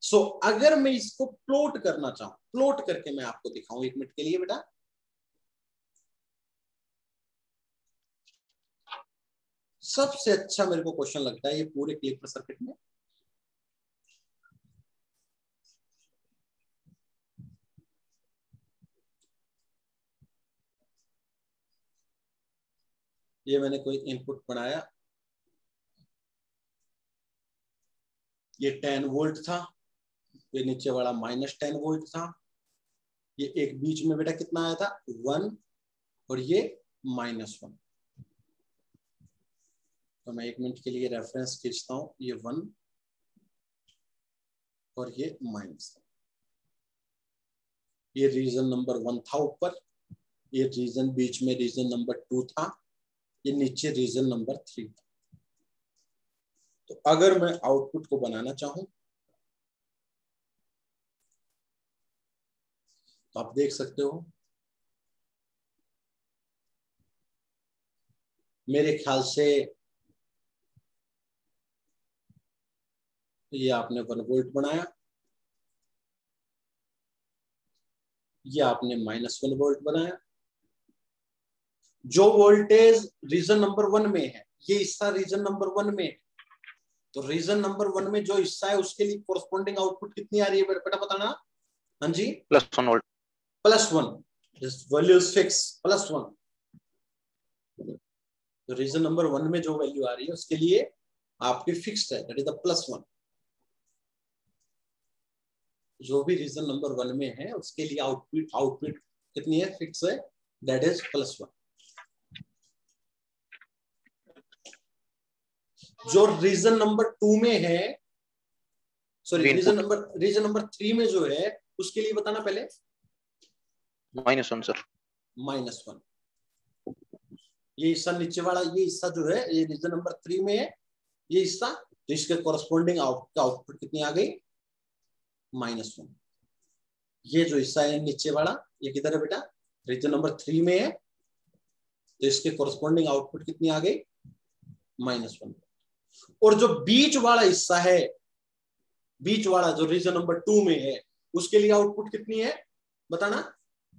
सो अगर मैं इसको प्लॉट करना चाहूं, प्लॉट करके मैं आपको दिखाऊं एक मिनट के लिए बेटा। सबसे अच्छा मेरे को क्वेश्चन लगता है ये पूरे क्लिपर सर्किट में, ये मैंने कोई इनपुट बनाया, ये 10 वोल्ट था, ये नीचे वाला -10 वोल्ट था, ये एक बीच में बेटा कितना आया था? 1, और ये -1। तो मैं एक मिनट के लिए रेफरेंस खींचता हूं, ये 1 और ये -1। ये रीजन नंबर 1 था ऊपर, ये रीजन बीच में रीजन नंबर 2 था, ये नीचे रीजन नंबर 3 था। तो अगर मैं आउटपुट को बनाना चाहूं तो आप देख सकते हो मेरे ख्याल से ये आपने 1 वोल्ट बनाया, ये आपने -1 वोल्ट बनाया। जो वोल्टेज रीजन नंबर 1 में है, ये हिस्सा रीजन नंबर 1 में है, तो रीजन नंबर 1 में जो हिस्सा है उसके लिए कोरस्पोंडिंग आउटपुट कितनी आ रही है बेटा बताना? हाँ जी, +1 volt. +1। This value is fix, +1। तो रीजन नंबर 1 में जो वैल्यू आ रही है उसके लिए आपकी फिक्स्ड है, दैट इज द +1। जो भी रीजन नंबर 1 में है उसके लिए आउटपुट कितनी है, फिक्स है, दैट इज +1। जो रीजन नंबर 2 में है, सॉरी रीजन नंबर 3 में जो है उसके लिए बताना पहले, -1 सर। -1। ये हिस्सा नीचे वाला, ये हिस्सा जो है ये रीजन नंबर 3 में है, ये हिस्सा, तो इसके कोरस्पोंडिंग आउटपुट कितनी आ गई, -1। ये जो हिस्सा है नीचे वाला, ये किधर है बेटा, रीजन नंबर 3 में है, तो इसके कोरस्पोंडिंग आउटपुट कितनी आ गई, -1। और जो बीच वाला हिस्सा है, बीच वाला जो रीजन नंबर 2 में है, उसके लिए आउटपुट कितनी है बताना,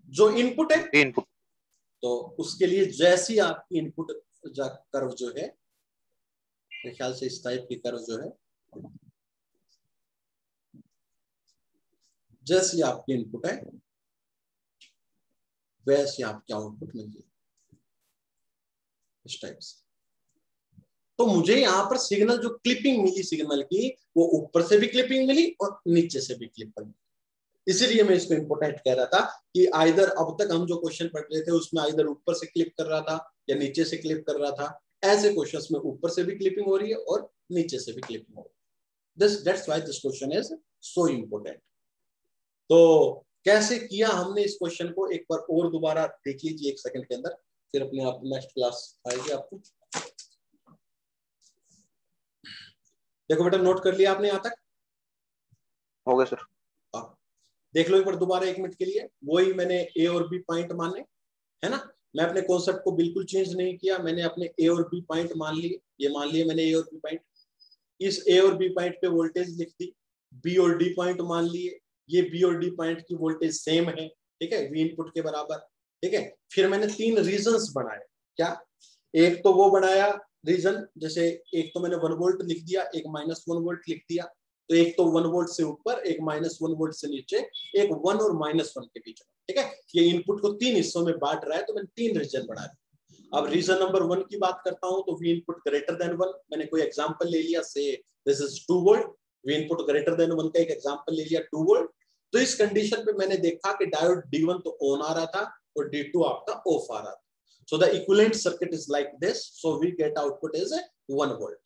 जो इनपुट है इनपुट, तो उसके लिए जैसी आपकी इनपुट कर्व जो है, मेरे ख्याल से इस टाइप की कर्व जो है, जैसी आपकी इनपुट है वैसी आपकी आउटपुट मिलेगी, इस टाइप से। तो मुझे यहाँ पर सिग्नल जो क्लिपिंग मिली सिग्नल की, वो ऊपर से भी क्लिपिंग मिली और नीचे से भी क्लिपिंग मिली। इसीलिए मैं इसको इंपोर्टेंट कह रहा था कि आइदर अब तक हम जो क्वेश्चन पढ़ रहे थे उसमें आइदर ऊपर से क्लिप कर रहा था या नीचे से क्लिप कर रहा था, ऐसे क्वेश्चंस में ऊपर से भी क्लिपिंग हो रही है और नीचे से भी क्लिपिंग हो रही है। That's why this question is so important. तो कैसे किया हमने इस क्वेश्चन को, एक बार और दोबारा देख लीजिए 1 सेकंड के अंदर, फिर अपने आप नेक्स्ट क्लास आएगी आपको। देखो बेटा, नोट कर लिया आपने यहाँ तक? हो गया सर। देख लो एक बार दोबारा 1 मिनट के लिए, वही मैंने ए और बी पॉइंट माने, है ना, मैं अपने कॉन्सेप्ट को बिल्कुल चेंज नहीं किया, मैंने अपने ए और बी पॉइंट मान लिए, ये मान लिए मैंने ए और बी पॉइंट, इस ए और बी पॉइंट पे वोल्टेज लिख दी, बी और डी पॉइंट मान लिए, ये बी और डी पॉइंट की वोल्टेज सेम है, ठीक है, वी इनपुट के बराबर, ठीक है। फिर मैंने 3 रीजन्स बनाए, क्या, एक तो वो बनाया रीजन, जैसे एक तो मैंने 1 वोल्ट लिख दिया, एक -1 वोल्ट लिख दिया, तो एक तो 1 वोल्ट से ऊपर, एक -1 वोल्ट से नीचे, एक 1 और -1 के बीच में, ठीक है। ये इनपुट को 3 हिस्सों में बांट रहा है, तो मैंने 3 रीजन बनाए। अब रीजन नंबर 1 की बात करता हूं, तो वी इनपुट ग्रेटर देन 1, मैंने कोई एग्जांपल ले लिया, से this is 2 volt, we input greater than 1 का एक एग्जांपल ले लिया 2 वोल्ट। तो इस कंडीशन पे मैंने देखा कि डायोड D1 तो ऑन आ रहा था और D2 आपका ऑफ आ रहा था, so the equivalent circuit is like this, so we get output is 1 volt।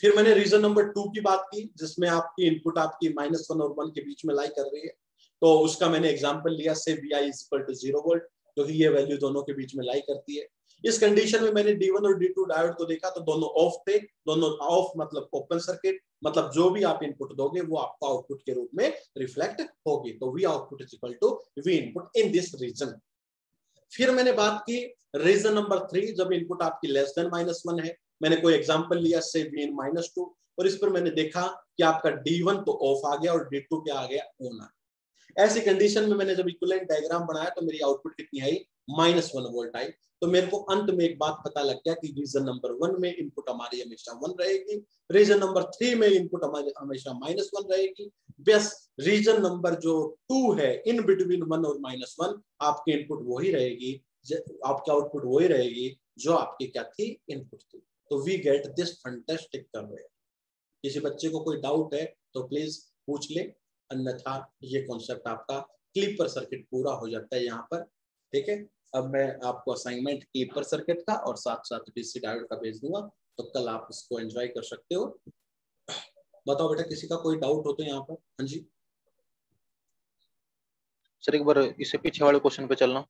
फिर मैंने रीजन नंबर 2 की बात की, जिसमें आपकी इनपुट आपकी -1 और 1 के बीच में लाई कर रही है, तो उसका मैंने एग्जांपल लिया, से Vi = 0 वोल्ट, क्योंकि ये वैल्यू दोनों के बीच में लाई करती है। इस कंडीशन में मैंने D1 और D2 डायोड को देखा, तो दोनों ऑफ थे, दोनों ऑफ मतलब ओपन सर्किट, मतलब जो भी आप इनपुट दोगे वो आपको आउटपुट के रूप में रिफ्लेक्ट होगी, तो V output = V input in this region. फिर मैंने बात की रीजन नंबर 3, जब इनपुट आपकी लेस देन -1 है, मैंने कोई एग्जांपल लिया, से Vin -2, और इस पर मैंने देखा कि आपका D1 तो ऑफ आ गया और D2 क्या आ गया, ऑन आ गया। ऐसी कंडीशन में मैंने जब इक्विवेलेंट डायग्राम बनाया, तो मेरी आउटपुट कितनी आई, -1 वोल्ट आई। तो मेरे को अंत में एक बात पता लग गया कि रीजन नंबर 1 में इनपुट हमारी हमेशा 1 रहेगी, रीजन नंबर 3 में इनपुट हमारी हमेशा -1 रहेगी, बस रीजन नंबर जो 2 है, इन बिटवीन 1 और -1, आपकी इनपुट वही रहेगी, आपकी आउटपुट वही रहेगी जो आपकी क्या थी, इनपुट थी। तो we get this fantastic curve. किसी बच्चे को कोई डाउट है तो प्लीज पूछ ले, अन्यथा ये कॉन्सेप्ट आपका क्लिपर सर्किट पूरा हो जाता है यहाँ पर, ठीक है। अब मैं आपको असाइनमेंट क्लिपर सर्किट का और साथ साथ डीसी डायोड का भेज दूंगा, तो कल आप इसको एंजॉय कर सकते हो। बताओ बेटा, किसी का कोई डाउट हो तो यहाँ पर? हाँ जी सर, एक बार इससे पीछे वाले क्वेश्चन पे चलना।